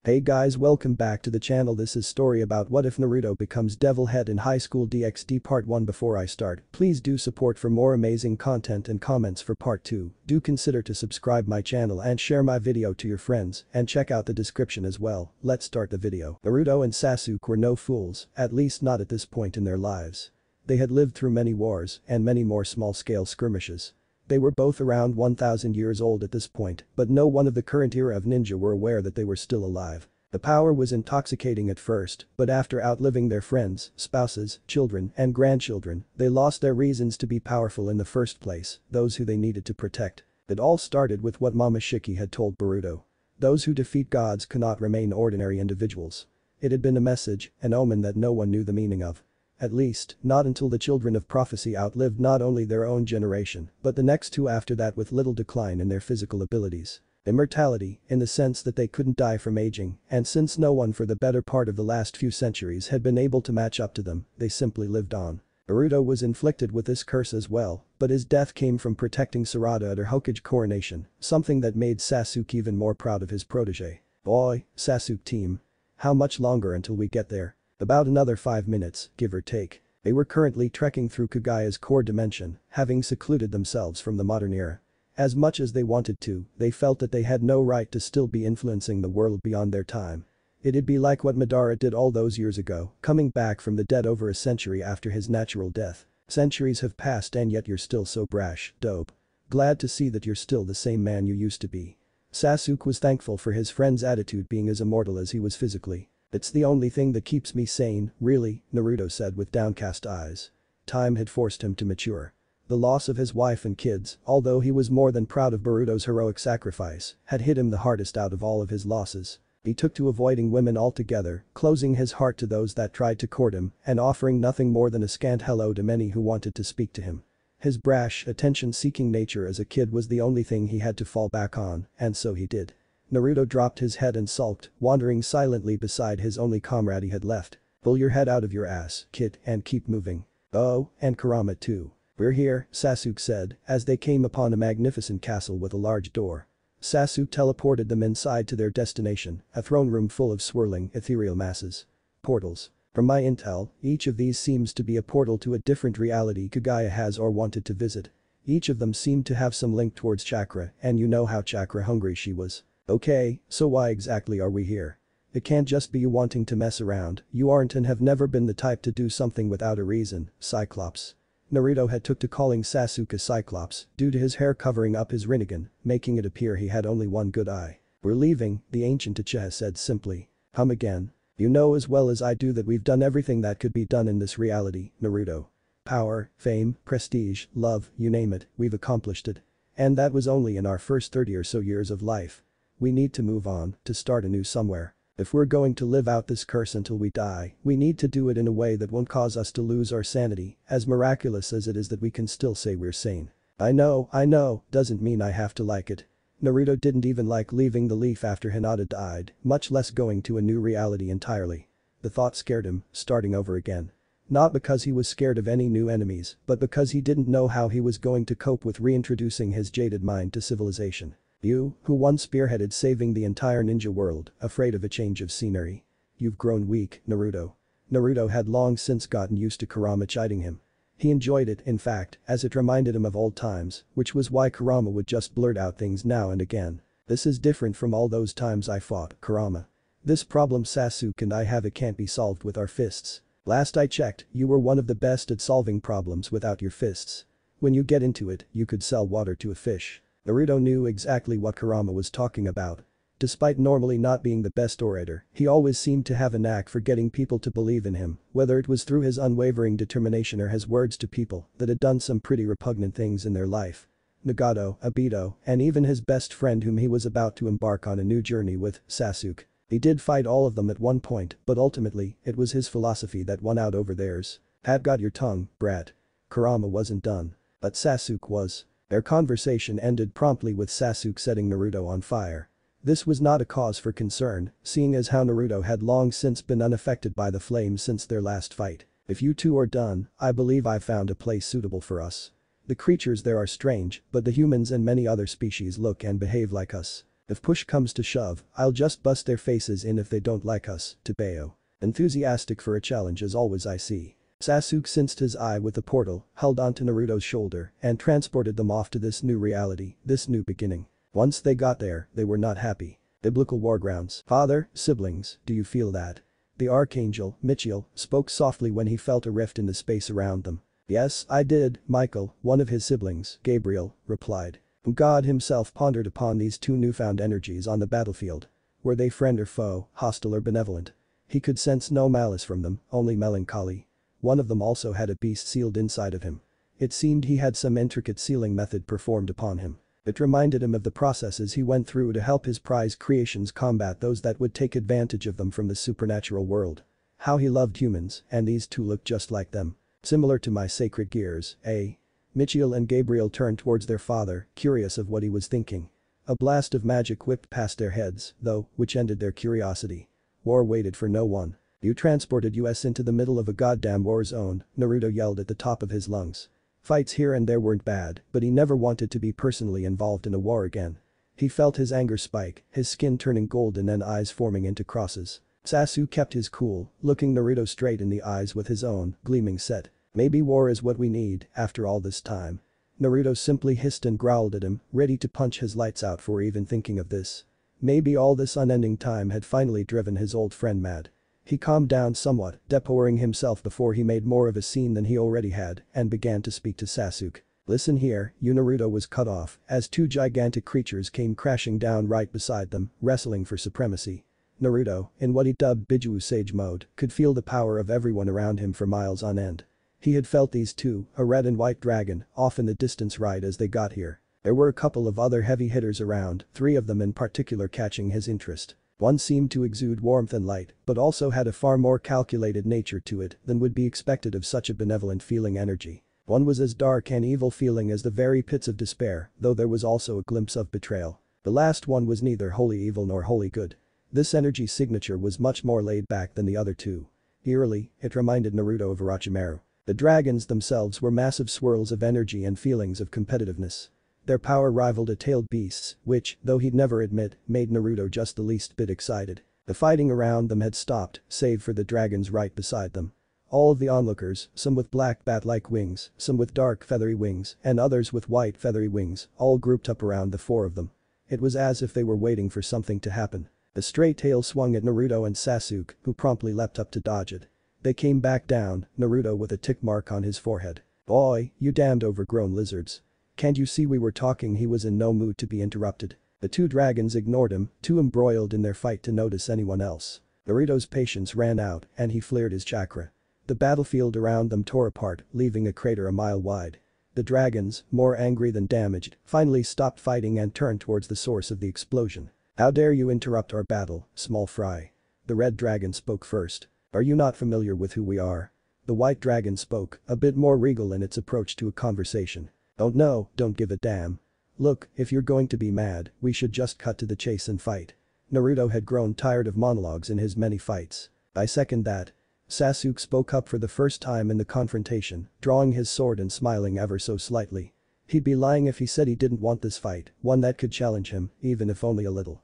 Hey guys, welcome back to the channel. This is story about what if Naruto becomes Devil Head in Highschool DxD Part 1. Before I start, please do support for more amazing content and comments for Part 2. Do consider to subscribe my channel and share my video to your friends and check out the description as well. Let's start the video. Naruto and Sasuke were no fools, at least not at this point in their lives. They had lived through many wars and many more small-scale skirmishes. They were both around 1000 years old at this point, but no one of the current era of ninja were aware that they were still alive. The power was intoxicating at first, but after outliving their friends, spouses, children, and grandchildren, they lost their reasons to be powerful in the first place, those who they needed to protect. It all started with what Mama Shiki had told Boruto. Those who defeat gods cannot remain ordinary individuals. It had been a message, an omen that no one knew the meaning of. At least, not until the children of prophecy outlived not only their own generation, but the next two after that with little decline in their physical abilities. Immortality, in the sense that they couldn't die from aging, and since no one for the better part of the last few centuries had been able to match up to them, they simply lived on. Boruto was inflicted with this curse as well, but his death came from protecting Sarada at her Hokage coronation, something that made Sasuke even more proud of his protege. Boy, Sasuke team. How much longer until we get there? About another 5 minutes, give or take. They were currently trekking through Kagaya's core dimension, having secluded themselves from the modern era. As much as they wanted to, they felt that they had no right to still be influencing the world beyond their time. It'd be like what Madara did all those years ago, coming back from the dead over a century after his natural death. Centuries have passed and yet you're still so brash, dope. Glad to see that you're still the same man you used to be. Sasuke was thankful for his friend's attitude being as immortal as he was physically. It's the only thing that keeps me sane, really, Naruto said with downcast eyes. Time had forced him to mature. The loss of his wife and kids, although he was more than proud of Boruto's heroic sacrifice, had hit him the hardest out of all of his losses. He took to avoiding women altogether, closing his heart to those that tried to court him, and offering nothing more than a scant hello to many who wanted to speak to him. His brash, attention-seeking nature as a kid was the only thing he had to fall back on, and so he did. Naruto dropped his head and sulked, wandering silently beside his only comrade he had left. Pull your head out of your ass, kid, and keep moving. Oh, and Kurama too. We're here, Sasuke said, as they came upon a magnificent castle with a large door. Sasuke teleported them inside to their destination, a throne room full of swirling, ethereal masses. Portals. From my intel, each of these seems to be a portal to a different reality Kagaya has or wanted to visit. Each of them seemed to have some link towards chakra, and you know how chakra hungry she was. Okay, so why exactly are we here? It can't just be you wanting to mess around, you aren't and have never been the type to do something without a reason, Cyclops. Naruto had took to calling Sasuke a Cyclops due to his hair covering up his Rinnegan, making it appear he had only one good eye. We're leaving, the ancient Uchiha said simply. Again. You know as well as I do that we've done everything that could be done in this reality, Naruto. Power, fame, prestige, love, you name it, we've accomplished it. And that was only in our first 30 or so years of life. We need to move on, to start anew somewhere. If we're going to live out this curse until we die, we need to do it in a way that won't cause us to lose our sanity, as miraculous as it is that we can still say we're sane. I know, doesn't mean I have to like it. Naruto didn't even like leaving the leaf after Hinata died, much less going to a new reality entirely. The thought scared him, starting over again. Not because he was scared of any new enemies, but because he didn't know how he was going to cope with reintroducing his jaded mind to civilization. You, who once spearheaded saving the entire ninja world, afraid of a change of scenery. You've grown weak, Naruto. Naruto had long since gotten used to Kurama chiding him. He enjoyed it, in fact, as it reminded him of old times, which was why Kurama would just blurt out things now and again. This is different from all those times I fought, Kurama. This problem Sasuke and I have it can't be solved with our fists. Last I checked, you were one of the best at solving problems without your fists. When you get into it, you could sell water to a fish. Naruto knew exactly what Kurama was talking about. Despite normally not being the best orator, he always seemed to have a knack for getting people to believe in him, whether it was through his unwavering determination or his words to people that had done some pretty repugnant things in their life. Nagato, Obito, and even his best friend whom he was about to embark on a new journey with, Sasuke. He did fight all of them at one point, but ultimately, it was his philosophy that won out over theirs. Had got your tongue, brat. Kurama wasn't done. But Sasuke was. Their conversation ended promptly with Sasuke setting Naruto on fire. This was not a cause for concern, seeing as how Naruto had long since been unaffected by the flames since their last fight. If you two are done, I believe I've found a place suitable for us. The creatures there are strange, but the humans and many other species look and behave like us. If push comes to shove, I'll just bust their faces in if they don't like us, Tobeo. Enthusiastic for a challenge as always I see. Sasuke cinched his eye with the portal, held onto Naruto's shoulder, and transported them off to this new reality, this new beginning. Once they got there, they were not happy. Biblical war grounds. Father, siblings, do you feel that? The Archangel, Michiel, spoke softly when he felt a rift in the space around them. Yes, I did, Michael, one of his siblings, Gabriel, replied. God himself pondered upon these two newfound energies on the battlefield. Were they friend or foe, hostile or benevolent? He could sense no malice from them, only melancholy. One of them also had a beast sealed inside of him. It seemed he had some intricate sealing method performed upon him. It reminded him of the processes he went through to help his prize creations combat those that would take advantage of them from the supernatural world. How he loved humans, and these two looked just like them. Similar to my sacred gears, eh? Michiel and Gabriel turned towards their father, curious of what he was thinking. A blast of magic whipped past their heads, though, which ended their curiosity. War waited for no one. You transported us into the middle of a goddamn war zone, Naruto yelled at the top of his lungs. Fights here and there weren't bad, but he never wanted to be personally involved in a war again. He felt his anger spike, his skin turning golden and eyes forming into crosses. Sasuke kept his cool, looking Naruto straight in the eyes with his own, gleaming set. Maybe war is what we need, after all this time. Naruto simply hissed and growled at him, ready to punch his lights out for even thinking of this. Maybe all this unending time had finally driven his old friend mad. He calmed down somewhat, depowering himself before he made more of a scene than he already had, and began to speak to Sasuke. Listen here, Naruto was cut off, as two gigantic creatures came crashing down right beside them, wrestling for supremacy. Naruto, in what he dubbed Biju Sage mode, could feel the power of everyone around him for miles on end. He had felt these two, a red and white dragon, off in the distance right as they got here. There were a couple of other heavy hitters around, 3 of them in particular catching his interest. One seemed to exude warmth and light, but also had a far more calculated nature to it than would be expected of such a benevolent feeling energy. One was as dark and evil feeling as the very pits of despair, though there was also a glimpse of betrayal. The last one was neither wholly evil nor wholly good. This energy signature was much more laid back than the other two. Eerily, it reminded Naruto of Orochimaru. The dragons themselves were massive swirls of energy and feelings of competitiveness. Their power rivaled a tailed beast's, which, though he'd never admit, made Naruto just the least bit excited. The fighting around them had stopped, save for the dragons right beside them. All of the onlookers, some with black bat-like wings, some with dark feathery wings, and others with white feathery wings, all grouped up around the 4 of them. It was as if they were waiting for something to happen. The stray tail swung at Naruto and Sasuke, who promptly leapt up to dodge it. They came back down, Naruto with a tick mark on his forehead. Boy, you damned overgrown lizards. Can't you see we were talking? He was in no mood to be interrupted. The 2 dragons ignored him, too embroiled in their fight to notice anyone else. Naruto's patience ran out, and he flared his chakra. The battlefield around them tore apart, leaving a crater a mile wide. The dragons, more angry than damaged, finally stopped fighting and turned towards the source of the explosion. How dare you interrupt our battle, small fry? The red dragon spoke first. Are you not familiar with who we are? The white dragon spoke, a bit more regal in its approach to a conversation. Don't know, don't give a damn. Look, if you're going to be mad, we should just cut to the chase and fight. Naruto had grown tired of monologues in his many fights. I second that. Sasuke spoke up for the first time in the confrontation, drawing his sword and smiling ever so slightly. He'd be lying if he said he didn't want this fight, one that could challenge him, even if only a little.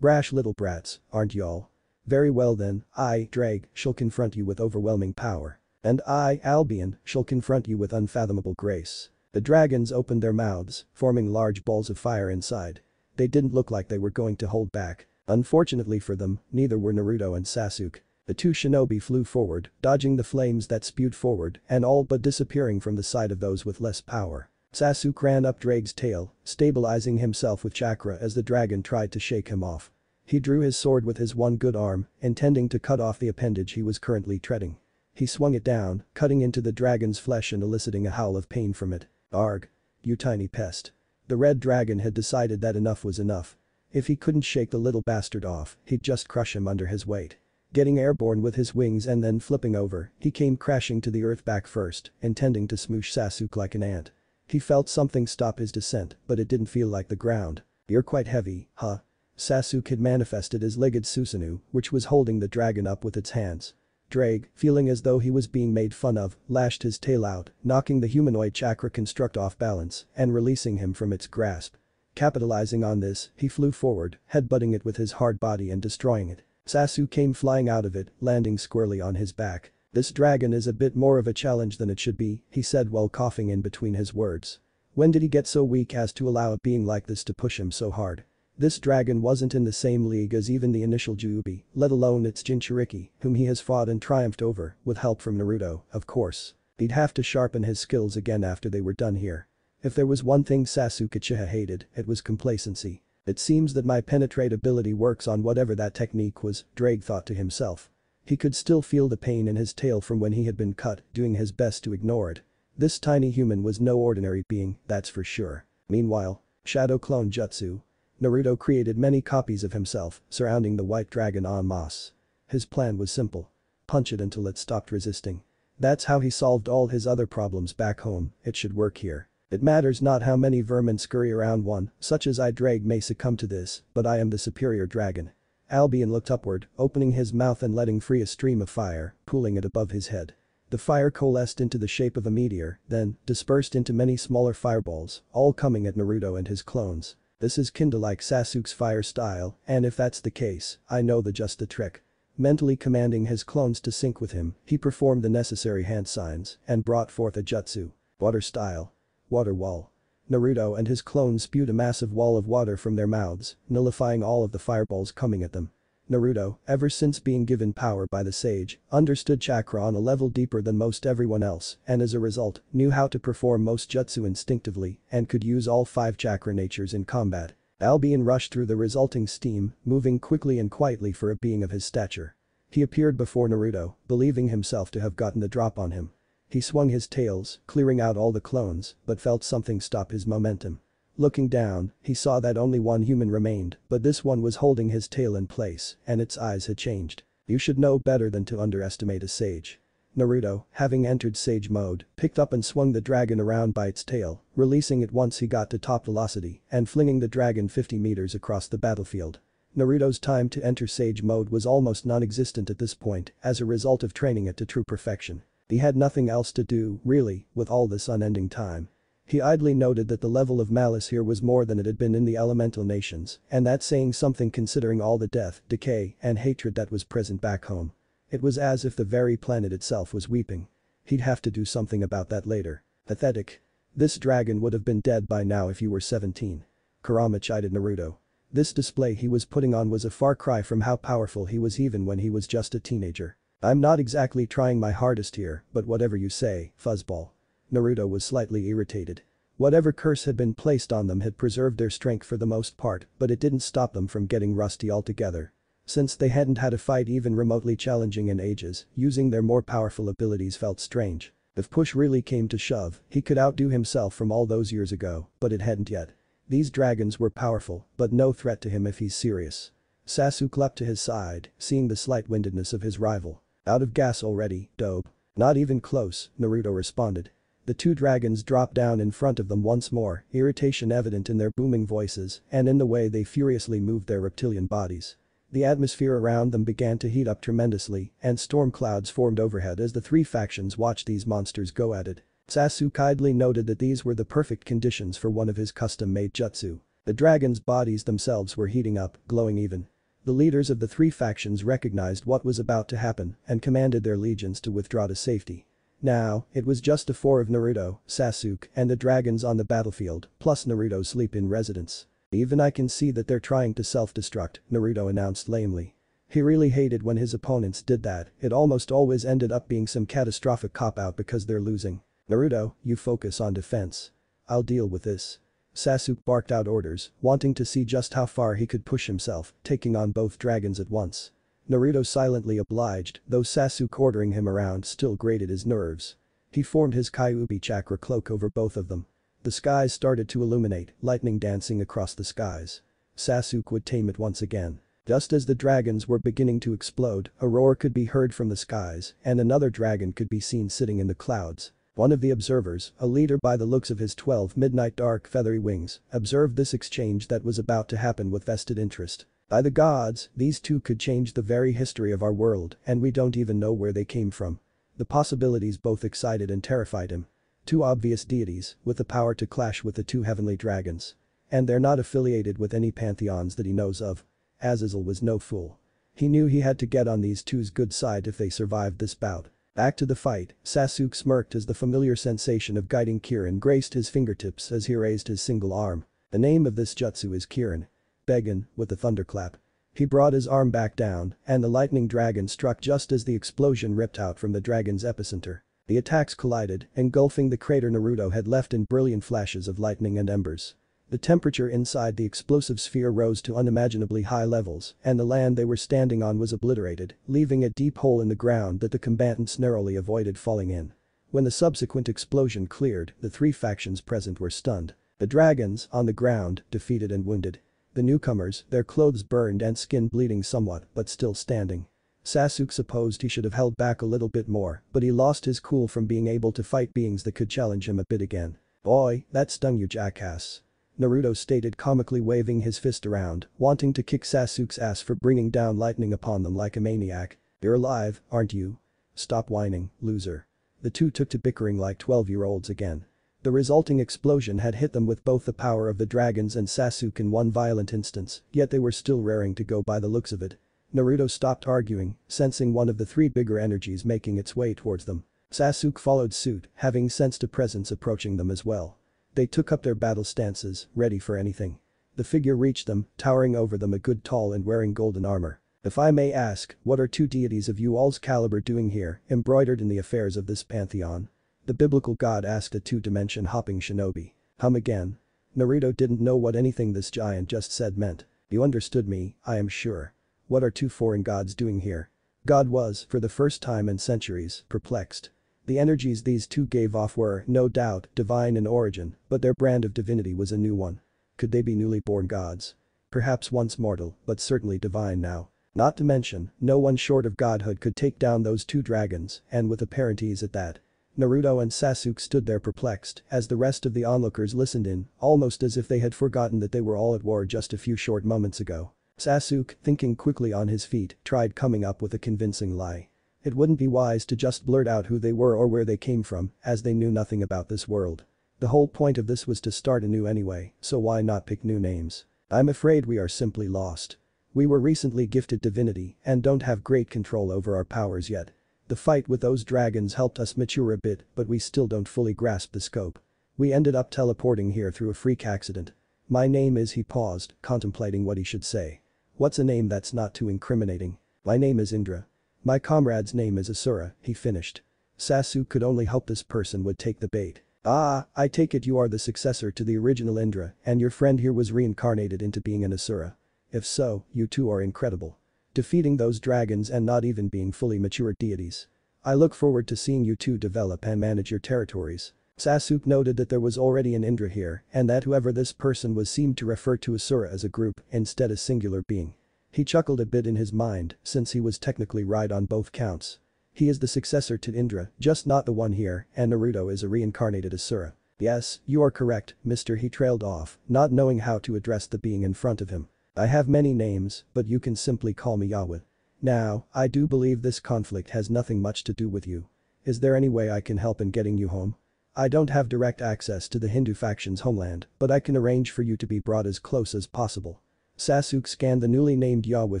Brash little brats, aren't y'all? Very well then, I, Drag, shall confront you with overwhelming power. And I, Albion, shall confront you with unfathomable grace. The dragons opened their mouths, forming large balls of fire inside. They didn't look like they were going to hold back. Unfortunately for them, neither were Naruto and Sasuke. The 2 shinobi flew forward, dodging the flames that spewed forward and all but disappearing from the side of those with less power. Sasuke ran up Drake's tail, stabilizing himself with chakra as the dragon tried to shake him off. He drew his sword with his one good arm, intending to cut off the appendage he was currently treading. He swung it down, cutting into the dragon's flesh and eliciting a howl of pain from it. Arg. You tiny pest. The red dragon had decided that enough was enough. If he couldn't shake the little bastard off, he'd just crush him under his weight. Getting airborne with his wings and then flipping over, he came crashing to the earth back first, intending to smoosh Sasuke like an ant. He felt something stop his descent, but it didn't feel like the ground. You're quite heavy, huh? Sasuke had manifested his legged Susanoo, which was holding the dragon up with its hands. Drake, feeling as though he was being made fun of, lashed his tail out, knocking the humanoid chakra construct off balance and releasing him from its grasp. Capitalizing on this, he flew forward, headbutting it with his hard body and destroying it. Sasuke came flying out of it, landing squarely on his back. "This dragon is a bit more of a challenge than it should be," he said while coughing in between his words. When did he get so weak as to allow a being like this to push him so hard? This dragon wasn't in the same league as even the initial Kyuubi, let alone its Jinchuriki, whom he has fought and triumphed over, with help from Naruto, of course. He'd have to sharpen his skills again after they were done here. If there was one thing Sasuke Uchiha hated, it was complacency. "It seems that my penetrate ability works on whatever that technique was," Drake thought to himself. He could still feel the pain in his tail from when he had been cut, doing his best to ignore it. This tiny human was no ordinary being, that's for sure. Meanwhile, Shadow Clone Jutsu. Naruto created many copies of himself, surrounding the white dragon en masse. His plan was simple. Punch it until it stopped resisting. That's how he solved all his other problems back home, it should work here. It matters not how many vermin scurry around one, such as I Drake may succumb to this, but I am the superior dragon. Albion looked upward, opening his mouth and letting free a stream of fire, pooling it above his head. The fire coalesced into the shape of a meteor, then dispersed into many smaller fireballs, all coming at Naruto and his clones. This is kinda like Sasuke's fire style, and if that's the case, I know just the trick. Mentally commanding his clones to sync with him, he performed the necessary hand signs and brought forth a jutsu. Water style. Water wall. Naruto and his clones spewed a massive wall of water from their mouths, nullifying all of the fireballs coming at them. Naruto, ever since being given power by the sage, understood chakra on a level deeper than most everyone else and as a result, knew how to perform most jutsu instinctively and could use all 5 chakra natures in combat. Albion rushed through the resulting steam, moving quickly and quietly for a being of his stature. He appeared before Naruto, believing himself to have gotten the drop on him. He swung his tails, clearing out all the clones, but felt something stop his momentum. Looking down, he saw that only one human remained, but this one was holding his tail in place, and its eyes had changed. You should know better than to underestimate a sage. Naruto, having entered sage mode, picked up and swung the dragon around by its tail, releasing it once he got to top velocity and flinging the dragon 50 meters across the battlefield. Naruto's time to enter sage mode was almost non-existent at this point as a result of training it to true perfection. He had nothing else to do, really, with all this unending time. He idly noted that the level of malice here was more than it had been in the elemental nations, and that's saying something considering all the death, decay, and hatred that was present back home. It was as if the very planet itself was weeping. He'd have to do something about that later. Pathetic. This dragon would have been dead by now if you were 17. Kurama chided Naruto. This display he was putting on was a far cry from how powerful he was even when he was just a teenager. I'm not exactly trying my hardest here, but whatever you say, fuzzball. Naruto was slightly irritated. Whatever curse had been placed on them had preserved their strength for the most part, but it didn't stop them from getting rusty altogether. Since they hadn't had a fight even remotely challenging in ages, using their more powerful abilities felt strange. If push really came to shove, he could outdo himself from all those years ago, but it hadn't yet. These dragons were powerful, but no threat to him if he's serious. Sasuke leapt to his side, seeing the slight-windedness of his rival. Out of gas already, dope. Not even close, Naruto responded. The 2 dragons dropped down in front of them once more, irritation evident in their booming voices and in the way they furiously moved their reptilian bodies. The atmosphere around them began to heat up tremendously, and storm clouds formed overhead as the 3 factions watched these monsters go at it. Sasuke idly noted that these were the perfect conditions for one of his custom-made jutsu. The dragons' bodies themselves were heating up, glowing even. The leaders of the 3 factions recognized what was about to happen and commanded their legions to withdraw to safety. Now, it was just the 4 of Naruto, Sasuke, and the dragons on the battlefield, plus Naruto's sleep-in residence. Even I can see that they're trying to self-destruct, Naruto announced lamely. He really hated when his opponents did that, it almost always ended up being some catastrophic cop-out because they're losing. Naruto, you focus on defense. I'll deal with this. Sasuke barked out orders, wanting to see just how far he could push himself, taking on both dragons at once. Naruto silently obliged, though Sasuke ordering him around still grated his nerves. He formed his Kyuubi chakra cloak over both of them. The skies started to illuminate, lightning dancing across the skies. Sasuke would tame it once again. Just as the dragons were beginning to explode, a roar could be heard from the skies, and another dragon could be seen sitting in the clouds. One of the observers, a leader by the looks of his 12 midnight dark feathery wings, observed this exchange that was about to happen with vested interest. By the gods, these 2 could change the very history of our world, and we don't even know where they came from. The possibilities both excited and terrified him. 2 obvious deities, with the power to clash with the 2 heavenly dragons. and they're not affiliated with any pantheons that he knows of. Azazel was no fool. He knew he had to get on these two's good side if they survived this bout. Back to the fight, Sasuke smirked as the familiar sensation of guiding Kirin graced his fingertips as he raised his single arm. The name of this jutsu is Kirin. Began, with a thunderclap. He brought his arm back down, and the lightning dragon struck just as the explosion ripped out from the dragon's epicenter. The attacks collided, engulfing the crater Naruto had left in brilliant flashes of lightning and embers. The temperature inside the explosive sphere rose to unimaginably high levels, and the land they were standing on was obliterated, leaving a deep hole in the ground that the combatants narrowly avoided falling in. When the subsequent explosion cleared, the three factions present were stunned. The dragons, on the ground, defeated and wounded. The newcomers, their clothes burned and skin bleeding somewhat, but still standing. Sasuke supposed he should have held back a little bit more, but he lost his cool from being able to fight beings that could challenge him a bit again. "Boy, that stung you, jackass," Naruto stated, comically waving his fist around, wanting to kick Sasuke's ass for bringing down lightning upon them like a maniac. "You're alive, aren't you? Stop whining, loser." The two took to bickering like 12-year-olds again. The resulting explosion had hit them with both the power of the dragons and Sasuke in one violent instance, yet they were still raring to go by the looks of it. Naruto stopped arguing, sensing one of the three bigger energies making its way towards them. Sasuke followed suit, having sensed a presence approaching them as well. They took up their battle stances, ready for anything. The figure reached them, towering over them a good tall and wearing golden armor. "If I may ask, what are two deities of you all's caliber doing here, embroidered in the affairs of this pantheon?" The biblical god asked a two-dimension hopping shinobi. "Hum again." Naruto didn't know what anything this giant just said meant. "You understood me, I am sure. What are two foreign gods doing here?" God was, for the first time in centuries, perplexed. The energies these two gave off were, no doubt, divine in origin, but their brand of divinity was a new one. Could they be newly born gods? Perhaps once mortal, but certainly divine now. Not to mention, no one short of godhood could take down those two dragons, and with apparent ease at that. Naruto and Sasuke stood there perplexed as the rest of the onlookers listened in, almost as if they had forgotten that they were all at war just a few short moments ago. Sasuke, thinking quickly on his feet, tried coming up with a convincing lie. It wouldn't be wise to just blurt out who they were or where they came from, as they knew nothing about this world. The whole point of this was to start anew anyway, so why not pick new names? "I'm afraid we are simply lost. We were recently gifted divinity and don't have great control over our powers yet. The fight with those dragons helped us mature a bit, but we still don't fully grasp the scope. We ended up teleporting here through a freak accident. My name is," he paused, contemplating what he should say. "What's a name that's not too incriminating?" "My name is Indra. My comrade's name is Asura," he finished. Sasuke could only hope this person would take the bait. "Ah, I take it you are the successor to the original Indra and your friend here was reincarnated into being an Asura. If so, you two are incredible. Defeating those dragons and not even being fully mature deities. I look forward to seeing you two develop and manage your territories." Sasuke noted that there was already an Indra here and that whoever this person was seemed to refer to Asura as a group instead a singular being. He chuckled a bit in his mind since he was technically right on both counts. He is the successor to Indra, just not the one here, and Naruto is a reincarnated Asura. "Yes, you are correct, mister," he trailed off, not knowing how to address the being in front of him. "I have many names, but you can simply call me Yahweh. Now, I do believe this conflict has nothing much to do with you. Is there any way I can help in getting you home? I don't have direct access to the Hindu faction's homeland, but I can arrange for you to be brought as close as possible." Sasuke scanned the newly named Yahweh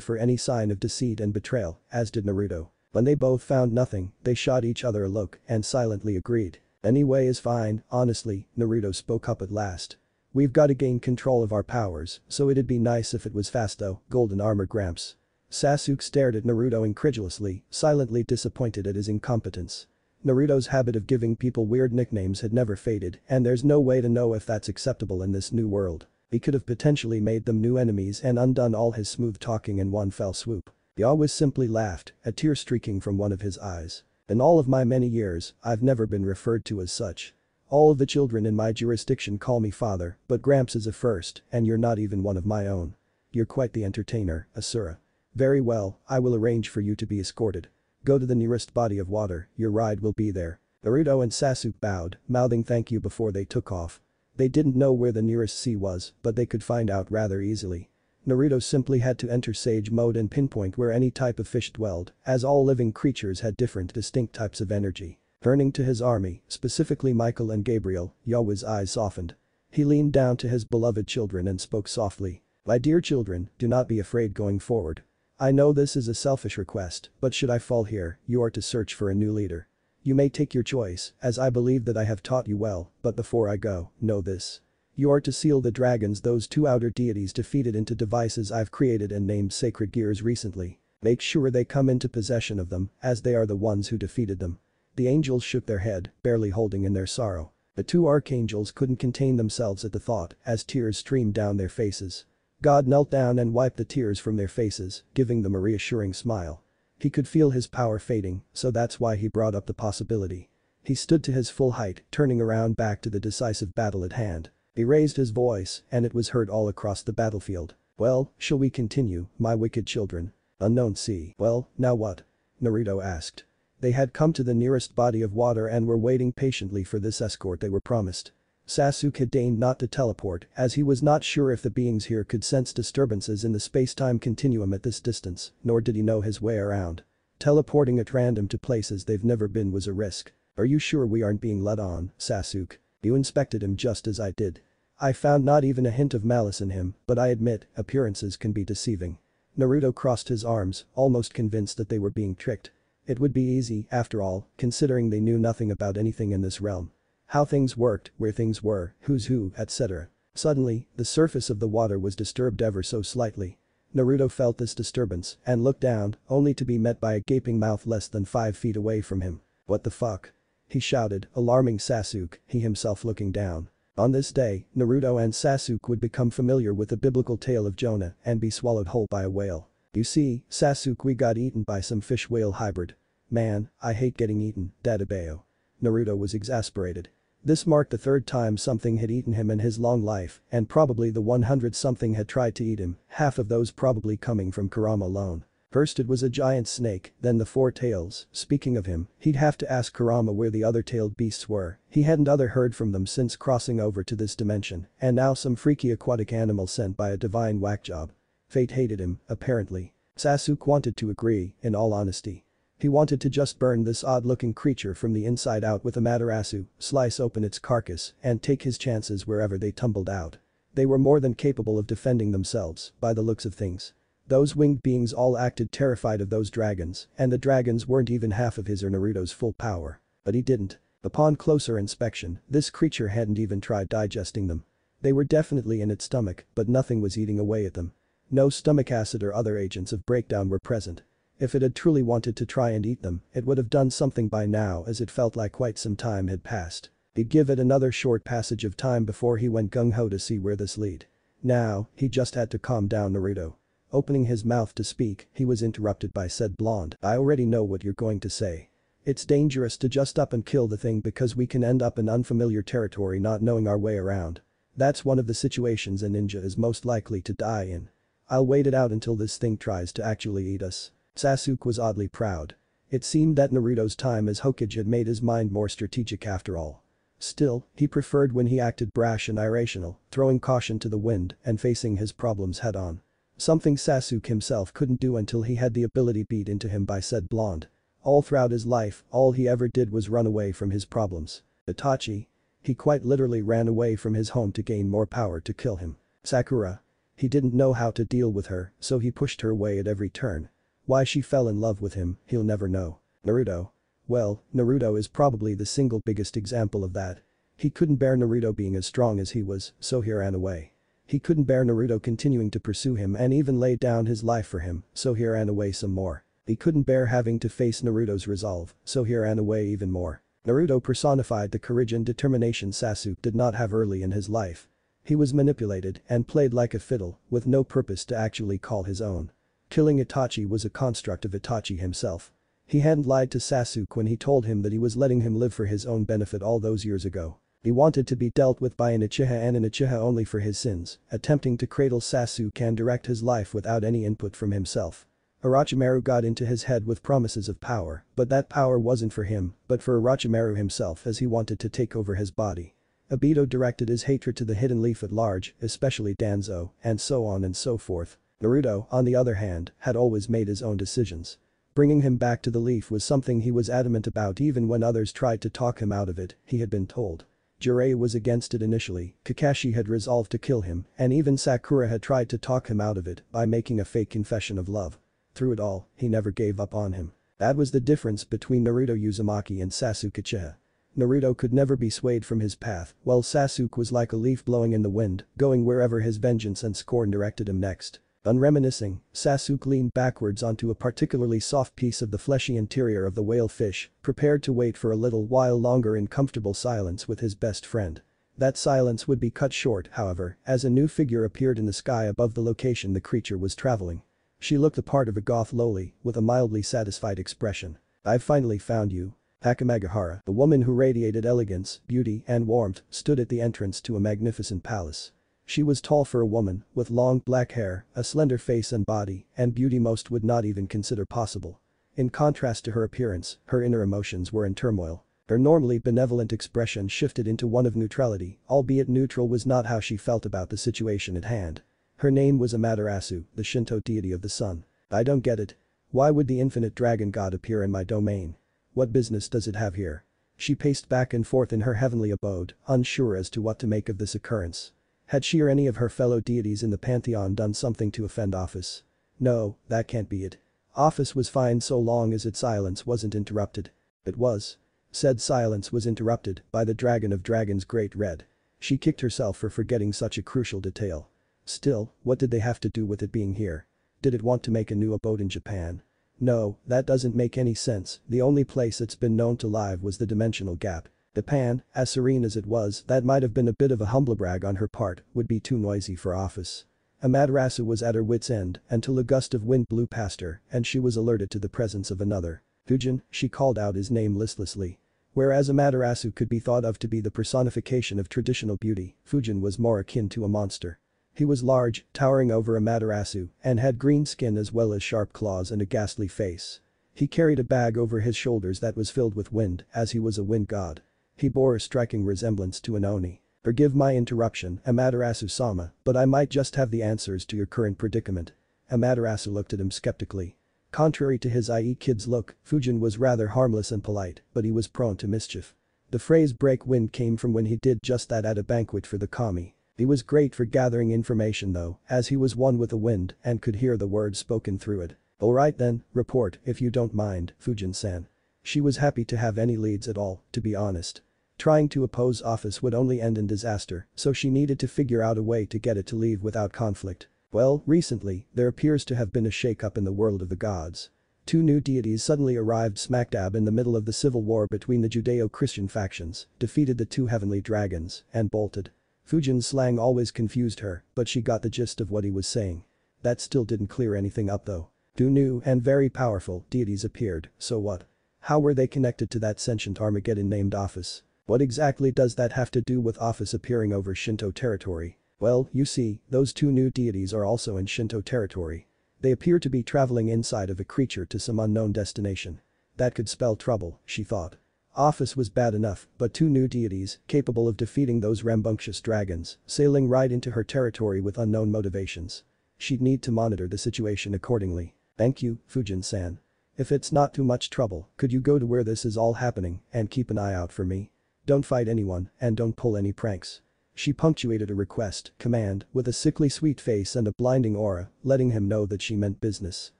for any sign of deceit and betrayal, as did Naruto. When they both found nothing, they shot each other a look and silently agreed. "Any way is fine, honestly," Naruto spoke up at last. "We've got to gain control of our powers, so it'd be nice if it was fast though, golden armor Gramps." Sasuke stared at Naruto incredulously, silently disappointed at his incompetence. Naruto's habit of giving people weird nicknames had never faded, and there's no way to know if that's acceptable in this new world. He could have potentially made them new enemies and undone all his smooth talking in one fell swoop. Yahweh simply laughed, a tear streaking from one of his eyes. "In all of my many years, I've never been referred to as such. All of the children in my jurisdiction call me father, but Gramps is a first, and you're not even one of my own. You're quite the entertainer, Asura. Very well, I will arrange for you to be escorted. Go to the nearest body of water, your ride will be there." Naruto and Sasuke bowed, mouthing thank you before they took off. They didn't know where the nearest sea was, but they could find out rather easily. Naruto simply had to enter Sage mode and pinpoint where any type of fish dwelled, as all living creatures had different distinct types of energy. Turning to his army, specifically Michael and Gabriel, Yahweh's eyes softened. He leaned down to his beloved children and spoke softly. My dear children, do not be afraid going forward. I know this is a selfish request, but should I fall here, you are to search for a new leader. You may take your choice, as I believe that I have taught you well, but before I go, know this. You are to seal the dragons those two outer deities defeated into devices I've created and named sacred gears recently. Make sure they come into possession of them, as they are the ones who defeated them. The angels shook their head, barely holding in their sorrow. The two archangels couldn't contain themselves at the thought, as tears streamed down their faces. God knelt down and wiped the tears from their faces, giving them a reassuring smile. He could feel his power fading, so that's why he brought up the possibility. He stood to his full height, turning around back to the decisive battle at hand. He raised his voice, and it was heard all across the battlefield. Well, shall we continue, my wicked children? Unknown Sea. Well, now what? Naruto asked. They had come to the nearest body of water and were waiting patiently for this escort they were promised. Sasuke deigned not to teleport, as he was not sure if the beings here could sense disturbances in the space-time continuum at this distance, nor did he know his way around. Teleporting at random to places they've never been was a risk. Are you sure we aren't being led on, Sasuke? You inspected him just as I did. I found not even a hint of malice in him, but I admit, appearances can be deceiving. Naruto crossed his arms, almost convinced that they were being tricked. It would be easy, after all, considering they knew nothing about anything in this realm. How things worked, where things were, who's who, etc. Suddenly, the surface of the water was disturbed ever so slightly. Naruto felt this disturbance and looked down, only to be met by a gaping mouth less than 5 feet away from him. What the fuck? He shouted, alarming Sasuke, he himself looking down. On this day, Naruto and Sasuke would become familiar with the biblical tale of Jonah and be swallowed whole by a whale. You see, Sasuke got eaten by some fish-whale hybrid. Man, I hate getting eaten, Dadabayo. Naruto was exasperated. This marked the third time something had eaten him in his long life, and probably the 100-something had tried to eat him, half of those probably coming from Kurama alone. First it was a giant snake, then the 4 tails. Speaking of him, he'd have to ask Kurama where the other tailed beasts were. He hadn't heard from them since crossing over to this dimension, and now some freaky aquatic animal sent by a divine whackjob. Fate hated him, apparently. Sasuke wanted to agree, in all honesty. He wanted to just burn this odd-looking creature from the inside out with Amaterasu, slice open its carcass, and take his chances wherever they tumbled out. They were more than capable of defending themselves, by the looks of things. Those winged beings all acted terrified of those dragons, and the dragons weren't even half of his or Naruto's full power. But he didn't. Upon closer inspection, this creature hadn't even tried digesting them. They were definitely in its stomach, but nothing was eating away at them. No stomach acid or other agents of breakdown were present. If it had truly wanted to try and eat them, it would have done something by now, as it felt like quite some time had passed. He'd give it another short passage of time before he went gung-ho to see where this lead. Now, he just had to calm down Naruto. Opening his mouth to speak, he was interrupted by said blonde. I already know what you're going to say. It's dangerous to just up and kill the thing because we can end up in unfamiliar territory not knowing our way around. That's one of the situations a ninja is most likely to die in. I'll wait it out until this thing tries to actually eat us. Sasuke was oddly proud. It seemed that Naruto's time as Hokage had made his mind more strategic after all. Still, he preferred when he acted brash and irrational, throwing caution to the wind and facing his problems head-on. Something Sasuke himself couldn't do until he had the ability beat into him by said blonde. All throughout his life, all he ever did was run away from his problems. Itachi? He quite literally ran away from his home to gain more power to kill him. Sakura? He didn't know how to deal with her, so he pushed her away at every turn. Why she fell in love with him, he'll never know. Naruto? Well, Naruto is probably the single biggest example of that. He couldn't bear Naruto being as strong as he was, so he ran away. He couldn't bear Naruto continuing to pursue him and even laid down his life for him, so he ran away some more. He couldn't bear having to face Naruto's resolve, so he ran away even more. Naruto personified the courage and determination Sasuke did not have early in his life. He was manipulated and played like a fiddle, with no purpose to actually call his own. Killing Itachi was a construct of Itachi himself. He hadn't lied to Sasuke when he told him that he was letting him live for his own benefit all those years ago. He wanted to be dealt with by an Uchiha and an Uchiha only for his sins, attempting to cradle Sasuke and direct his life without any input from himself. Orochimaru got into his head with promises of power, but that power wasn't for him, but for Orochimaru himself as he wanted to take over his body. Obito directed his hatred to the Hidden Leaf at large, especially Danzo, and so on and so forth. Naruto, on the other hand, had always made his own decisions. Bringing him back to the leaf was something he was adamant about even when others tried to talk him out of it, he had been told. Jiraiya was against it initially, Kakashi had resolved to kill him, and even Sakura had tried to talk him out of it by making a fake confession of love. Through it all, he never gave up on him. That was the difference between Naruto Uzumaki and Sasuke Uchiha. Naruto could never be swayed from his path, while Sasuke was like a leaf blowing in the wind, going wherever his vengeance and scorn directed him next. Unreminiscing, Sasuke leaned backwards onto a particularly soft piece of the fleshy interior of the whale fish, prepared to wait for a little while longer in comfortable silence with his best friend. That silence would be cut short, however, as a new figure appeared in the sky above the location the creature was traveling. She looked the part of a goth loli, with a mildly satisfied expression. "I've finally found you." Takamagahara, the woman who radiated elegance, beauty, and warmth, stood at the entrance to a magnificent palace. She was tall for a woman, with long black hair, a slender face and body, and beauty most would not even consider possible. In contrast to her appearance, her inner emotions were in turmoil. Her normally benevolent expression shifted into one of neutrality, albeit neutral was not how she felt about the situation at hand. Her name was Amaterasu, the Shinto deity of the sun. "I don't get it. Why would the infinite dragon god appear in my domain? What business does it have here?" She paced back and forth in her heavenly abode, unsure as to what to make of this occurrence. Had she or any of her fellow deities in the pantheon done something to offend Office? No, that can't be it. Office was fine so long as its silence wasn't interrupted. It was. Said silence was interrupted by the dragon of dragons Great Red. She kicked herself for forgetting such a crucial detail. Still, what did they have to do with it being here? Did it want to make a new abode in Japan? No, that doesn't make any sense, the only place it's been known to live was the dimensional gap. Japan, as serene as it was, that might have been a bit of a humblebrag on her part, would be too noisy for Office. Amaterasu was at her wit's end until a gust of wind blew past her and she was alerted to the presence of another. "Fujin," she called out his name listlessly. Whereas Amaterasu could be thought of to be the personification of traditional beauty, Fujin was more akin to a monster. He was large, towering over Amaterasu, and had green skin as well as sharp claws and a ghastly face. He carried a bag over his shoulders that was filled with wind, as he was a wind god. He bore a striking resemblance to an Oni. "Forgive my interruption, Amaterasu-sama, but I might just have the answers to your current predicament." Amaterasu looked at him skeptically. Contrary to his IE kid's look, Fujin was rather harmless and polite, but he was prone to mischief. The phrase break wind came from when he did just that at a banquet for the kami. He was great for gathering information though, as he was one with the wind and could hear the words spoken through it. "Alright then, report if you don't mind, Fujin-san." She was happy to have any leads at all, to be honest. Trying to oppose Office would only end in disaster, so she needed to figure out a way to get it to leave without conflict. Well, recently, there appears to have been a shake-up in the world of the gods. Two new deities suddenly arrived smack dab in the middle of the civil war between the Judeo-Christian factions, defeated the two heavenly dragons, and bolted. Fujin's slang always confused her, but she got the gist of what he was saying. That still didn't clear anything up though. Two new and very powerful deities appeared, so what? How were they connected to that sentient Armageddon named Office? What exactly does that have to do with Office appearing over Shinto territory? Well, you see, those two new deities are also in Shinto territory. They appear to be traveling inside of a creature to some unknown destination. That could spell trouble, she thought. Office was bad enough, but two new deities, capable of defeating those rambunctious dragons, sailing right into her territory with unknown motivations. She'd need to monitor the situation accordingly. "Thank you, Fujin-san. If it's not too much trouble, could you go to where this is all happening and keep an eye out for me? Don't fight anyone and don't pull any pranks." She punctuated a request, command, with a sickly sweet face and a blinding aura, letting him know that she meant business.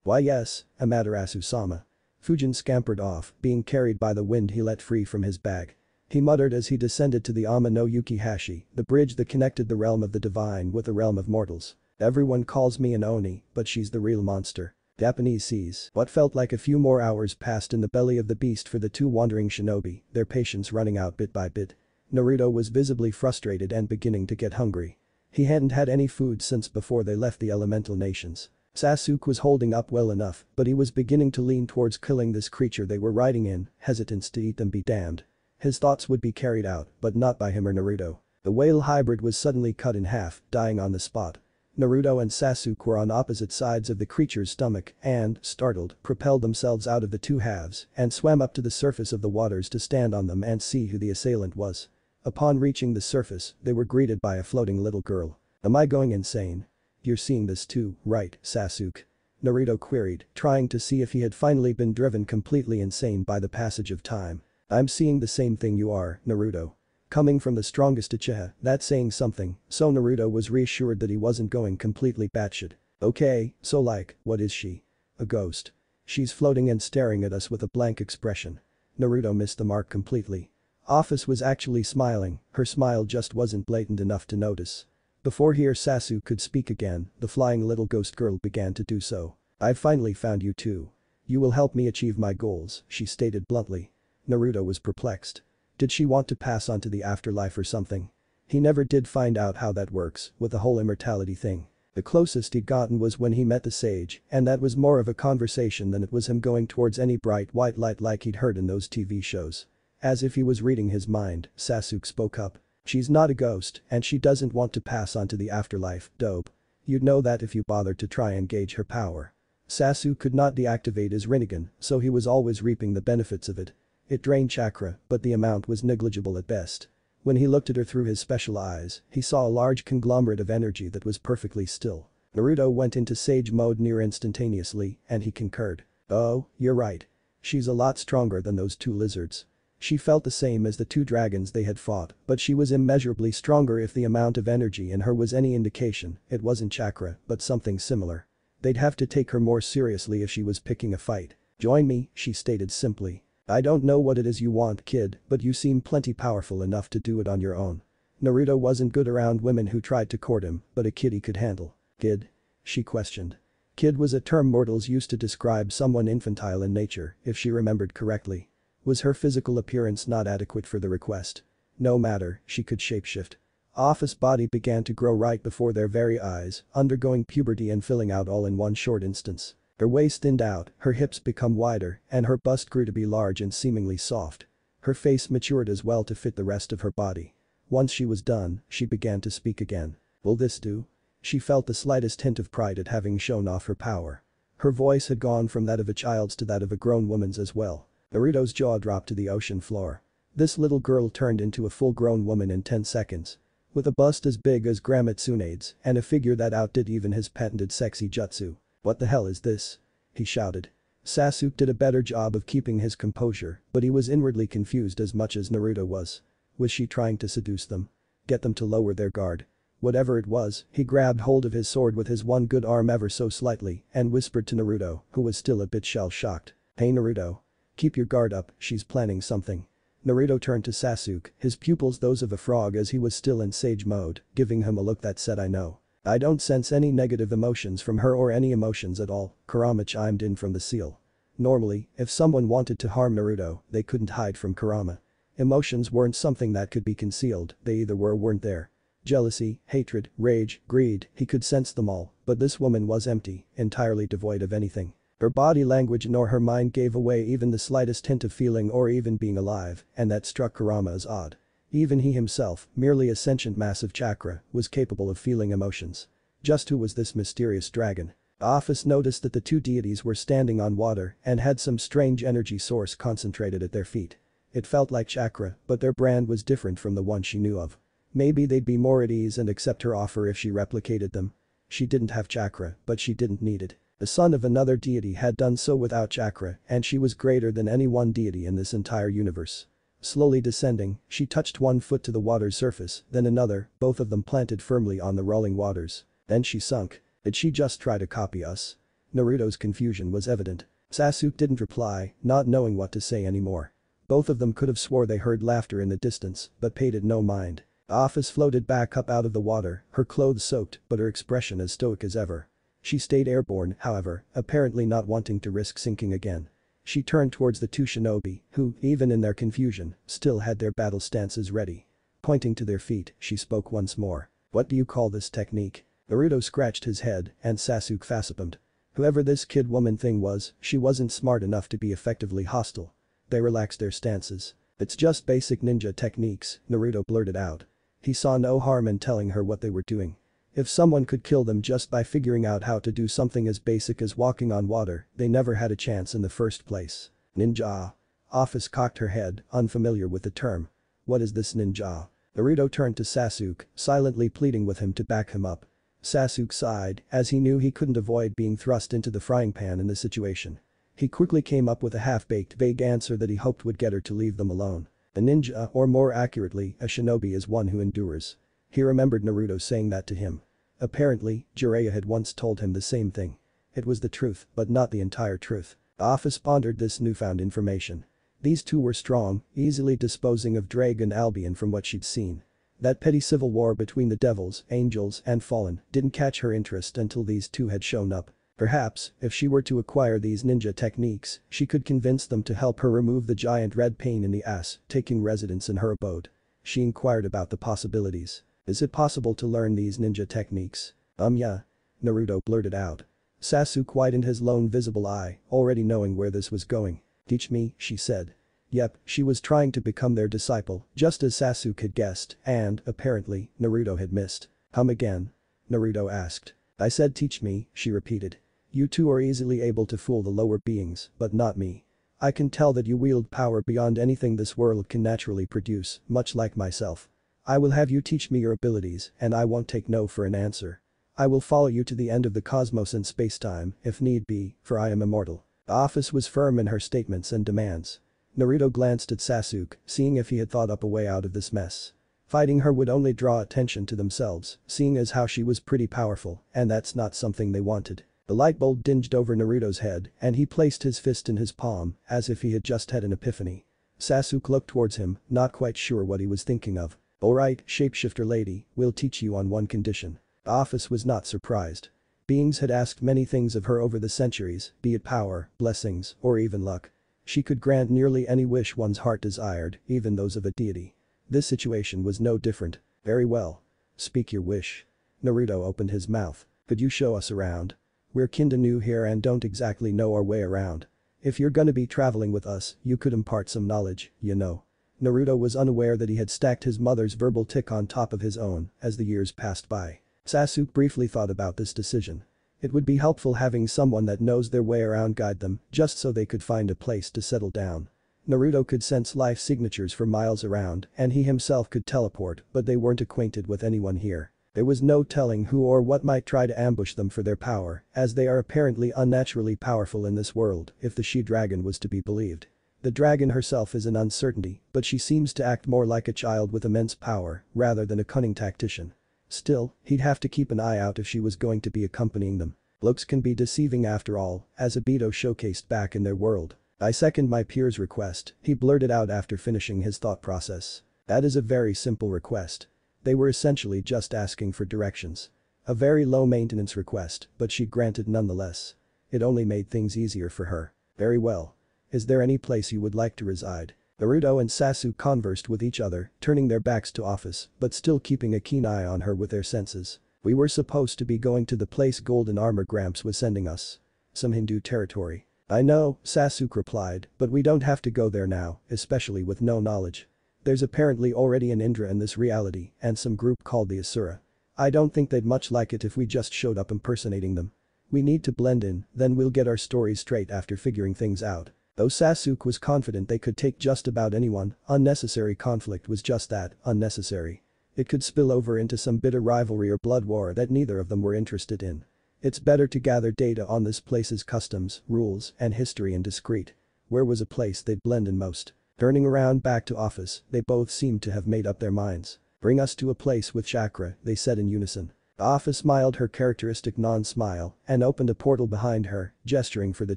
"Why yes, Amaterasu-sama." Fujin scampered off, being carried by the wind he let free from his bag. He muttered as he descended to the Ama no Yukihashi, the bridge that connected the realm of the divine with the realm of mortals. "Everyone calls me an Oni, but she's the real monster." Japanese seas. What felt like a few more hours passed in the belly of the beast for the two wandering shinobi, their patience running out bit by bit. Naruto was visibly frustrated and beginning to get hungry. He hadn't had any food since before they left the elemental nations. Sasuke was holding up well enough, but he was beginning to lean towards killing this creature they were riding in, hesitant to eat them be damned. His thoughts would be carried out, but not by him or Naruto. The whale hybrid was suddenly cut in half, dying on the spot. Naruto and Sasuke were on opposite sides of the creature's stomach and, startled, propelled themselves out of the two halves and swam up to the surface of the waters to stand on them and see who the assailant was. Upon reaching the surface, they were greeted by a floating little girl. "Am I going insane?" "You're seeing this too, right, Sasuke?" Naruto queried, trying to see if he had finally been driven completely insane by the passage of time. "I'm seeing the same thing you are, Naruto." Coming from the strongest Uchiha, that's saying something, so Naruto was reassured that he wasn't going completely batshit. Okay, so what is she? A ghost. She's floating and staring at us with a blank expression. Naruto missed the mark completely. Office was actually smiling, her smile just wasn't blatant enough to notice. Before Sasuke could speak again, the flying little ghost girl began to do so. I've finally found you too. You will help me achieve my goals, she stated bluntly. Naruto was perplexed. Did she want to pass on to the afterlife or something? He never did find out how that works with the whole immortality thing. The closest he'd gotten was when he met the sage, and that was more of a conversation than it was him going towards any bright white light like he'd heard in those TV shows. As if he was reading his mind, Sasuke spoke up. She's not a ghost, and she doesn't want to pass on to the afterlife, dope. You'd know that if you bothered to try and gauge her power. Sasuke could not deactivate his Rinnegan, so he was always reaping the benefits of it. It drained chakra, but the amount was negligible at best. When he looked at her through his special eyes, he saw a large conglomerate of energy that was perfectly still. Naruto went into sage mode near instantaneously, and he concurred. Oh, you're right. She's a lot stronger than those two lizards. She felt the same as the two dragons they had fought, but she was immeasurably stronger. If the amount of energy in her was any indication, it wasn't chakra, but something similar. They'd have to take her more seriously if she was picking a fight. Join me, she stated simply. I don't know what it is you want, kid, but you seem plenty powerful enough to do it on your own. Naruto wasn't good around women who tried to court him, but a kid he could handle. Kid? She questioned. Kid was a term mortals used to describe someone infantile in nature, if she remembered correctly. Was her physical appearance not adequate for the request? No matter, she could shapeshift. Office's body began to grow right before their very eyes, undergoing puberty and filling out all in one short instance. Her waist thinned out, her hips become wider, and her bust grew to be large and seemingly soft. Her face matured as well to fit the rest of her body. Once she was done, she began to speak again. Will this do? She felt the slightest hint of pride at having shown off her power. Her voice had gone from that of a child's to that of a grown woman's as well. Naruto's jaw dropped to the ocean floor. This little girl turned into a full-grown woman in 10 seconds. With a bust as big as Grandma Tsunade's and a figure that outdid even his patented sexy jutsu. What the hell is this? He shouted. Sasuke did a better job of keeping his composure, but he was inwardly confused as much as Naruto was. Was she trying to seduce them? Get them to lower their guard? Whatever it was, he grabbed hold of his sword with his one good arm ever so slightly and whispered to Naruto, who was still a bit shell-shocked. Hey Naruto. Keep your guard up, she's planning something. Naruto turned to Sasuke, his pupils those of a frog as he was still in sage mode, giving him a look that said I know. I don't sense any negative emotions from her or any emotions at all, Kurama chimed in from the seal. Normally, if someone wanted to harm Naruto, they couldn't hide from Kurama. Emotions weren't something that could be concealed, they either were or weren't there. Jealousy, hatred, rage, greed, he could sense them all, but this woman was empty, entirely devoid of anything. Her body language nor her mind gave away even the slightest hint of feeling or even being alive, and that struck Kurama as odd. Even he himself, merely a sentient mass of chakra, was capable of feeling emotions. Just who was this mysterious dragon? Office noticed that the two deities were standing on water and had some strange energy source concentrated at their feet. It felt like chakra, but their brand was different from the one she knew of. Maybe they'd be more at ease and accept her offer if she replicated them. She didn't have chakra, but she didn't need it. The son of another deity had done so without chakra, and she was greater than any one deity in this entire universe. Slowly descending, she touched one foot to the water's surface, then another, both of them planted firmly on the rolling waters. Then she sunk. Did she just try to copy us? Naruto's confusion was evident. Sasuke didn't reply, not knowing what to say anymore. Both of them could have swore they heard laughter in the distance, but paid it no mind. Office floated back up out of the water, her clothes soaked, but her expression as stoic as ever. She stayed airborne, however, apparently not wanting to risk sinking again. She turned towards the two shinobi, who, even in their confusion, still had their battle stances ready. Pointing to their feet, she spoke once more. What do you call this technique? Naruto scratched his head, and Sasuke facepalmed. Whoever this kid-woman thing was, she wasn't smart enough to be effectively hostile. They relaxed their stances. It's just basic ninja techniques, Naruto blurted out. He saw no harm in telling her what they were doing. If someone could kill them just by figuring out how to do something as basic as walking on water, they never had a chance in the first place. Ninja. Office cocked her head, unfamiliar with the term. What is this ninja? Naruto turned to Sasuke, silently pleading with him to back him up. Sasuke sighed, as he knew he couldn't avoid being thrust into the frying pan in this situation. He quickly came up with a half-baked vague answer that he hoped would get her to leave them alone. A ninja, or more accurately, a shinobi, is one who endures. He remembered Naruto saying that to him. Apparently, Jiraiya had once told him the same thing. It was the truth, but not the entire truth. The office pondered this newfound information. These two were strong, easily disposing of Dragon Albion from what she'd seen. That petty civil war between the devils, angels, and fallen didn't catch her interest until these two had shown up. Perhaps, if she were to acquire these ninja techniques, she could convince them to help her remove the giant red pain in the ass, taking residence in her abode. She inquired about the possibilities. Is it possible to learn these ninja techniques? Yeah. Naruto blurted out. Sasuke widened his lone visible eye, already knowing where this was going. Teach me, she said. Yep, she was trying to become their disciple, just as Sasuke had guessed, and, apparently, Naruto had missed. Come again? Naruto asked. I said teach me, she repeated. You two are easily able to fool the lower beings, but not me. I can tell that you wield power beyond anything this world can naturally produce, much like myself. I will have you teach me your abilities, and I won't take no for an answer. I will follow you to the end of the cosmos and spacetime, if need be, for I am immortal. The office was firm in her statements and demands. Naruto glanced at Sasuke, seeing if he had thought up a way out of this mess. Fighting her would only draw attention to themselves, seeing as how she was pretty powerful, and that's not something they wanted. The light bulb dinged over Naruto's head, and he placed his fist in his palm, as if he had just had an epiphany. Sasuke looked towards him, not quite sure what he was thinking of. Alright, shapeshifter lady, we'll teach you on one condition. The office was not surprised. Beings had asked many things of her over the centuries, be it power, blessings, or even luck. She could grant nearly any wish one's heart desired, even those of a deity. This situation was no different. Very well. Speak your wish. Naruto opened his mouth. Could you show us around? We're kinda new here and don't exactly know our way around. If you're gonna be traveling with us, you could impart some knowledge, you know. Naruto was unaware that he had stacked his mother's verbal tick on top of his own as the years passed by. Sasuke briefly thought about this decision. It would be helpful having someone that knows their way around guide them, just so they could find a place to settle down. Naruto could sense life signatures for miles around, and he himself could teleport, but they weren't acquainted with anyone here. There was no telling who or what might try to ambush them for their power, as they are apparently unnaturally powerful in this world, if the she-dragon was to be believed. The dragon herself is an uncertainty, but she seems to act more like a child with immense power, rather than a cunning tactician. Still, he'd have to keep an eye out if she was going to be accompanying them. Looks can be deceiving after all, as Obito showcased back in their world. I second my peer's request, he blurted out after finishing his thought process. That is a very simple request. They were essentially just asking for directions. A very low-maintenance request, but she granted nonetheless. It only made things easier for her. Very well. Is there any place you would like to reside? Naruto and Sasuke conversed with each other, turning their backs to office, but still keeping a keen eye on her with their senses. We were supposed to be going to the place Golden Armor Gramps was sending us. Some Hindu territory. I know, Sasuke replied, but we don't have to go there now, especially with no knowledge. There's apparently already an Indra in this reality, and some group called the Asura. I don't think they'd much like it if we just showed up impersonating them. We need to blend in, then we'll get our stories straight after figuring things out. Though Sasuke was confident they could take just about anyone, unnecessary conflict was just that, unnecessary. It could spill over into some bitter rivalry or blood war that neither of them were interested in. It's better to gather data on this place's customs, rules, and history in discreet. Where was a place they'd blend in most? Turning around back to office, they both seemed to have made up their minds. Bring us to a place with chakra, they said in unison. The office smiled her characteristic non-smile and opened a portal behind her, gesturing for the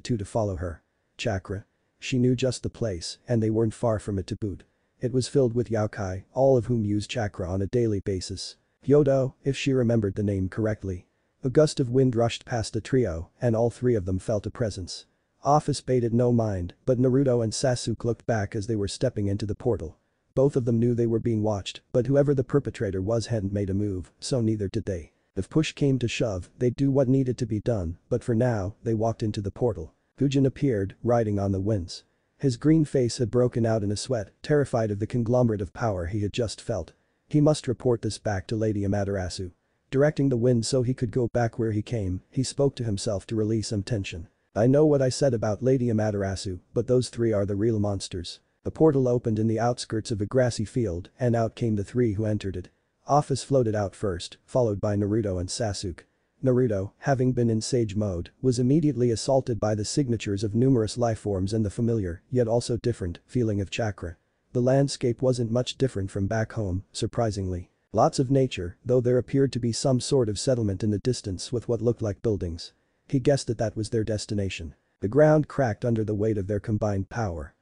two to follow her. Chakra. She knew just the place, and they weren't far from it to boot. It was filled with yokai, all of whom used chakra on a daily basis. Hyodo, if she remembered the name correctly. A gust of wind rushed past the trio, and all three of them felt a presence. Office paid it no mind, but Naruto and Sasuke looked back as they were stepping into the portal. Both of them knew they were being watched, but whoever the perpetrator was hadn't made a move, so neither did they. If push came to shove, they'd do what needed to be done, but for now, they walked into the portal. Fujin appeared, riding on the winds. His green face had broken out in a sweat, terrified of the conglomerate of power he had just felt. He must report this back to Lady Amaterasu. Directing the wind so he could go back where he came, he spoke to himself to release some tension. I know what I said about Lady Amaterasu, but those three are the real monsters. A portal opened in the outskirts of a grassy field, and out came the three who entered it. Office floated out first, followed by Naruto and Sasuke. Naruto, having been in sage mode, was immediately assaulted by the signatures of numerous lifeforms and the familiar, yet also different, feeling of chakra. The landscape wasn't much different from back home, surprisingly. Lots of nature, though there appeared to be some sort of settlement in the distance with what looked like buildings. He guessed that that was their destination. The ground cracked under the weight of their combined power.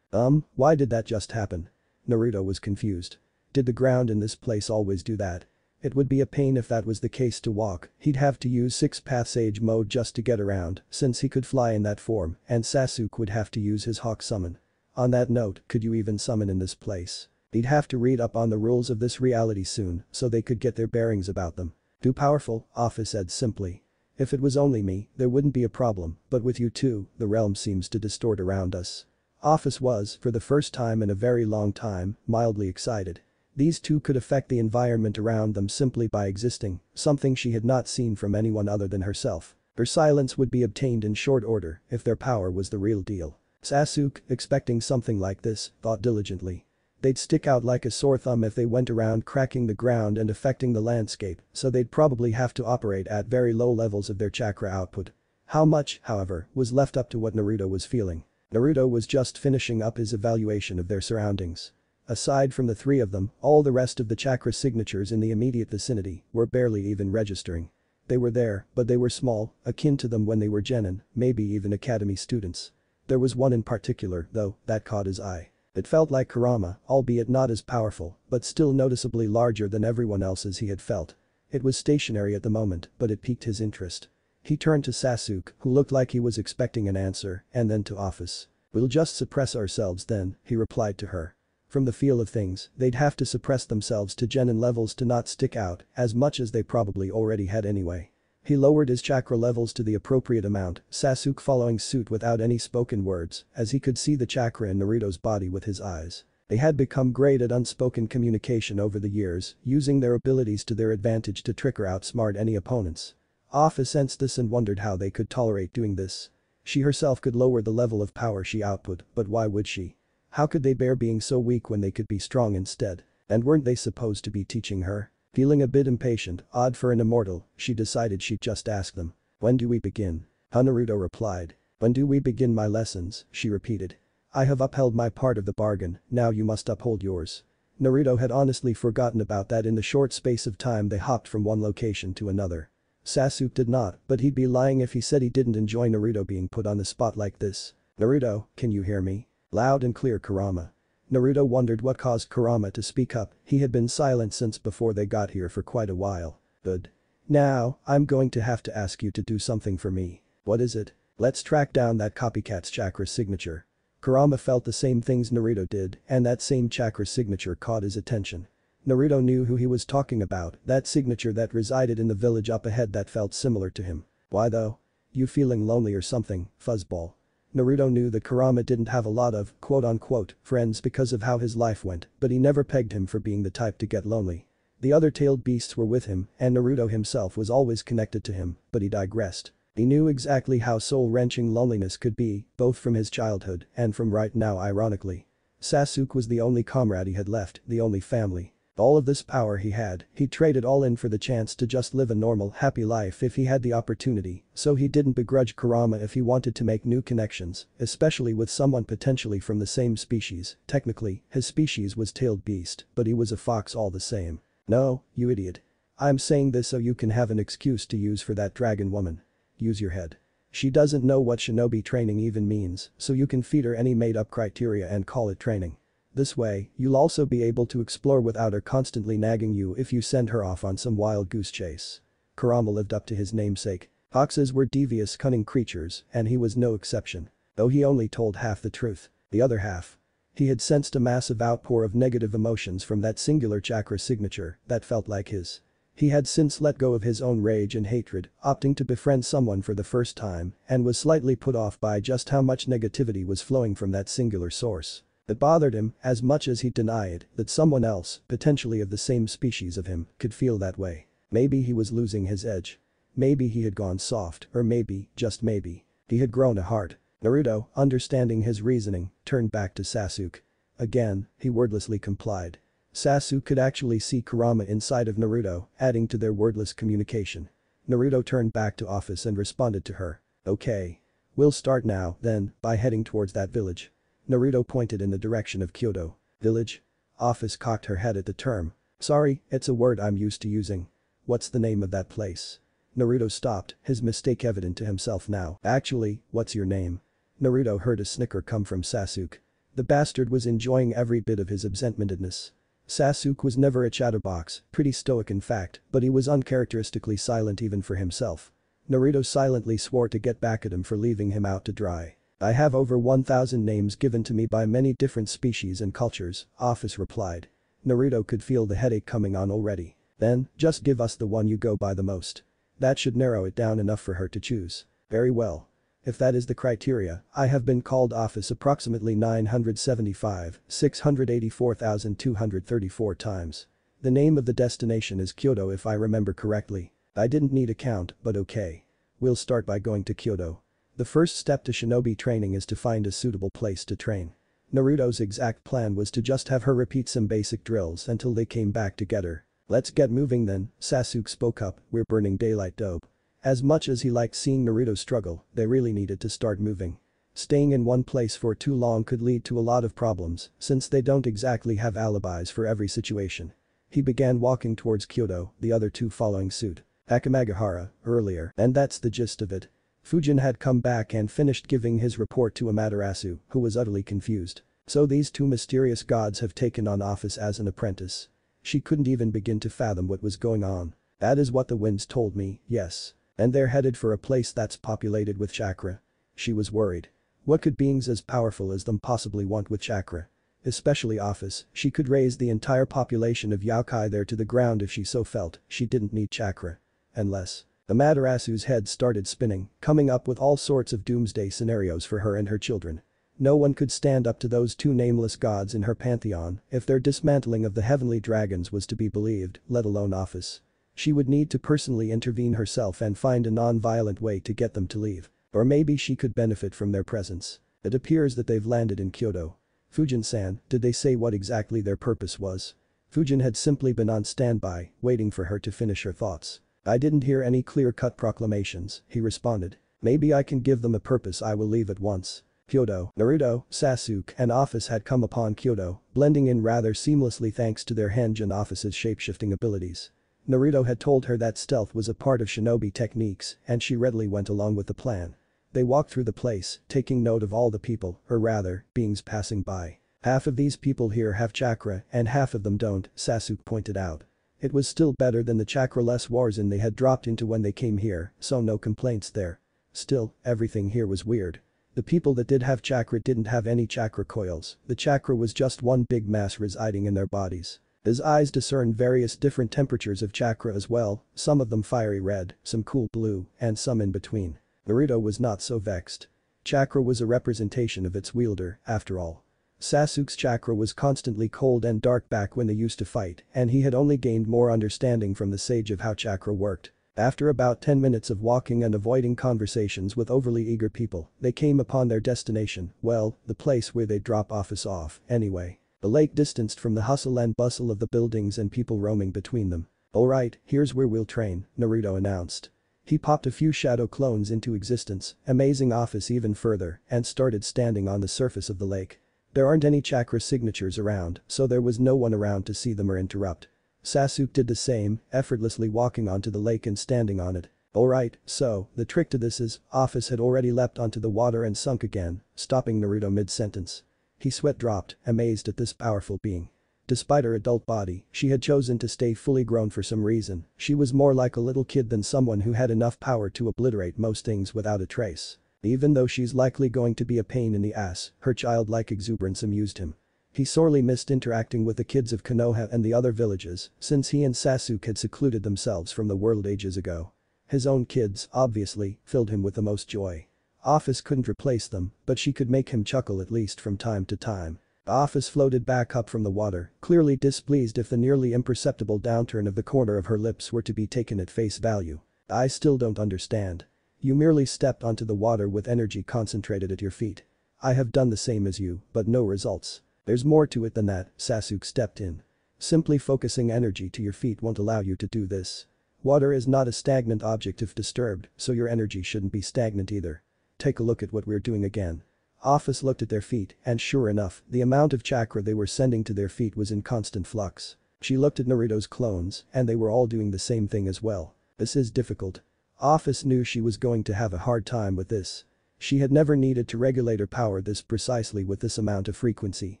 Why did that just happen? Naruto was confused. Did the ground in this place always do that? It would be a pain if that was the case to walk, he'd have to use 6 paths age mode just to get around, since he could fly in that form, and Sasuke would have to use his hawk summon. On that note, could you even summon in this place? He'd have to read up on the rules of this reality soon, so they could get their bearings about them. Too powerful, Office said simply. If it was only me, there wouldn't be a problem, but with you too, the realm seems to distort around us. Office was, for the first time in a very long time, mildly excited. These two could affect the environment around them simply by existing, something she had not seen from anyone other than herself. Her silence would be obtained in short order if their power was the real deal. Sasuke, expecting something like this, thought diligently. They'd stick out like a sore thumb if they went around cracking the ground and affecting the landscape, so they'd probably have to operate at very low levels of their chakra output. How much, however, was left up to what Naruto was feeling. Naruto was just finishing up his evaluation of their surroundings. Aside from the three of them, all the rest of the chakra signatures in the immediate vicinity were barely even registering. They were there, but they were small, akin to them when they were genin, maybe even academy students. There was one in particular, though, that caught his eye. It felt like Kurama, albeit not as powerful, but still noticeably larger than everyone else's he had felt. It was stationary at the moment, but it piqued his interest. He turned to Sasuke, who looked like he was expecting an answer, and then to Office. "We'll just suppress ourselves then," he replied to her. From the feel of things, they'd have to suppress themselves to genin levels to not stick out, as much as they probably already had anyway. He lowered his chakra levels to the appropriate amount, Sasuke following suit without any spoken words, as he could see the chakra in Naruto's body with his eyes. They had become great at unspoken communication over the years, using their abilities to their advantage to trick or outsmart any opponents. Office sensed this and wondered how they could tolerate doing this. She herself could lower the level of power she output, but why would she? How could they bear being so weak when they could be strong instead? And weren't they supposed to be teaching her? Feeling a bit impatient, odd for an immortal, she decided she'd just ask them. "When do we begin?" Naruto replied. "When do we begin my lessons?" she repeated. "I have upheld my part of the bargain, now you must uphold yours." Naruto had honestly forgotten about that in the short space of time they hopped from one location to another. Sasuke did not, but he'd be lying if he said he didn't enjoy Naruto being put on the spot like this. "Naruto, can you hear me?" Loud and clear, Kurama. Naruto wondered what caused Kurama to speak up, he had been silent since before they got here for quite a while. "Good. Now, I'm going to have to ask you to do something for me." "What is it?" "Let's track down that copycat's chakra signature." Kurama felt the same things Naruto did, and that same chakra signature caught his attention. Naruto knew who he was talking about, that signature that resided in the village up ahead that felt similar to him. "Why though? You feeling lonely or something, fuzzball?" Naruto knew that Kurama didn't have a lot of, quote-unquote, friends because of how his life went, but he never pegged him for being the type to get lonely. The other tailed beasts were with him, and Naruto himself was always connected to him, but he digressed. He knew exactly how soul-wrenching loneliness could be, both from his childhood and from right now ironically. Sasuke was the only comrade he had left, the only family. All of this power he had, he'd trade it all in for the chance to just live a normal, happy life if he had the opportunity, so he didn't begrudge Kurama if he wanted to make new connections, especially with someone potentially from the same species. Technically, his species was tailed beast, but he was a fox all the same. "No, you idiot. I'm saying this so you can have an excuse to use for that dragon woman. Use your head. She doesn't know what shinobi training even means, so you can feed her any made-up criteria and call it training. This way, you'll also be able to explore without her constantly nagging you if you send her off on some wild goose chase." Kurama lived up to his namesake. Foxes were devious, cunning creatures, and he was no exception. Though he only told half the truth. The other half. He had sensed a massive outpour of negative emotions from that singular chakra signature that felt like his. He had since let go of his own rage and hatred, opting to befriend someone for the first time, and was slightly put off by just how much negativity was flowing from that singular source. It bothered him, as much as he'd deny it, that someone else, potentially of the same species of him, could feel that way. Maybe he was losing his edge. Maybe he had gone soft, or maybe, just maybe, he had grown a heart. Naruto, understanding his reasoning, turned back to Sasuke. Again, he wordlessly complied. Sasuke could actually see Kurama inside of Naruto, adding to their wordless communication. Naruto turned back to Office and responded to her. "Okay. We'll start now, then, by heading towards that village." Naruto pointed in the direction of Kyoto. Village? Office cocked her head at the term. Sorry, it's a word I'm used to using. What's the name of that place? Naruto stopped, his mistake evident to himself now. Actually, what's your name? Naruto heard a snicker come from Sasuke. The bastard was enjoying every bit of his absent-mindedness. Sasuke was never a chatterbox, pretty stoic in fact, but he was uncharacteristically silent even for himself. Naruto silently swore to get back at him for leaving him out to dry. I have over 1,000 names given to me by many different species and cultures, Office replied. Naruto could feel the headache coming on already. Then, just give us the one you go by the most. That should narrow it down enough for her to choose. Very well. If that is the criteria, I have been called Office approximately 684,234 times. The name of the destination is Kyoto if I remember correctly. I didn't need a count, but okay. We'll start by going to Kyoto. The first step to shinobi training is to find a suitable place to train. Naruto's exact plan was to just have her repeat some basic drills until they came back together. Let's get moving then, Sasuke spoke up, we're burning daylight dope. As much as he liked seeing Naruto struggle, they really needed to start moving. Staying in one place for too long could lead to a lot of problems, since they don't exactly have alibis for every situation. He began walking towards Kyoto, the other two following suit. Akamagahara, earlier, and that's the gist of it. Fujin had come back and finished giving his report to Amaterasu, who was utterly confused. So these two mysterious gods have taken on Office as an apprentice. She couldn't even begin to fathom what was going on. That is what the winds told me, yes. And they're headed for a place that's populated with chakra. She was worried. What could beings as powerful as them possibly want with chakra? Especially Office, she could raise the entire population of yokai there to the ground if she so felt, she didn't need chakra. Unless. Amaterasu's head started spinning, coming up with all sorts of doomsday scenarios for her and her children. No one could stand up to those two nameless gods in her pantheon if their dismantling of the heavenly dragons was to be believed, let alone Office. She would need to personally intervene herself and find a non-violent way to get them to leave. Or maybe she could benefit from their presence. It appears that they've landed in Kyoto. Fujin-san, did they say what exactly their purpose was? Fujin had simply been on standby, waiting for her to finish her thoughts. I didn't hear any clear-cut proclamations, he responded. Maybe I can give them a purpose. I will leave at once. Kyoto, Naruto, Sasuke and Office had come upon Kyoto, blending in rather seamlessly thanks to their henge and Office's shape-shifting abilities. Naruto had told her that stealth was a part of shinobi techniques and she readily went along with the plan. They walked through the place, taking note of all the people, or rather, beings passing by. Half of these people here have chakra and half of them don't, Sasuke pointed out. It was still better than the chakra-less warzone they had dropped into when they came here, so no complaints there. Still, everything here was weird. The people that did have chakra didn't have any chakra coils, the chakra was just one big mass residing in their bodies. His eyes discerned various different temperatures of chakra as well, some of them fiery red, some cool blue, and some in between. Naruto was not so vexed. Chakra was a representation of its wielder, after all. Sasuke's chakra was constantly cold and dark back when they used to fight, and he had only gained more understanding from the sage of how chakra worked. After about 10 minutes of walking and avoiding conversations with overly eager people, they came upon their destination, well, the place where they'd drop Office off, anyway. The lake distanced from the hustle and bustle of the buildings and people roaming between them. Alright, here's where we'll train, Naruto announced. He popped a few shadow clones into existence, amazing Office even further, and started standing on the surface of the lake. There aren't any chakra signatures around, so there was no one around to see them or interrupt. Sasuke did the same, effortlessly walking onto the lake and standing on it. Alright, so, the trick to this is, Office had already leapt onto the water and sunk again, stopping Naruto mid-sentence. He sweat dropped, amazed at this powerful being. Despite her adult body, she had chosen to stay fully grown for some reason. She was more like a little kid than someone who had enough power to obliterate most things without a trace. Even though she's likely going to be a pain in the ass, her childlike exuberance amused him. He sorely missed interacting with the kids of Konoha and the other villages, since he and Sasuke had secluded themselves from the world ages ago. His own kids, obviously, filled him with the most joy. Office couldn't replace them, but she could make him chuckle at least from time to time. Office floated back up from the water, clearly displeased if the nearly imperceptible downturn of the corner of her lips were to be taken at face value. I still don't understand. You merely stepped onto the water with energy concentrated at your feet. I have done the same as you, but no results. There's more to it than that, Sasuke stepped in. Simply focusing energy to your feet won't allow you to do this. Water is not a stagnant object if disturbed, so your energy shouldn't be stagnant either. Take a look at what we're doing again. Office looked at their feet, and sure enough, the amount of chakra they were sending to their feet was in constant flux. She looked at Naruto's clones, and they were all doing the same thing as well. This is difficult. Office knew she was going to have a hard time with this. She had never needed to regulate her power this precisely with this amount of frequency.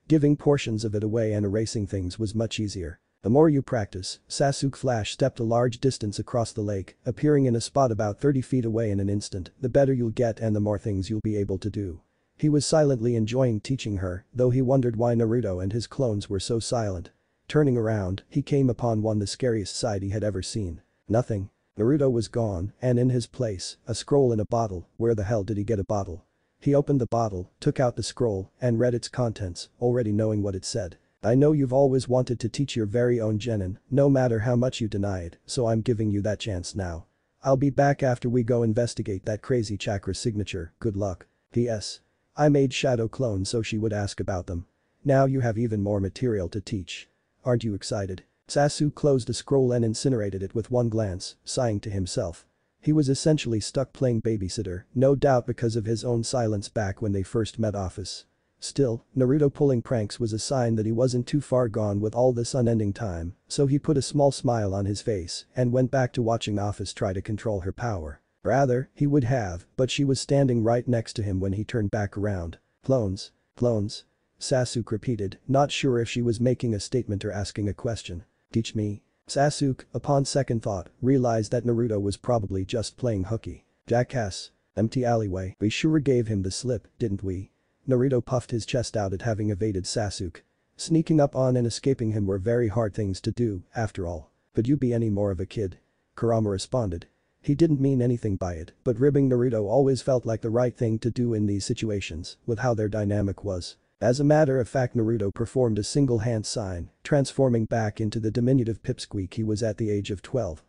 Giving portions of it away and erasing things was much easier. The more you practice, Sasuke Flash stepped a large distance across the lake, appearing in a spot about 30 feet away in an instant, the better you'll get and the more things you'll be able to do. He was silently enjoying teaching her, though he wondered why Naruto and his clones were so silent. Turning around, he came upon the scariest sight he had ever seen. Nothing. Naruto was gone, and in his place, a scroll in a bottle. Where the hell did he get a bottle? He opened the bottle, took out the scroll, and read its contents, already knowing what it said. I know you've always wanted to teach your very own genin, no matter how much you deny it, so I'm giving you that chance now. I'll be back after we go investigate that crazy chakra signature, good luck. P.S. I made shadow clones so she would ask about them. Now you have even more material to teach. Aren't you excited? Sasuke closed the scroll and incinerated it with one glance, sighing to himself. He was essentially stuck playing babysitter, no doubt because of his own silence back when they first met Office. Still, Naruto pulling pranks was a sign that he wasn't too far gone with all this unending time, so he put a small smile on his face and went back to watching Office try to control her power. Rather, he would have, but she was standing right next to him when he turned back around. Clones. Clones. Sasuke repeated, not sure if she was making a statement or asking a question. Teach me. Sasuke, upon second thought, realized that Naruto was probably just playing hooky. Jackass. Empty alleyway. We sure gave him the slip, didn't we? Naruto puffed his chest out at having evaded Sasuke. Sneaking up on and escaping him were very hard things to do, after all. Could you be any more of a kid? Kurama responded. He didn't mean anything by it, but ribbing Naruto always felt like the right thing to do in these situations, with how their dynamic was. As a matter of fact, Naruto performed a single hand sign, transforming back into the diminutive pipsqueak he was at the age of 12.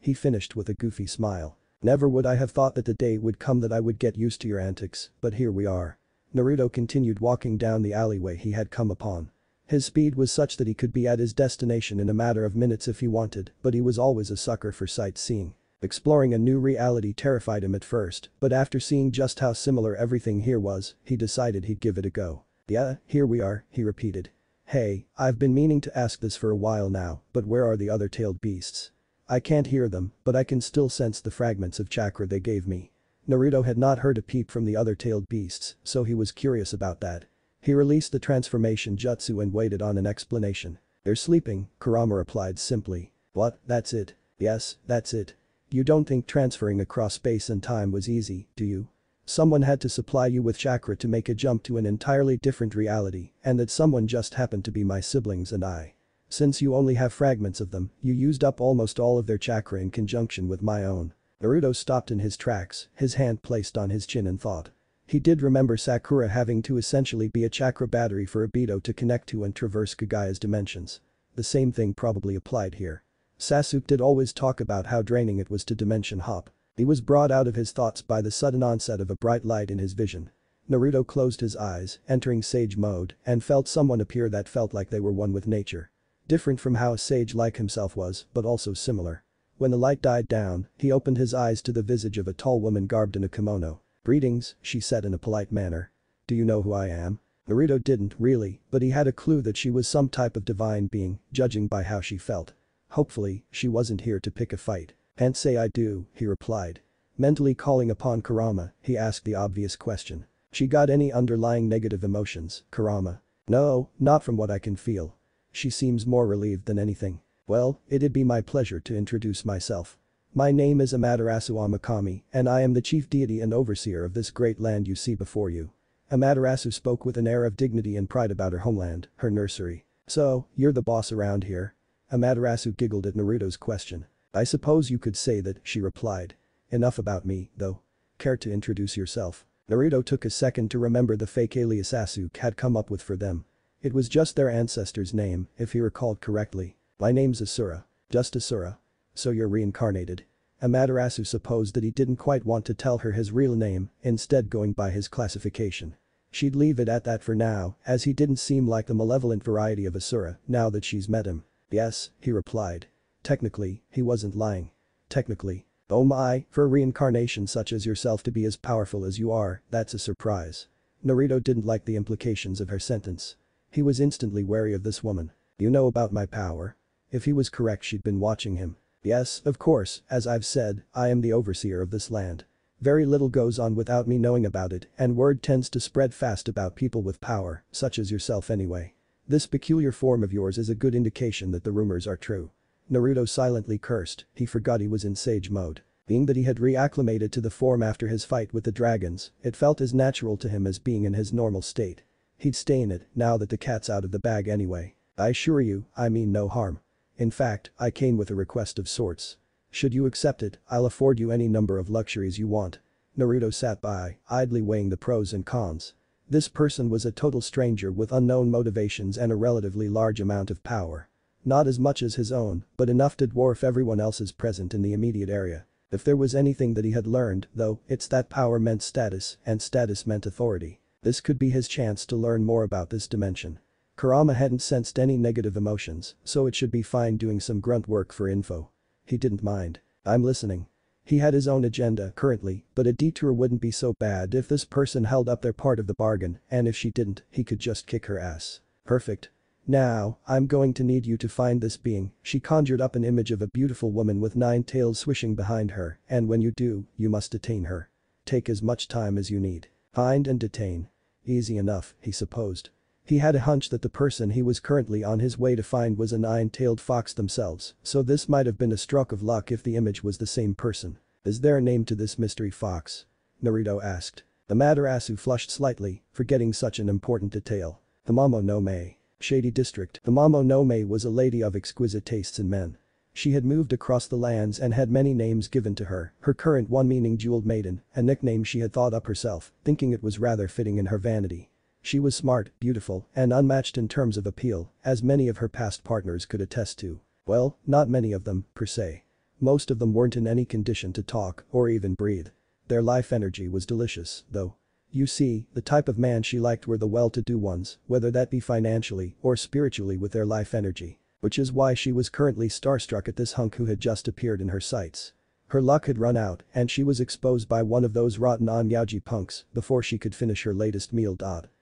He finished with a goofy smile. Never would I have thought that the day would come that I would get used to your antics, but here we are. Naruto continued walking down the alleyway he had come upon. His speed was such that he could be at his destination in a matter of minutes if he wanted, but he was always a sucker for sightseeing. Exploring a new reality terrified him at first, but after seeing just how similar everything here was, he decided he'd give it a go. Yeah, here we are, he repeated. Hey, I've been meaning to ask this for a while now, but where are the other tailed beasts? I can't hear them, but I can still sense the fragments of chakra they gave me. Naruto had not heard a peep from the other tailed beasts, so he was curious about that. He released the transformation jutsu and waited on an explanation. They're sleeping, Kurama replied simply. What, that's it? Yes, that's it. You don't think transferring across space and time was easy, do you? Someone had to supply you with chakra to make a jump to an entirely different reality, and that someone just happened to be my siblings and I. Since you only have fragments of them, you used up almost all of their chakra in conjunction with my own. Naruto stopped in his tracks, his hand placed on his chin in thought. He did remember Sakura having to essentially be a chakra battery for Obito to connect to and traverse Kagaya's dimensions. The same thing probably applied here. Sasuke did always talk about how draining it was to dimension hop. He was brought out of his thoughts by the sudden onset of a bright light in his vision. Naruto closed his eyes, entering sage mode, and felt someone appear that felt like they were one with nature. Different from how a sage like himself was, but also similar. When the light died down, he opened his eyes to the visage of a tall woman garbed in a kimono. Greetings, she said in a polite manner. Do you know who I am? Naruto didn't really, but he had a clue that she was some type of divine being, judging by how she felt. Hopefully, she wasn't here to pick a fight. Can't say I do, he replied. Mentally calling upon Kurama, he asked the obvious question. She got any underlying negative emotions, Kurama? No, not from what I can feel. She seems more relieved than anything. Well, it'd be my pleasure to introduce myself. My name is Amaterasu Amakami, and I am the chief deity and overseer of this great land you see before you. Amaterasu spoke with an air of dignity and pride about her homeland, her nursery. So, you're the boss around here? Amaterasu giggled at Naruto's question. I suppose you could say that, she replied. Enough about me, though. Care to introduce yourself? Naruto took a second to remember the fake alias Sasuke had come up with for them. It was just their ancestor's name, if he recalled correctly. My name's Asura. Just Asura. So you're reincarnated. Amaterasu supposed that he didn't quite want to tell her his real name, instead going by his classification. She'd leave it at that for now, as he didn't seem like the malevolent variety of Asura now that she's met him. Yes, he replied. Technically, he wasn't lying. Technically. Oh my, for a reincarnation such as yourself to be as powerful as you are, that's a surprise. Naruto didn't like the implications of her sentence. He was instantly wary of this woman. You know about my power? If he was correct, she'd been watching him. Yes, of course, as I've said, I am the overseer of this land. Very little goes on without me knowing about it, and word tends to spread fast about people with power, such as yourself anyway. This peculiar form of yours is a good indication that the rumors are true. Naruto silently cursed, he forgot he was in sage mode. Being that he had reacclimated to the form after his fight with the dragons, it felt as natural to him as being in his normal state. He'd stay in it, now that the cat's out of the bag anyway. I assure you, I mean no harm. In fact, I came with a request of sorts. Should you accept it, I'll afford you any number of luxuries you want. Naruto sat by, idly weighing the pros and cons. This person was a total stranger with unknown motivations and a relatively large amount of power. Not as much as his own, but enough to dwarf everyone else's present in the immediate area. If there was anything that he had learned, though, it's that power meant status, and status meant authority. This could be his chance to learn more about this dimension. Kurama hadn't sensed any negative emotions, so it should be fine doing some grunt work for info. He didn't mind. I'm listening. He had his own agenda currently, but a detour wouldn't be so bad if this person held up their part of the bargain, and if she didn't, he could just kick her ass. Perfect. Now, I'm going to need you to find this being. She conjured up an image of a beautiful woman with 9 tails swishing behind her, and when you do, you must detain her. Take as much time as you need. Find and detain. Easy enough, he supposed. He had a hunch that the person he was currently on his way to find was a 9-tailed fox themselves, so this might have been a stroke of luck if the image was the same person. Is there a name to this mystery fox? Naruto asked. The Amaterasu flushed slightly, forgetting such an important detail. The Momo no Mei. Shady district. The Momo no Mei was a lady of exquisite tastes in men. She had moved across the lands and had many names given to her, her current one meaning Jeweled Maiden, a nickname she had thought up herself, thinking it was rather fitting in her vanity. She was smart, beautiful, and unmatched in terms of appeal, as many of her past partners could attest to. Well, not many of them, per se. Most of them weren't in any condition to talk or even breathe. Their life energy was delicious, though. You see, the type of man she liked were the well-to-do ones, whether that be financially or spiritually with their life energy. Which is why she was currently starstruck at this hunk who had just appeared in her sights. Her luck had run out and she was exposed by one of those rotten onyaji punks before she could finish her latest meal.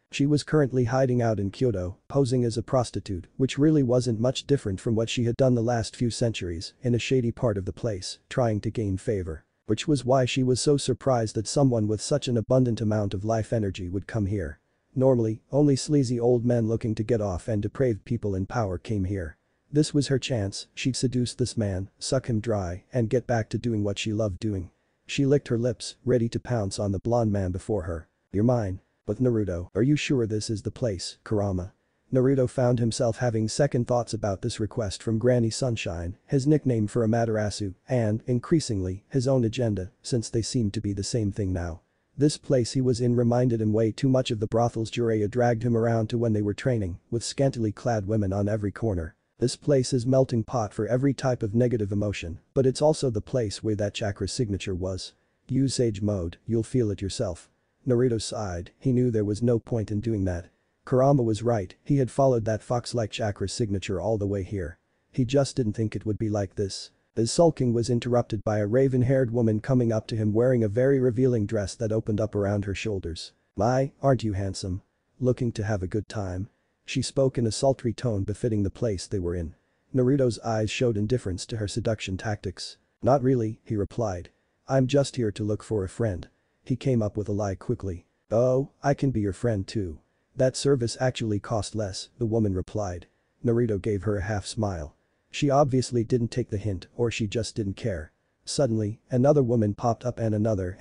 She was currently hiding out in Kyoto, posing as a prostitute, which really wasn't much different from what she had done the last few centuries, in a shady part of the place, trying to gain favor. Which was why she was so surprised that someone with such an abundant amount of life energy would come here. Normally, only sleazy old men looking to get off and depraved people in power came here. This was her chance, she'd seduce this man, suck him dry, and get back to doing what she loved doing. She licked her lips, ready to pounce on the blonde man before her. You're mine. But Naruto, are you sure this is the place, Kurama? Naruto found himself having second thoughts about this request from Granny Sunshine, his nickname for Amaterasu, and, increasingly, his own agenda, since they seemed to be the same thing now. This place he was in reminded him way too much of the brothels Jiraiya dragged him around to when they were training, with scantily clad women on every corner. This place is melting pot for every type of negative emotion, but it's also the place where that chakra signature was. Use Sage mode, you'll feel it yourself. Naruto sighed, he knew there was no point in doing that. Kurama was right, he had followed that fox-like chakra signature all the way here. He just didn't think it would be like this. His sulking was interrupted by a raven-haired woman coming up to him wearing a very revealing dress that opened up around her shoulders. My, aren't you handsome? Looking to have a good time? She spoke in a sultry tone befitting the place they were in. Naruto's eyes showed indifference to her seduction tactics. Not really, he replied. I'm just here to look for a friend. He came up with a lie quickly. Oh, I can be your friend too. That service actually cost less, the woman replied. Naruto gave her a half smile. She obviously didn't take the hint or she just didn't care. Suddenly, another woman popped up and another,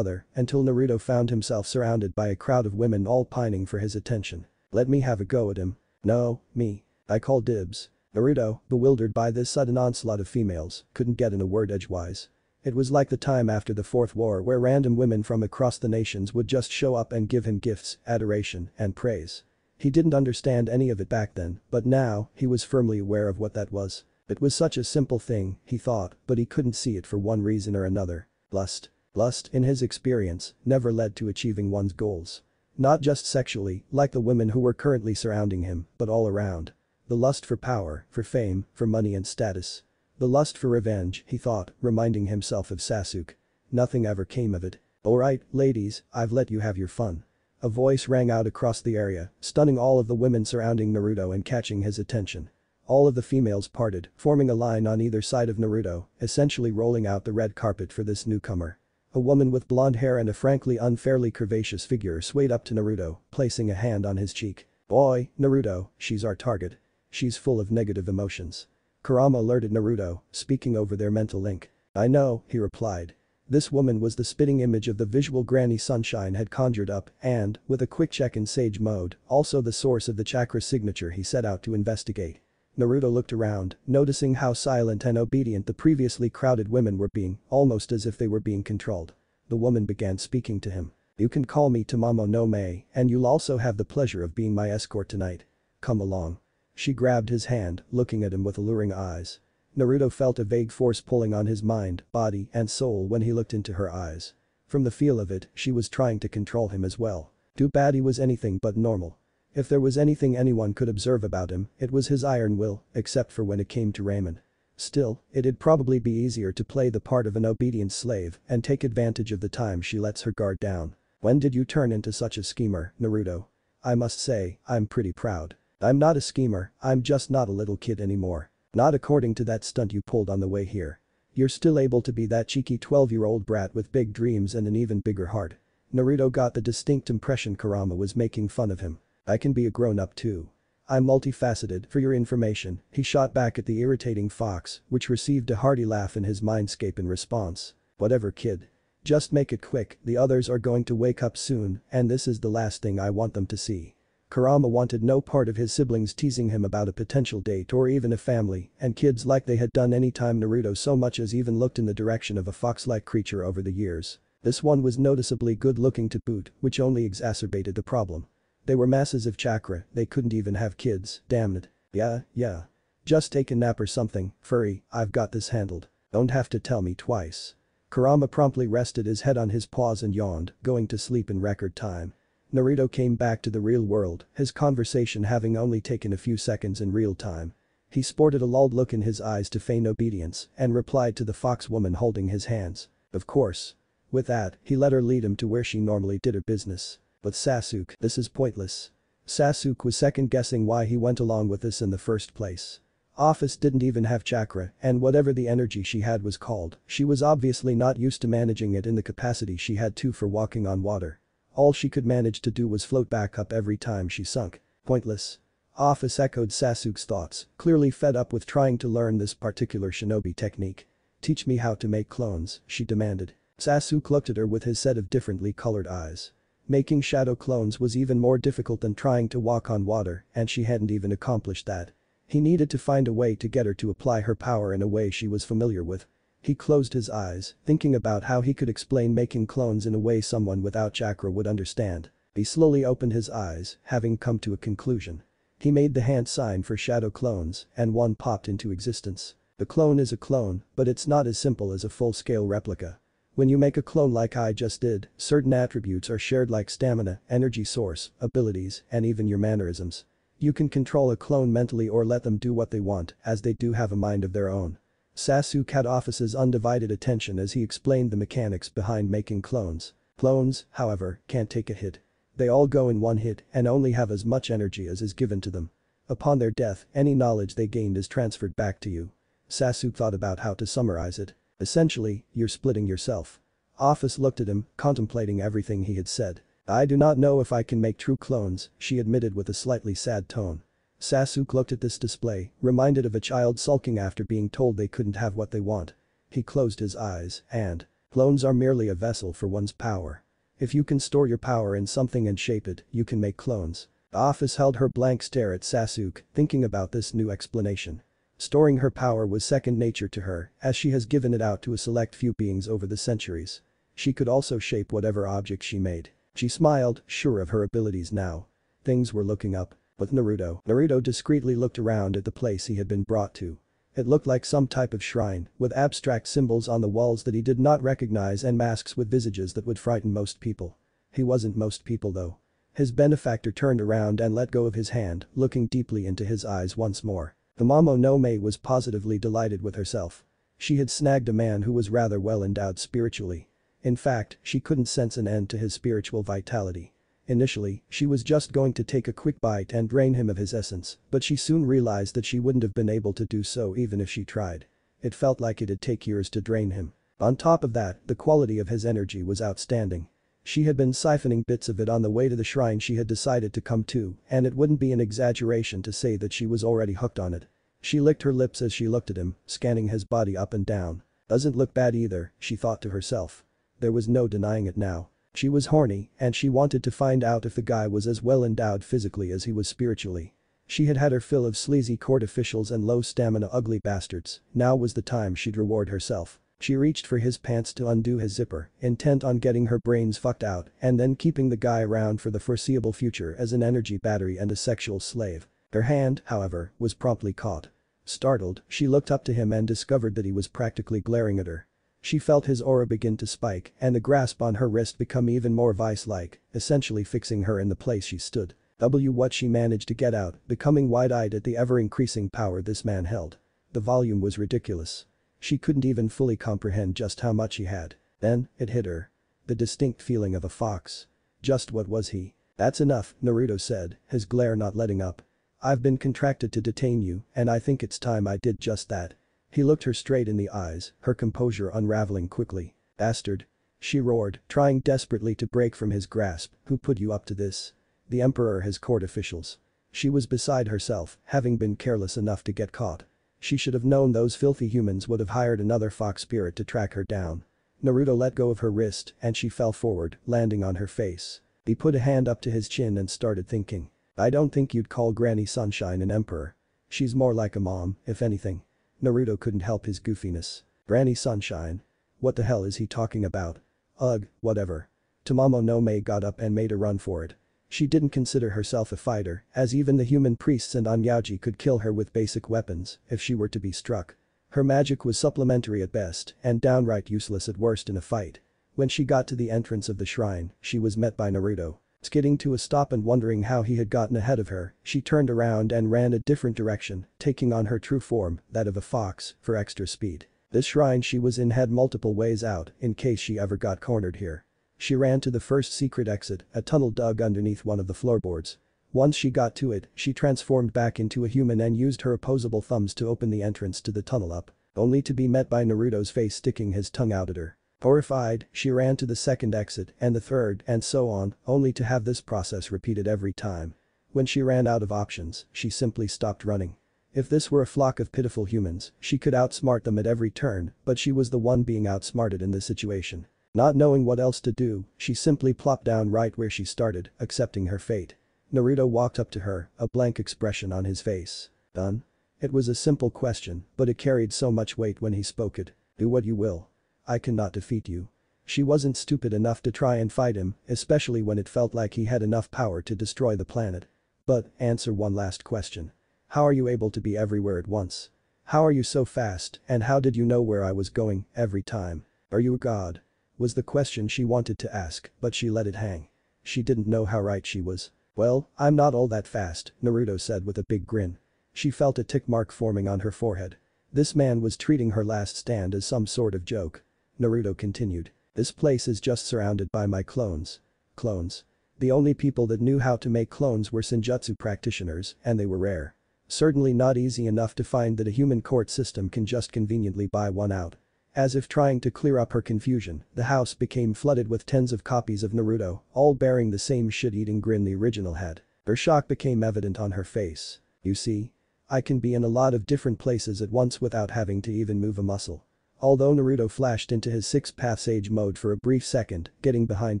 until Naruto found himself surrounded by a crowd of women all pining for his attention. Let me have a go at him. No, me. I call dibs. Naruto, bewildered by this sudden onslaught of females, couldn't get in a word edgewise. It was like the time after the Fourth War where random women from across the nations would just show up and give him gifts, adoration, and praise. He didn't understand any of it back then, but now, he was firmly aware of what that was. It was such a simple thing, he thought, but he couldn't see it for one reason or another. Lust. Lust, in his experience, never led to achieving one's goals. Not just sexually, like the women who were currently surrounding him, but all around. The lust for power, for fame, for money and status. The lust for revenge, he thought, reminding himself of Sasuke. Nothing ever came of it. Alright, ladies, I've let you have your fun. A voice rang out across the area, stunning all of the women surrounding Naruto and catching his attention. All of the females parted, forming a line on either side of Naruto, essentially rolling out the red carpet for this newcomer. A woman with blonde hair and a frankly unfairly curvaceous figure swayed up to Naruto, placing a hand on his cheek. "Boy, Naruto, she's our target. She's full of negative emotions." Kurama alerted Naruto, speaking over their mental link. "I know," he replied. This woman was the spitting image of the visual Granny Sunshine had conjured up and, with a quick check in Sage mode, also the source of the chakra signature he set out to investigate. Naruto looked around, noticing how silent and obedient the previously crowded women were being, almost as if they were being controlled. The woman began speaking to him. "You can call me Tamamo no Mae, and you'll also have the pleasure of being my escort tonight. Come along." She grabbed his hand, looking at him with alluring eyes. Naruto felt a vague force pulling on his mind, body, and soul when he looked into her eyes. From the feel of it, she was trying to control him as well. Too bad he was anything but normal. If there was anything anyone could observe about him, it was his iron will, except for when it came to Ramen. Still, it'd probably be easier to play the part of an obedient slave and take advantage of the time she lets her guard down. "When did you turn into such a schemer, Naruto? I must say, I'm pretty proud." "I'm not a schemer, I'm just not a little kid anymore. Not according to that stunt you pulled on the way here. You're still able to be that cheeky 12-year-old brat with big dreams and an even bigger heart." Naruto got the distinct impression Kurama was making fun of him. "I can be a grown-up too. I'm multifaceted, for your information," he shot back at the irritating fox, which received a hearty laugh in his mindscape in response. "Whatever, kid. Just make it quick, the others are going to wake up soon and this is the last thing I want them to see." Kurama wanted no part of his siblings teasing him about a potential date or even a family, and kids like they had done any time Naruto so much as even looked in the direction of a fox-like creature over the years. This one was noticeably good-looking to boot, which only exacerbated the problem. They were masses of chakra, they couldn't even have kids, damn it. Yeah. Just take a nap or something, furry, I've got this handled. Don't have to tell me twice." Kurama promptly rested his head on his paws and yawned, going to sleep in record time. Naruto came back to the real world, his conversation having only taken a few seconds in real time. He sported a lulled look in his eyes to feign obedience and replied to the fox woman holding his hands. "Of course." With that, he let her lead him to where she normally did her business. "But Sasuke, this is pointless." Sasuke was second-guessing why he went along with this in the first place. Office didn't even have chakra, and whatever the energy she had was called, she was obviously not used to managing it in the capacity she had to for walking on water. All she could manage to do was float back up every time she sunk. Pointless. Office echoed Sasuke's thoughts, clearly fed up with trying to learn this particular shinobi technique. "Teach me how to make clones," she demanded. Sasuke looked at her with his set of differently colored eyes. Making shadow clones was even more difficult than trying to walk on water, and she hadn't even accomplished that. He needed to find a way to get her to apply her power in a way she was familiar with. He closed his eyes, thinking about how he could explain making clones in a way someone without chakra would understand. He slowly opened his eyes, having come to a conclusion. He made the hand sign for shadow clones, and one popped into existence. The clone is a clone, but it's not as simple as a full-scale replica. When you make a clone like I just did, certain attributes are shared like stamina, energy source, abilities, and even your mannerisms. You can control a clone mentally or let them do what they want, as they do have a mind of their own. Sasuke had Office's undivided attention as he explained the mechanics behind making clones. Clones, however, can't take a hit. They all go in one hit and only have as much energy as is given to them. Upon their death, any knowledge they gained is transferred back to you. Sasuke thought about how to summarize it. Essentially, you're splitting yourself. Office looked at him, contemplating everything he had said. "I do not know if I can make true clones," she admitted with a slightly sad tone. Sasuke looked at this display, reminded of a child sulking after being told they couldn't have what they want. He closed his eyes and, "Clones are merely a vessel for one's power. If you can store your power in something and shape it, you can make clones." Office held her blank stare at Sasuke, thinking about this new explanation. Storing her power was second nature to her, as she has given it out to a select few beings over the centuries. She could also shape whatever object she made. She smiled, sure of her abilities now. Things were looking up. With Naruto discreetly looked around at the place he had been brought to. It looked like some type of shrine, with abstract symbols on the walls that he did not recognize and masks with visages that would frighten most people. He wasn't most people though. His benefactor turned around and let go of his hand, looking deeply into his eyes once more. The Mamo no Mae was positively delighted with herself. She had snagged a man who was rather well endowed spiritually. In fact, she couldn't sense an end to his spiritual vitality. Initially, she was just going to take a quick bite and drain him of his essence, but she soon realized that she wouldn't have been able to do so even if she tried. It felt like it'd take years to drain him. On top of that, the quality of his energy was outstanding. She had been siphoning bits of it on the way to the shrine she had decided to come to, and it wouldn't be an exaggeration to say that she was already hooked on it. She licked her lips as she looked at him, scanning his body up and down. Doesn't look bad either, she thought to herself. There was no denying it now. She was horny, and she wanted to find out if the guy was as well endowed physically as he was spiritually. She had had her fill of sleazy court officials and low-stamina ugly bastards, now was the time she'd reward herself. She reached for his pants to undo his zipper, intent on getting her brains fucked out and then keeping the guy around for the foreseeable future as an energy battery and a sexual slave. Her hand, however, was promptly caught. Startled, she looked up to him and discovered that he was practically glaring at her. She felt his aura begin to spike and the grasp on her wrist become even more vice-like, essentially fixing her in the place she stood. What she managed to get out, becoming wide-eyed at the ever-increasing power this man held. The volume was ridiculous. She couldn't even fully comprehend just how much he had. Then, it hit her. The distinct feeling of a fox. Just what was he? That's enough, Naruto said, his glare not letting up. I've been contracted to detain you, and I think it's time I did just that. He looked her straight in the eyes, her composure unraveling quickly. Bastard. She roared, trying desperately to break from his grasp. Who put you up to this? The emperor or his court officials? She was beside herself, having been careless enough to get caught. She should have known those filthy humans would have hired another fox spirit to track her down. Naruto let go of her wrist and she fell forward, landing on her face. He put a hand up to his chin and started thinking. I don't think you'd call Granny Sunshine an emperor. She's more like a mom, if anything. Naruto couldn't help his goofiness. Granny Sunshine? What the hell is he talking about? Ugh, whatever. Tamamo no Mae got up and made a run for it. She didn't consider herself a fighter, as even the human priests and Onyaji could kill her with basic weapons if she were to be struck. Her magic was supplementary at best and downright useless at worst in a fight. When she got to the entrance of the shrine, she was met by Naruto. Skidding to a stop and wondering how he had gotten ahead of her, she turned around and ran a different direction, taking on her true form, that of a fox, for extra speed. This shrine she was in had multiple ways out in case she ever got cornered here. She ran to the first secret exit, a tunnel dug underneath one of the floorboards. Once she got to it, she transformed back into a human and used her opposable thumbs to open the entrance to the tunnel up, only to be met by Naruto's face sticking his tongue out at her. Horrified, she ran to the second exit and the third and so on, only to have this process repeated every time. When she ran out of options, she simply stopped running. If this were a flock of pitiful humans, she could outsmart them at every turn, but she was the one being outsmarted in this situation. Not knowing what else to do, she simply plopped down right where she started, accepting her fate. Naruto walked up to her, a blank expression on his face. Done? It was a simple question, but it carried so much weight when he spoke it. Do what you will. I cannot defeat you. She wasn't stupid enough to try and fight him, especially when it felt like he had enough power to destroy the planet. But, answer one last question. How are you able to be everywhere at once? How are you so fast, and how did you know where I was going, every time? Are you a god? Was the question she wanted to ask, but she let it hang. She didn't know how right she was. Well, I'm not all that fast, Naruto said with a big grin. She felt a tick mark forming on her forehead. This man was treating her last stand as some sort of joke. Naruto continued. This place is just surrounded by my clones. Clones. The only people that knew how to make clones were Senjutsu practitioners, and they were rare. Certainly not easy enough to find that a human court system can just conveniently buy one out. As if trying to clear up her confusion, the house became flooded with tens of copies of Naruto, all bearing the same shit-eating grin the original had. Her shock became evident on her face. You see? I can be in a lot of different places at once without having to even move a muscle. Although Naruto flashed into his six-path sage mode for a brief second, getting behind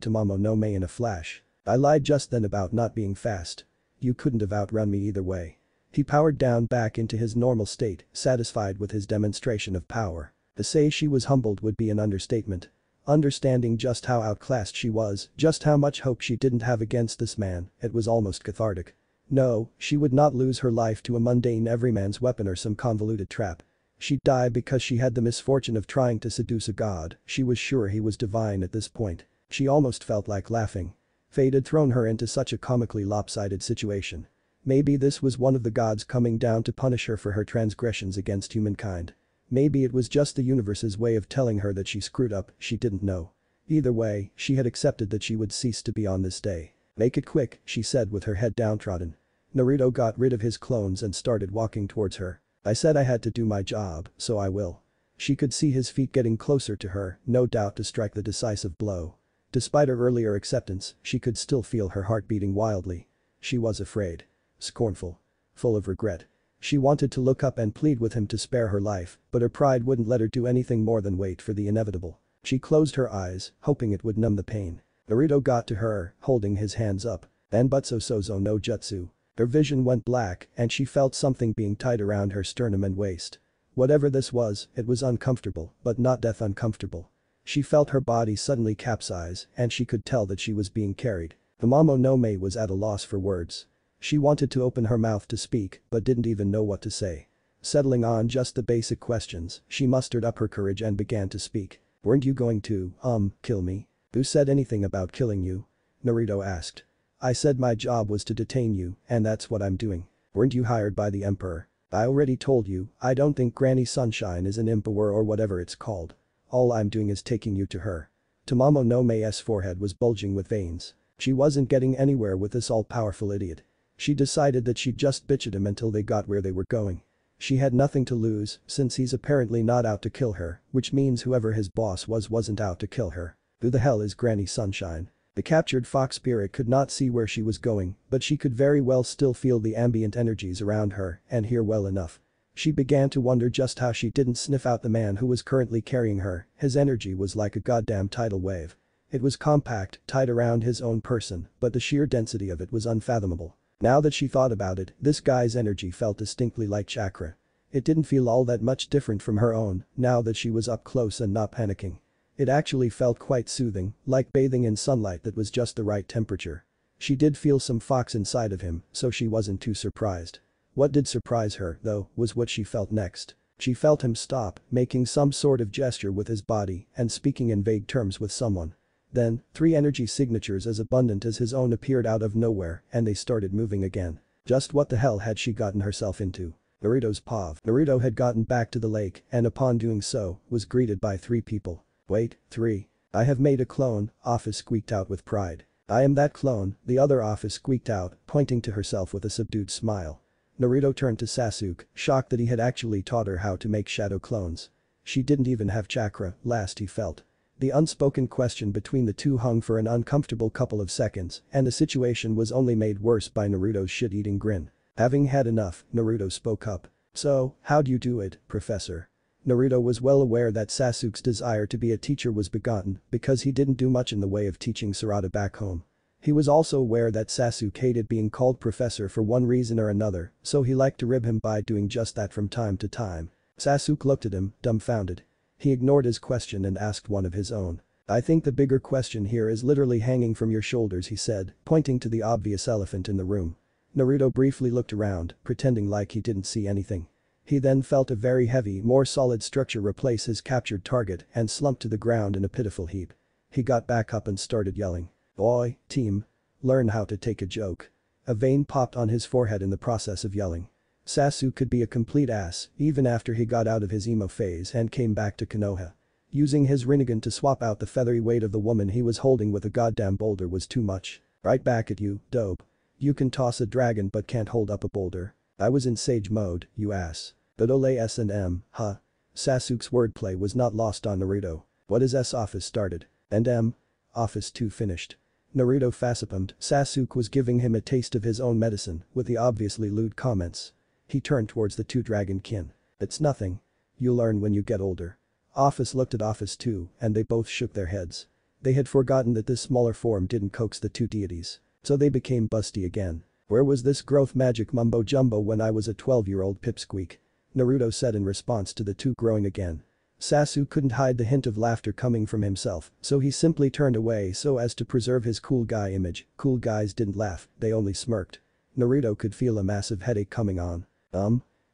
Tamamo no Mae in a flash. I lied just then about not being fast. You couldn't have outrun me either way. He powered down back into his normal state, satisfied with his demonstration of power. To say she was humbled would be an understatement. Understanding just how outclassed she was, just how much hope she didn't have against this man, it was almost cathartic. No, she would not lose her life to a mundane everyman's weapon or some convoluted trap. She'd die because she had the misfortune of trying to seduce a god. She was sure he was divine at this point. She almost felt like laughing. Fate had thrown her into such a comically lopsided situation. Maybe this was one of the gods coming down to punish her for her transgressions against humankind. Maybe it was just the universe's way of telling her that she screwed up, she didn't know. Either way, she had accepted that she would cease to be on this day. Make it quick, she said with her head downtrodden. Naruto got rid of his clones and started walking towards her. I said I had to do my job, so I will. She could see his feet getting closer to her, no doubt to strike the decisive blow. Despite her earlier acceptance, she could still feel her heart beating wildly. She was afraid. Scornful. Full of regret. She wanted to look up and plead with him to spare her life, but her pride wouldn't let her do anything more than wait for the inevitable. She closed her eyes, hoping it would numb the pain. Naruto got to her, holding his hands up. Danbutsu Sozo no Jutsu. Her vision went black and she felt something being tied around her sternum and waist. Whatever this was, it was uncomfortable, but not death uncomfortable. She felt her body suddenly capsize and she could tell that she was being carried. The Momo no Mei was at a loss for words. She wanted to open her mouth to speak but didn't even know what to say. Settling on just the basic questions, she mustered up her courage and began to speak. Weren't you going to, kill me? Who said anything about killing you? Naruto asked. I said my job was to detain you, and that's what I'm doing. Weren't you hired by the Emperor? I already told you, I don't think Granny Sunshine is an Emperor or whatever it's called. All I'm doing is taking you to her. Tamamo no Mei's forehead was bulging with veins. She wasn't getting anywhere with this all-powerful idiot. She decided that she'd just bitch at him until they got where they were going. She had nothing to lose since he's apparently not out to kill her, which means whoever his boss wasn't out to kill her. Who the hell is Granny Sunshine? The captured fox spirit could not see where she was going, but she could very well still feel the ambient energies around her and hear well enough. She began to wonder just how she didn't sniff out the man who was currently carrying her. His energy was like a goddamn tidal wave. It was compact, tied around his own person, but the sheer density of it was unfathomable. Now that she thought about it, this guy's energy felt distinctly like chakra. It didn't feel all that much different from her own, now that she was up close and not panicking. It actually felt quite soothing, like bathing in sunlight that was just the right temperature. She did feel some fox inside of him, so she wasn't too surprised. What did surprise her, though, was what she felt next. She felt him stop, making some sort of gesture with his body and speaking in vague terms with someone. Then, 3 energy signatures as abundant as his own appeared out of nowhere and they started moving again. Just what the hell had she gotten herself into? Naruto's POV. Naruto had gotten back to the lake and upon doing so, was greeted by 3 people. Wait, 3. I have made a clone, Office squeaked out with pride. I am that clone, the other Office squeaked out, pointing to herself with a subdued smile. Naruto turned to Sasuke, shocked that he had actually taught her how to make shadow clones. She didn't even have chakra, last he felt. The unspoken question between the two hung for an uncomfortable couple of seconds, and the situation was only made worse by Naruto's shit-eating grin. Having had enough, Naruto spoke up. So, how'd you do it, Professor? Naruto was well aware that Sasuke's desire to be a teacher was begotten because he didn't do much in the way of teaching Sarada back home. He was also aware that Sasuke hated being called professor for one reason or another, so he liked to rib him by doing just that from time to time. Sasuke looked at him, dumbfounded. He ignored his question and asked one of his own. I think the bigger question here is literally hanging from your shoulders, he said, pointing to the obvious elephant in the room. Naruto briefly looked around, pretending like he didn't see anything. He then felt a very heavy, more solid structure replace his captured target and slumped to the ground in a pitiful heap. He got back up and started yelling. Oi, team. Learn how to take a joke. A vein popped on his forehead in the process of yelling. Sasuke could be a complete ass even after he got out of his emo phase and came back to Konoha. Using his Rinnegan to swap out the feathery weight of the woman he was holding with a goddamn boulder was too much. Right back at you, dope. You can toss a dragon but can't hold up a boulder. I was in sage mode, you ass. But ole S&M, huh? Sasuke's wordplay was not lost on Naruto. What is S office started? And M? Office 2 finished. Naruto facepalmed. Sasuke was giving him a taste of his own medicine with the obviously lewd comments. He turned towards the 2 dragon kin. It's nothing. You'll learn when you get older. Office looked at Office 2 and they both shook their heads. They had forgotten that this smaller form didn't coax the 2 deities. So they became busty again. Where was this growth magic mumbo jumbo when I was a 12-year-old pipsqueak? Naruto said in response to the 2 growing again. Sasuke couldn't hide the hint of laughter coming from himself, so he simply turned away so as to preserve his cool guy image. Cool guys didn't laugh, they only smirked. Naruto could feel a massive headache coming on.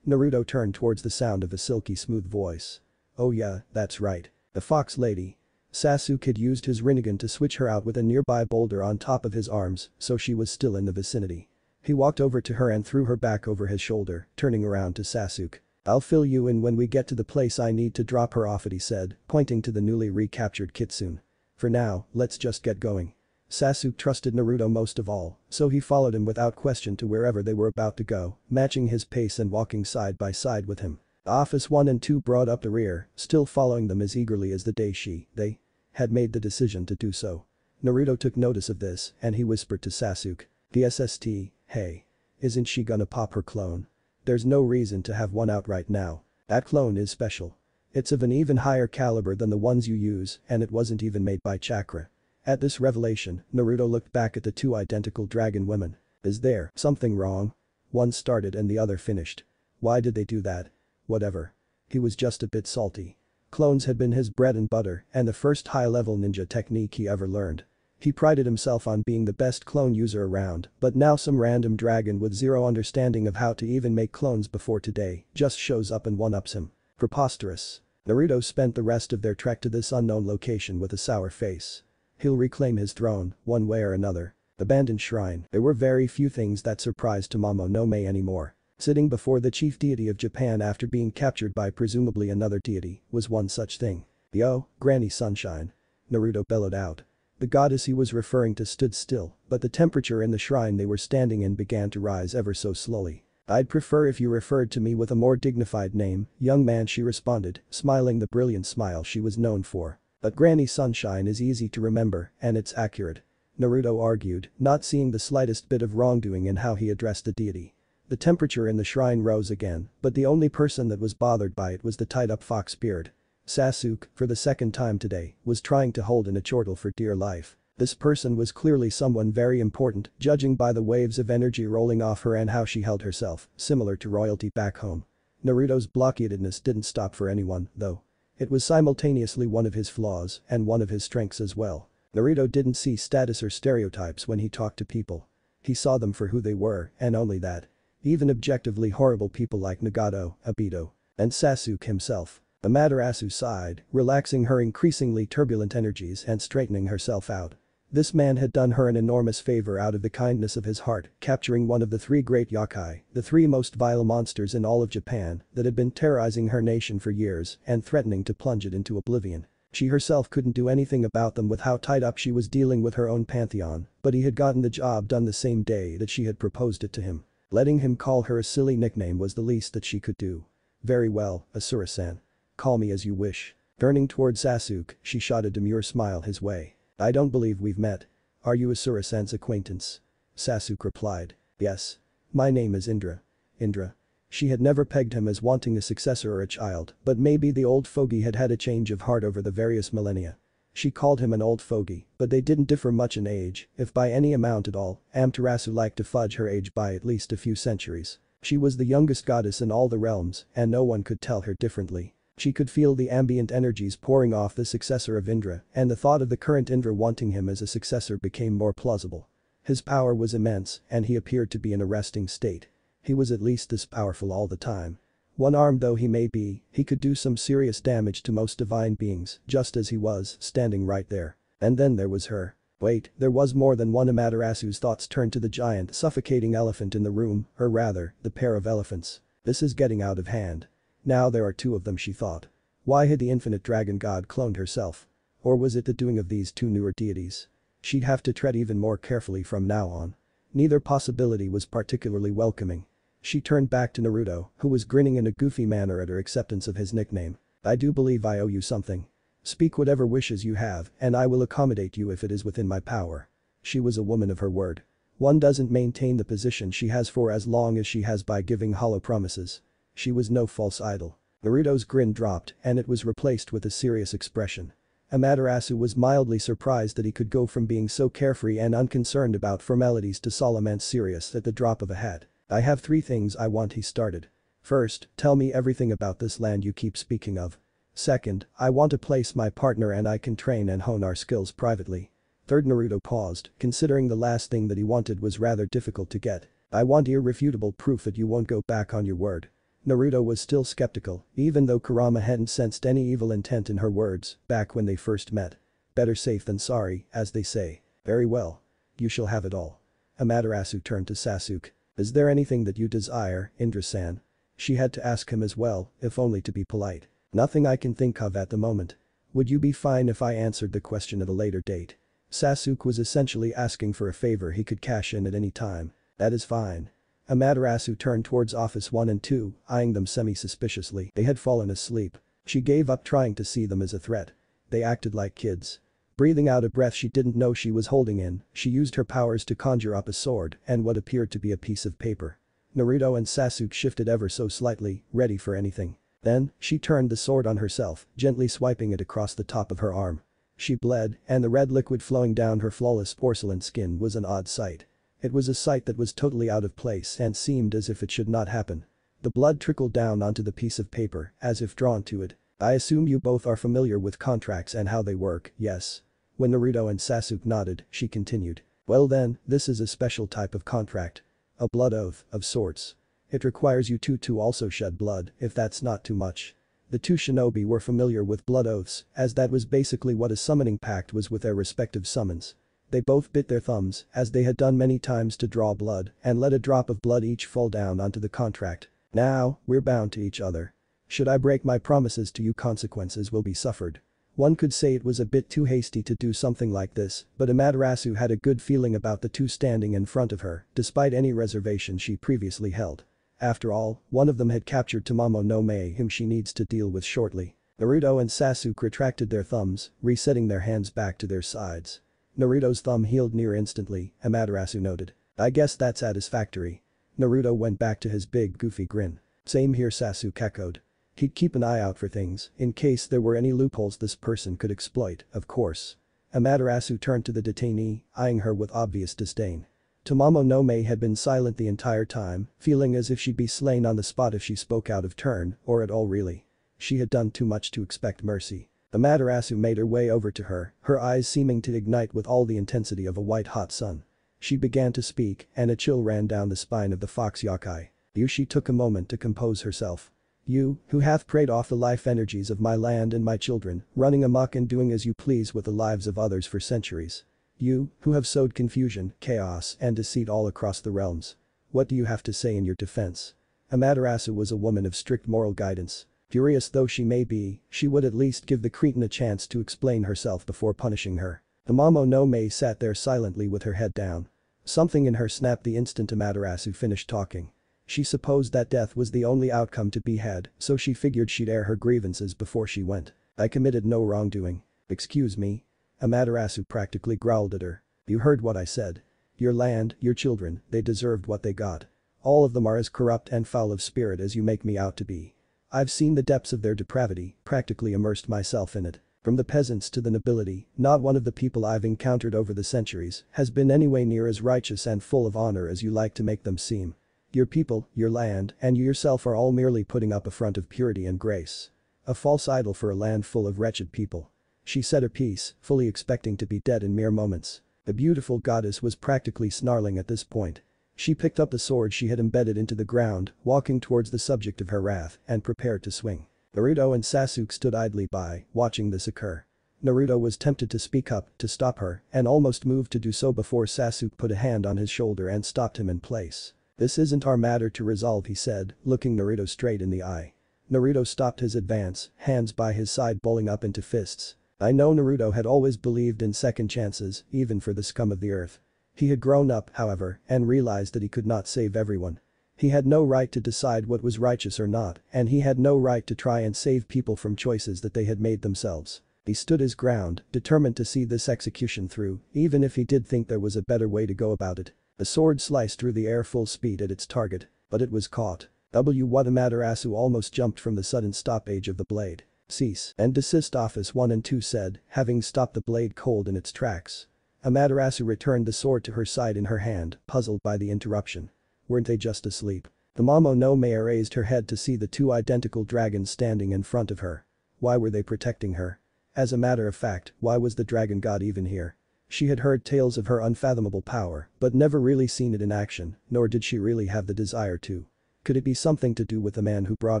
Naruto turned towards the sound of a silky smooth voice. Oh yeah, that's right. The fox lady. Sasuke had used his Rinnegan to switch her out with a nearby boulder on top of his arms, so she was still in the vicinity. He walked over to her and threw her back over his shoulder, turning around to Sasuke. I'll fill you in when we get to the place I need to drop her off at, he said, pointing to the newly recaptured Kitsune. For now, let's just get going. Sasuke trusted Naruto most of all, so he followed him without question to wherever they were about to go, matching his pace and walking side by side with him. Office 1 and 2 brought up the rear, still following them as eagerly as the day they had made the decision to do so. Naruto took notice of this and he whispered to Sasuke. DSST, hey. Isn't she gonna pop her clone? There's no reason to have one out right now. That clone is special. It's of an even higher caliber than the ones you use and it wasn't even made by chakra. At this revelation, Naruto looked back at the two identical dragon women. Is there something wrong? One started and the other finished. Why did they do that? Whatever. He was just a bit salty. Clones had been his bread and butter and the first high-level ninja technique he ever learned. He prided himself on being the best clone user around, but now some random dragon with zero understanding of how to even make clones before today just shows up and one-ups him. Preposterous. Naruto spent the rest of their trek to this unknown location with a sour face. He'll reclaim his throne, one way or another. Abandoned shrine. There were very few things that surprised Tamamo no Mae anymore. Sitting before the chief deity of Japan after being captured by presumably another deity was one such thing. Yo, Granny Sunshine. Naruto bellowed out. The goddess he was referring to stood still, but the temperature in the shrine they were standing in began to rise ever so slowly. I'd prefer if you referred to me with a more dignified name, young man, she responded, smiling the brilliant smile she was known for. But Granny Sunshine is easy to remember, and it's accurate. Naruto argued, not seeing the slightest bit of wrongdoing in how he addressed the deity. The temperature in the shrine rose again, but the only person that was bothered by it was the tied-up fox beard. Sasuke, for the second time today, was trying to hold in a chortle for dear life. This person was clearly someone very important, judging by the waves of energy rolling off her and how she held herself, similar to royalty back home. Naruto's blockheadedness didn't stop for anyone, though. It was simultaneously one of his flaws and one of his strengths as well. Naruto didn't see status or stereotypes when he talked to people. He saw them for who they were, and only that. Even objectively horrible people like Nagato, Obito, and Sasuke himself. Amaterasu sighed, relaxing her increasingly turbulent energies and straightening herself out. This man had done her an enormous favor out of the kindness of his heart, capturing one of the three great yokai, the three most vile monsters in all of Japan, that had been terrorizing her nation for years and threatening to plunge it into oblivion. She herself couldn't do anything about them with how tied up she was dealing with her own pantheon, but he had gotten the job done the same day that she had proposed it to him. Letting him call her a silly nickname was the least that she could do. Very well, Asura-san. Call me as you wish. Turning toward Sasuke, she shot a demure smile his way. I don't believe we've met. Are you Asura-san's acquaintance? Sasuke replied. Yes. My name is Indra. Indra. She had never pegged him as wanting a successor or a child, but maybe the old fogey had had a change of heart over the various millennia. She called him an old fogey, but they didn't differ much in age, if by any amount at all. Amaterasu liked to fudge her age by at least a few centuries. She was the youngest goddess in all the realms, and no one could tell her differently. She could feel the ambient energies pouring off the successor of Indra, and the thought of the current Indra wanting him as a successor became more plausible. His power was immense, and he appeared to be in a resting state. He was at least this powerful all the time. One-armed though he may be, he could do some serious damage to most divine beings, just as he was, standing right there. And then there was her. Wait, there was more than one. Amaterasu's thoughts turned to the giant, suffocating elephant in the room, or rather, the pair of elephants. This is getting out of hand. Now there are two of them, she thought. Why had the infinite dragon god cloned herself? Or was it the doing of these two newer deities? She'd have to tread even more carefully from now on. Neither possibility was particularly welcoming. She turned back to Naruto, who was grinning in a goofy manner at her acceptance of his nickname. I do believe I owe you something. Speak whatever wishes you have, and I will accommodate you if it is within my power. She was a woman of her word. One doesn't maintain the position she has for as long as she has by giving hollow promises. She was no false idol. Naruto's grin dropped and it was replaced with a serious expression. Amaterasu was mildly surprised that he could go from being so carefree and unconcerned about formalities to solemn and serious at the drop of a hat. I have 3 things I want, he started. First, tell me everything about this land you keep speaking of. Second, I want to place my partner and I can train and hone our skills privately. Third, Naruto paused, considering the last thing that he wanted was rather difficult to get. I want irrefutable proof that you won't go back on your word. Naruto was still skeptical, even though Kurama hadn't sensed any evil intent in her words back when they first met. Better safe than sorry, as they say. Very well. You shall have it all. Amaterasu turned to Sasuke. Is there anything that you desire, Indra-san? She had to ask him as well, if only to be polite. Nothing I can think of at the moment. Would you be fine if I answered the question at a later date? Sasuke was essentially asking for a favor he could cash in at any time. That is fine. Amaterasu turned towards Office 1 and 2, eyeing them semi-suspiciously. They had fallen asleep. She gave up trying to see them as a threat. They acted like kids. Breathing out a breath she didn't know she was holding in, she used her powers to conjure up a sword and what appeared to be a piece of paper. Naruto and Sasuke shifted ever so slightly, ready for anything. Then, she turned the sword on herself, gently swiping it across the top of her arm. She bled, and the red liquid flowing down her flawless porcelain skin was an odd sight. It was a sight that was totally out of place and seemed as if it should not happen. The blood trickled down onto the piece of paper, as if drawn to it. I assume you both are familiar with contracts and how they work, yes? When Naruto and Sasuke nodded, she continued. Well then, this is a special type of contract. A blood oath, of sorts. It requires you two to also shed blood, if that's not too much. The two shinobi were familiar with blood oaths, as that was basically what a summoning pact was with their respective summons. They both bit their thumbs, as they had done many times to draw blood, and let a drop of blood each fall down onto the contract. Now, we're bound to each other. Should I break my promises to you, consequences will be suffered. One could say it was a bit too hasty to do something like this, but Amaterasu had a good feeling about the two standing in front of her, despite any reservation she previously held. After all, one of them had captured Tamamo no Mae, whom she needs to deal with shortly. Naruto and Sasuke retracted their thumbs, resetting their hands back to their sides. Naruto's thumb healed near instantly, Amaterasu noted. I guess that's satisfactory. Naruto went back to his big goofy grin. Same here, Sasuke echoed. He'd keep an eye out for things, in case there were any loopholes this person could exploit, of course. Amaterasu turned to the detainee, eyeing her with obvious disdain. Tamamo no Mae had been silent the entire time, feeling as if she'd be slain on the spot if she spoke out of turn, or at all really. She had done too much to expect mercy. Amaterasu made her way over to her eyes seeming to ignite with all the intensity of a white-hot sun. She began to speak, and a chill ran down the spine of the fox yokai. She took a moment to compose herself. You, who have preyed off the life energies of my land and my children, running amok and doing as you please with the lives of others for centuries. You, who have sowed confusion, chaos, and deceit all across the realms. What do you have to say in your defense? Amaterasu was a woman of strict moral guidance. Furious though she may be, she would at least give the cretin a chance to explain herself before punishing her. Tamamo no Mae sat there silently with her head down. Something in her snapped the instant Amaterasu finished talking. She supposed that death was the only outcome to be had, so she figured she'd air her grievances before she went. I committed no wrongdoing. Excuse me? Amaterasu practically growled at her. You heard what I said. Your land, your children, they deserved what they got. All of them are as corrupt and foul of spirit as you make me out to be. I've seen the depths of their depravity, practically immersed myself in it. From the peasants to the nobility, not one of the people I've encountered over the centuries has been anywhere near as righteous and full of honor as you like to make them seem. Your people, your land, and you yourself are all merely putting up a front of purity and grace. A false idol for a land full of wretched people. She said her piece, fully expecting to be dead in mere moments. The beautiful goddess was practically snarling at this point. She picked up the sword she had embedded into the ground, walking towards the subject of her wrath, and prepared to swing. Naruto and Sasuke stood idly by, watching this occur. Naruto was tempted to speak up, to stop her, and almost moved to do so before Sasuke put a hand on his shoulder and stopped him in place. This isn't our matter to resolve, he said, looking Naruto straight in the eye. Naruto stopped his advance, hands by his side balling up into fists. I know Naruto had always believed in second chances, even for the scum of the earth. He had grown up, however, and realized that he could not save everyone. He had no right to decide what was righteous or not, and he had no right to try and save people from choices that they had made themselves. He stood his ground, determined to see this execution through, even if he did think there was a better way to go about it. The sword sliced through the air full speed at its target, but it was caught. What Amaterasu almost jumped from the sudden stoppage of the blade. Cease and desist, Office 1 and 2 said, having stopped the blade cold in its tracks. Amaterasu returned the sword to her side in her hand, puzzled by the interruption. Weren't they just asleep? Tamamo no Mae raised her head to see the two identical dragons standing in front of her. Why were they protecting her? As a matter of fact, why was the dragon god even here? She had heard tales of her unfathomable power, but never really seen it in action, nor did she really have the desire to. Could it be something to do with the man who brought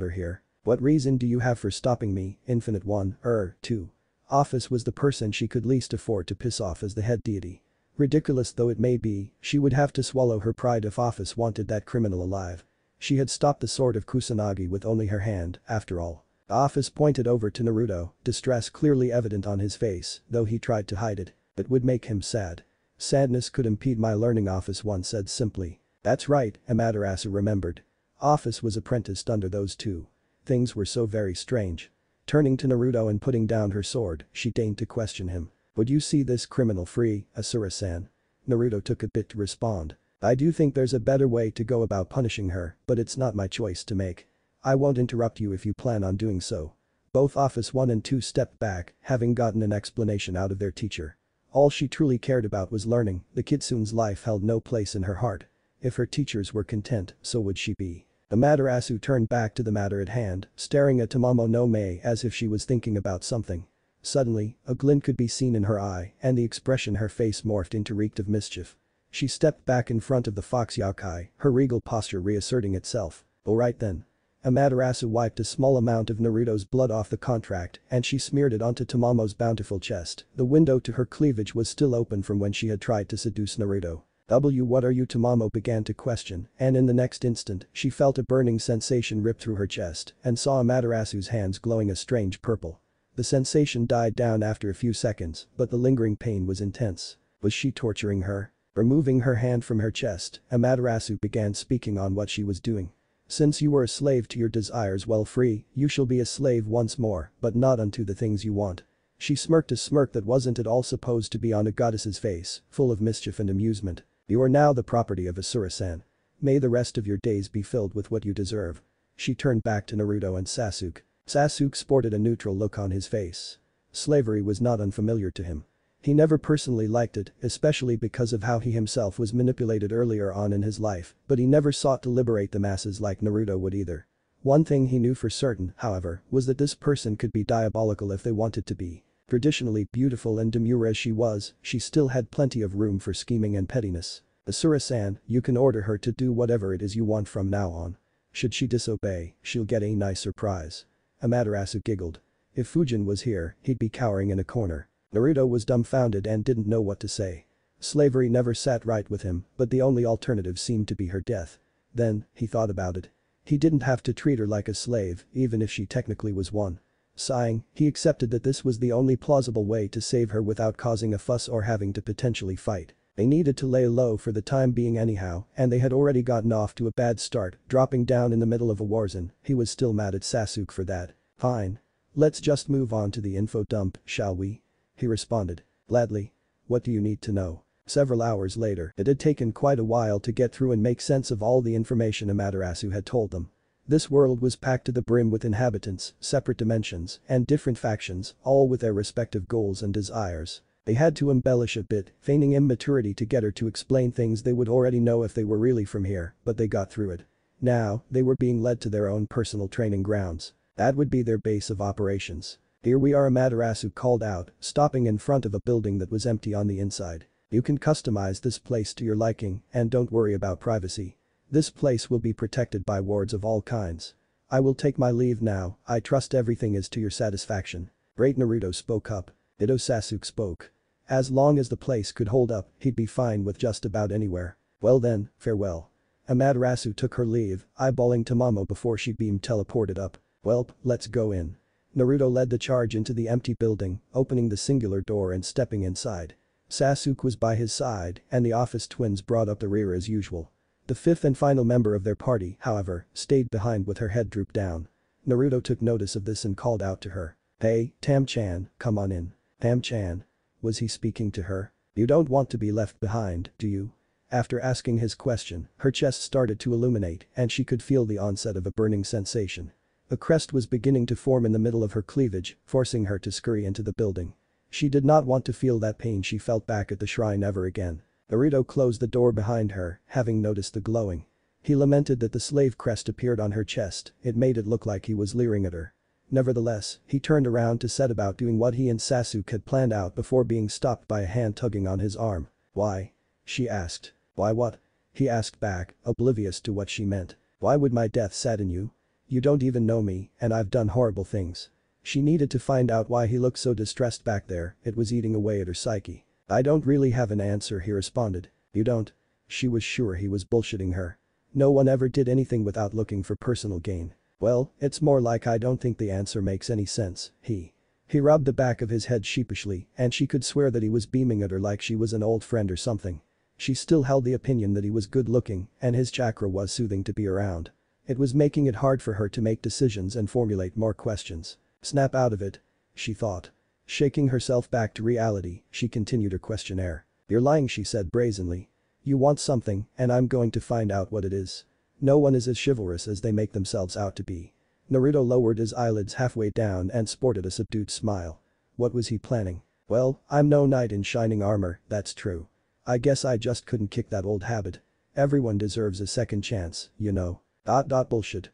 her here? What reason do you have for stopping me, Infinite One, 2? Office was the person she could least afford to piss off as the head deity. Ridiculous though it may be, she would have to swallow her pride if Office wanted that criminal alive. She had stopped the sword of Kusanagi with only her hand, after all. Office pointed over to Naruto, distress clearly evident on his face, though he tried to hide it. It would make him sad. Sadness could impede my learning, Office 1 said simply. That's right, Amaterasu remembered. Office was apprenticed under those two. Things were so very strange. Turning to Naruto and putting down her sword, she deigned to question him. Would you see this criminal free, Asura-san? Naruto took a bit to respond. I do think there's a better way to go about punishing her, but it's not my choice to make. I won't interrupt you if you plan on doing so. Both Office 1 and 2 stepped back, having gotten an explanation out of their teacher. All she truly cared about was learning. The kitsune's life held no place in her heart. If her teachers were content, so would she be. Amaterasu turned back to the matter at hand, staring at Tamamo no Mae as if she was thinking about something. Suddenly, a glint could be seen in her eye, and the expression her face morphed into reeked of mischief. She stepped back in front of the fox yokai, her regal posture reasserting itself. Alright then. Amaterasu wiped a small amount of Naruto's blood off the contract and she smeared it onto Tamamo's bountiful chest. The window to her cleavage was still open from when she had tried to seduce Naruto. What are you? Tamamo began to question, and in the next instant, she felt a burning sensation rip through her chest and saw Amaterasu's hands glowing a strange purple. The sensation died down after a few seconds, but the lingering pain was intense. Was she torturing her? Removing her hand from her chest, Amaterasu began speaking on what she was doing. Since you were a slave to your desires while free, you shall be a slave once more, but not unto the things you want. She smirked a smirk that wasn't at all supposed to be on a goddess's face, full of mischief and amusement. You are now the property of Asura-san. May the rest of your days be filled with what you deserve. She turned back to Naruto and Sasuke. Sasuke sported a neutral look on his face. Slavery was not unfamiliar to him. He never personally liked it, especially because of how he himself was manipulated earlier on in his life, but he never sought to liberate the masses like Naruto would either. One thing he knew for certain, however, was that this person could be diabolical if they wanted to be. Traditionally beautiful and demure as she was, she still had plenty of room for scheming and pettiness. Asura-san, you can order her to do whatever it is you want from now on. Should she disobey, she'll get a nice surprise. Amaterasu giggled. If Fujin was here, he'd be cowering in a corner. Naruto was dumbfounded and didn't know what to say. Slavery never sat right with him, but the only alternative seemed to be her death. Then, he thought about it. He didn't have to treat her like a slave, even if she technically was one. Sighing, he accepted that this was the only plausible way to save her without causing a fuss or having to potentially fight. They needed to lay low for the time being anyhow, and they had already gotten off to a bad start, dropping down in the middle of a warzone. He was still mad at Sasuke for that. Fine. Let's just move on to the info dump, shall we? He responded. Gladly. What do you need to know? Several hours later, it had taken quite a while to get through and make sense of all the information Amaterasu had told them. This world was packed to the brim with inhabitants, separate dimensions, and different factions, all with their respective goals and desires. They had to embellish a bit, feigning immaturity to get her to explain things they would already know if they were really from here, but they got through it. Now, they were being led to their own personal training grounds. That would be their base of operations. Here we are, Amaterasu called out, stopping in front of a building that was empty on the inside. You can customize this place to your liking, and don't worry about privacy. This place will be protected by wards of all kinds. I will take my leave now, I trust everything is to your satisfaction. Great. Naruto spoke up. Ditto. Sasuke spoke. As long as the place could hold up, he'd be fine with just about anywhere. Well then, farewell. Amaterasu took her leave, eyeballing Tamamo before she beam teleported up. Welp, let's go in. Naruto led the charge into the empty building, opening the singular door and stepping inside. Sasuke was by his side, and the office twins brought up the rear as usual. The fifth and final member of their party, however, stayed behind with her head drooped down. Naruto took notice of this and called out to her. Hey, Tam-chan, come on in. Tam-chan. Was he speaking to her? You don't want to be left behind, do you? After asking his question, her chest started to illuminate and she could feel the onset of a burning sensation. A crest was beginning to form in the middle of her cleavage, forcing her to scurry into the building. She did not want to feel that pain she felt back at the shrine ever again. Naruto closed the door behind her, having noticed the glowing. He lamented that the slave crest appeared on her chest, it made it look like he was leering at her. Nevertheless, he turned around to set about doing what he and Sasuke had planned out before being stopped by a hand tugging on his arm. Why? She asked. Why what? He asked back, oblivious to what she meant. Why would my death sadden you? You don't even know me, and I've done horrible things. She needed to find out why he looked so distressed back there, it was eating away at her psyche. I don't really have an answer, he responded. You don't? She was sure he was bullshitting her. No one ever did anything without looking for personal gain. Well, it's more like I don't think the answer makes any sense, he. He rubbed the back of his head sheepishly, and she could swear that he was beaming at her like she was an old friend or something. She still held the opinion that he was good looking, and his chakra was soothing to be around. It was making it hard for her to make decisions and formulate more questions. Snap out of it. She thought. Shaking herself back to reality, she continued her questionnaire. You're lying, she said brazenly. You want something, and I'm going to find out what it is. No one is as chivalrous as they make themselves out to be. Naruto lowered his eyelids halfway down and sported a subdued smile. What was he planning? Well, I'm no knight in shining armor, that's true. I guess I just couldn't kick that old habit. Everyone deserves a second chance, you know. Bullshit.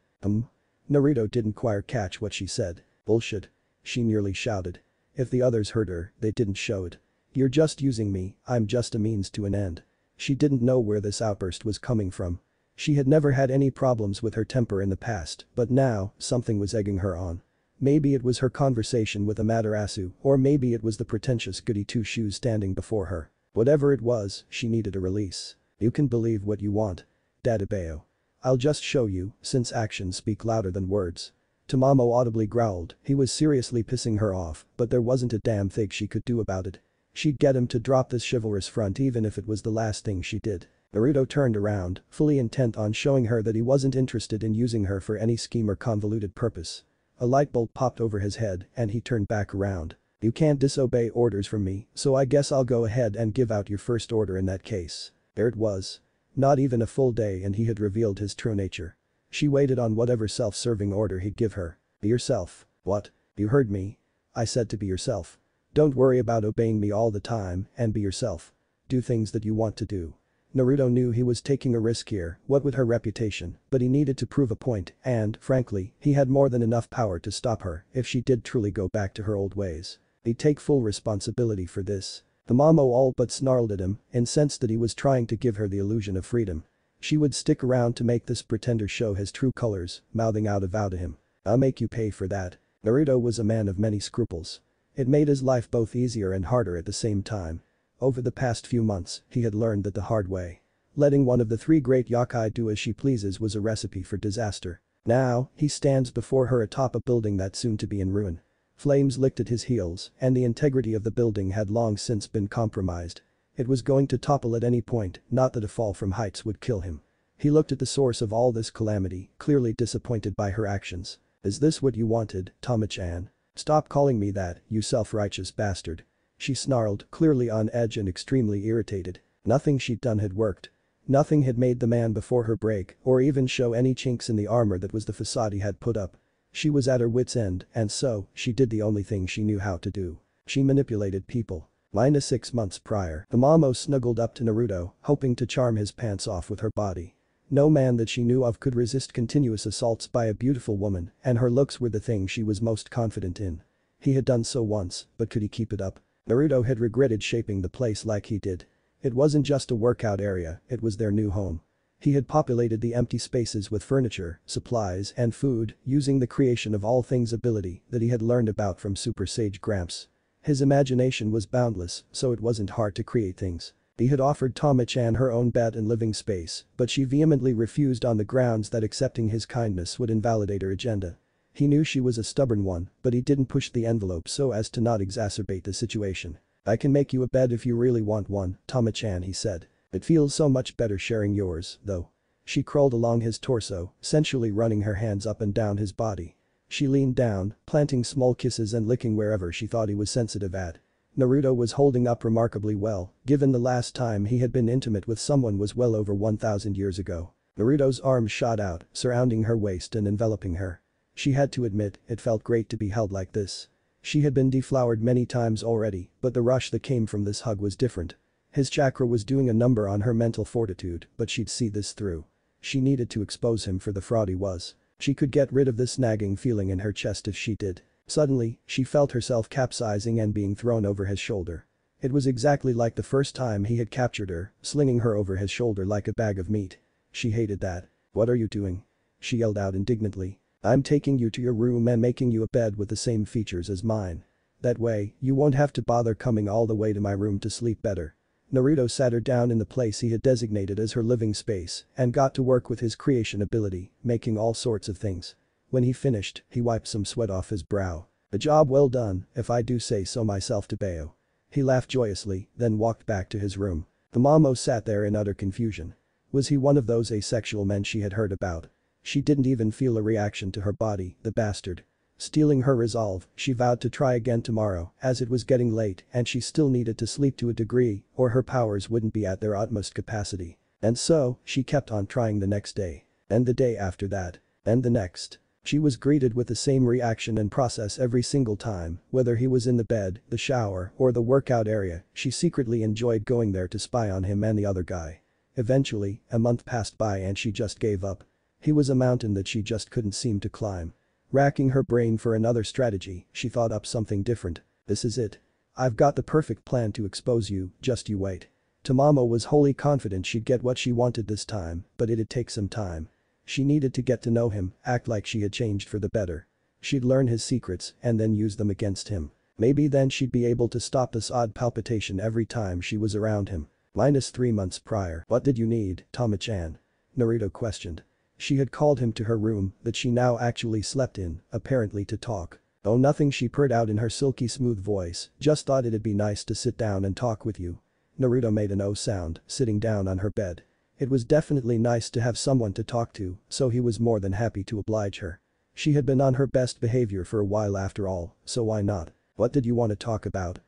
Naruto didn't quite catch what she said. Bullshit. She nearly shouted. If the others heard her, they didn't show it. You're just using me, I'm just a means to an end. She didn't know where this outburst was coming from. She had never had any problems with her temper in the past, but now, something was egging her on. Maybe it was her conversation with Amaterasu, or maybe it was the pretentious goody two-shoes standing before her. Whatever it was, she needed a release. You can believe what you want. Dadabeo. I'll just show you, since actions speak louder than words. Tamamo audibly growled, he was seriously pissing her off, but there wasn't a damn thing she could do about it. She'd get him to drop this chivalrous front even if it was the last thing she did. Naruto turned around, fully intent on showing her that he wasn't interested in using her for any scheme or convoluted purpose. A light bulb popped over his head and he turned back around. You can't disobey orders from me, so I guess I'll go ahead and give out your first order in that case. There it was. Not even a full day and he had revealed his true nature. She waited on whatever self-serving order he'd give her. Be yourself. What? You heard me. I said to be yourself. Don't worry about obeying me all the time and be yourself. Do things that you want to do. Naruto knew he was taking a risk here, what with her reputation, but he needed to prove a point and, frankly, he had more than enough power to stop her if she did truly go back to her old ways. He'd take full responsibility for this. The Mamo all but snarled at him, incensed that he was trying to give her the illusion of freedom. She would stick around to make this pretender show his true colors, mouthing out a vow to him. I'll make you pay for that. Naruto was a man of many scruples. It made his life both easier and harder at the same time. Over the past few months, he had learned that the hard way. Letting one of the three great yokai do as she pleases was a recipe for disaster. Now, he stands before her atop a building that's soon to be in ruin. Flames licked at his heels, and the integrity of the building had long since been compromised. It was going to topple at any point, not that a fall from heights would kill him. He looked at the source of all this calamity, clearly disappointed by her actions. Is this what you wanted, Tama-chan? Stop calling me that, you self-righteous bastard. She snarled, clearly on edge and extremely irritated. Nothing she'd done had worked. Nothing had made the man before her break or even show any chinks in the armor that was the facade he had put up. She was at her wit's end, and so, she did the only thing she knew how to do. She manipulated people. -6 months prior, the Mamo snuggled up to Naruto, hoping to charm his pants off with her body. No man that she knew of could resist continuous assaults by a beautiful woman, and her looks were the thing she was most confident in. He had done so once, but could he keep it up? Naruto had regretted shaping the place like he did. It wasn't just a workout area, it was their new home. He had populated the empty spaces with furniture, supplies, and food, using the creation of all things ability that he had learned about from Super Sage Gramps. His imagination was boundless, so it wasn't hard to create things. He had offered Tama-chan her own bed and living space, but she vehemently refused on the grounds that accepting his kindness would invalidate her agenda. He knew she was a stubborn one, but he didn't push the envelope so as to not exacerbate the situation. I can make you a bed if you really want one, Tama-chan, he said. It feels so much better sharing yours, though. She crawled along his torso, sensually running her hands up and down his body. She leaned down, planting small kisses and licking wherever she thought he was sensitive at. Naruto was holding up remarkably well, given the last time he had been intimate with someone was well over 1,000 years ago. Naruto's arms shot out, surrounding her waist and enveloping her. She had to admit, it felt great to be held like this. She had been deflowered many times already, but the rush that came from this hug was different. His chakra was doing a number on her mental fortitude, but she'd see this through. She needed to expose him for the fraud he was. She could get rid of this nagging feeling in her chest if she did. Suddenly, she felt herself capsizing and being thrown over his shoulder. It was exactly like the first time he had captured her, slinging her over his shoulder like a bag of meat. She hated that. What are you doing? She yelled out indignantly. I'm taking you to your room and making you a bed with the same features as mine. That way, you won't have to bother coming all the way to my room to sleep better. Naruto sat her down in the place he had designated as her living space and got to work with his creation ability, making all sorts of things. When he finished, he wiped some sweat off his brow. A job well done, if I do say so myself to Bayo. He laughed joyously, then walked back to his room. The mamo sat there in utter confusion. Was he one of those asexual men she had heard about? She didn't even feel a reaction to her body, the bastard. Stealing her resolve, she vowed to try again tomorrow, as it was getting late and she still needed to sleep to a degree, or her powers wouldn't be at their utmost capacity. And so, she kept on trying the next day. And the day after that. And the next. She was greeted with the same reaction and process every single time, whether he was in the bed, the shower, or the workout area, she secretly enjoyed going there to spy on him and the other guy. Eventually, a month passed by and she just gave up. He was a mountain that she just couldn't seem to climb. Racking her brain for another strategy, she thought up something different. This is it. I've got the perfect plan to expose you, just you wait. Tamamo was wholly confident she'd get what she wanted this time, but it'd take some time. She needed to get to know him, act like she had changed for the better. She'd learn his secrets and then use them against him. Maybe then she'd be able to stop this odd palpitation every time she was around him. -3 months prior. What did you need, Tama-chan? Naruto questioned. She had called him to her room that she now actually slept in, apparently to talk. Oh nothing, she purred out in her silky smooth voice, just thought it'd be nice to sit down and talk with you. Naruto made an O sound, sitting down on her bed. It was definitely nice to have someone to talk to, so he was more than happy to oblige her. She had been on her best behavior for a while after all, so why not? What did you want to talk about?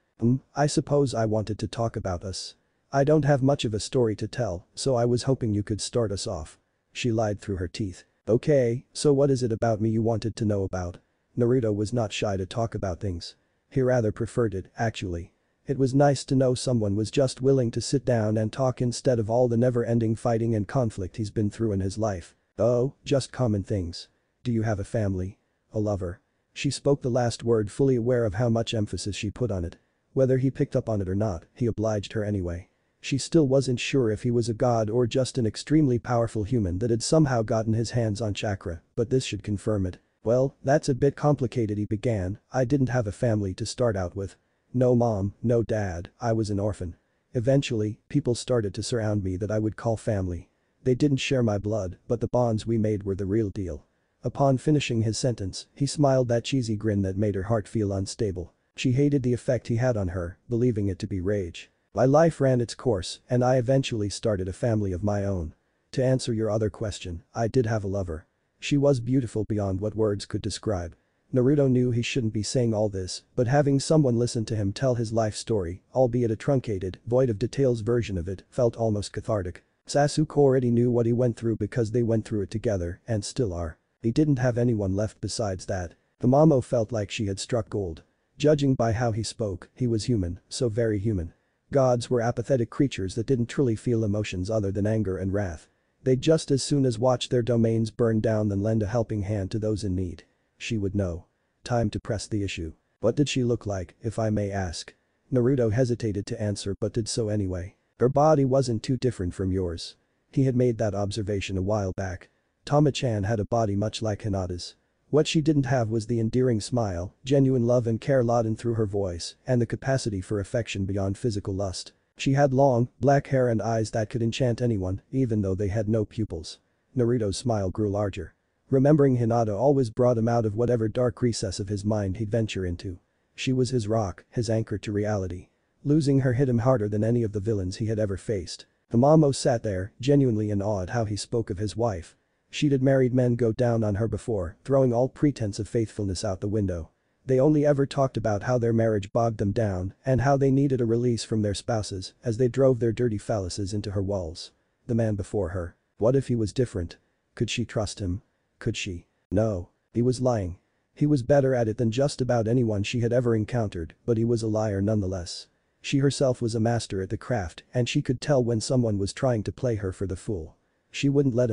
I suppose I wanted to talk about us. I don't have much of a story to tell, so I was hoping you could start us off. She lied through her teeth. Okay, so what is it about me you wanted to know about? Naruto was not shy to talk about things. He rather preferred it, actually. It was nice to know someone was just willing to sit down and talk instead of all the never-ending fighting and conflict he's been through in his life. Oh, just common things. Do you have a family? A lover? She spoke the last word fully aware of how much emphasis she put on it. Whether he picked up on it or not, he obliged her anyway. She still wasn't sure if he was a god or just an extremely powerful human that had somehow gotten his hands on chakra, but this should confirm it. Well, that's a bit complicated, he began. I didn't have a family to start out with. No mom, no dad, I was an orphan. Eventually, people started to surround me that I would call family. They didn't share my blood, but the bonds we made were the real deal. Upon finishing his sentence, he smiled that cheesy grin that made her heart feel unstable. She hated the effect he had on her, believing it to be rage. My life ran its course, and I eventually started a family of my own. To answer your other question, I did have a lover. She was beautiful beyond what words could describe. Naruto knew he shouldn't be saying all this, but having someone listen to him tell his life story, albeit a truncated, void of details version of it, felt almost cathartic. Sasuke already knew what he went through because they went through it together, and still are. He didn't have anyone left besides that. The Mamo felt like she had struck gold. Judging by how he spoke, he was human, so very human. Gods were apathetic creatures that didn't truly feel emotions other than anger and wrath. They'd just as soon as watch their domains burn down than lend a helping hand to those in need. She would know. Time to press the issue. What did she look like, if I may ask? Naruto hesitated to answer but did so anyway. Her body wasn't too different from yours. He had made that observation a while back. Tama-chan had a body much like Hinata's. What she didn't have was the endearing smile, genuine love and care laden through her voice, and the capacity for affection beyond physical lust. She had long, black hair and eyes that could enchant anyone, even though they had no pupils. Naruto's smile grew larger. Remembering Hinata always brought him out of whatever dark recess of his mind he'd venture into. She was his rock, his anchor to reality. Losing her hit him harder than any of the villains he had ever faced. The Mamo sat there, genuinely in awe at how he spoke of his wife. She'd had married men go down on her before, throwing all pretense of faithfulness out the window. They only ever talked about how their marriage bogged them down and how they needed a release from their spouses as they drove their dirty phalluses into her walls. The man before her. What if he was different? Could she trust him? Could she? No. He was lying. He was better at it than just about anyone she had ever encountered, but he was a liar nonetheless. She herself was a master at the craft and she could tell when someone was trying to play her for the fool. She couldn't let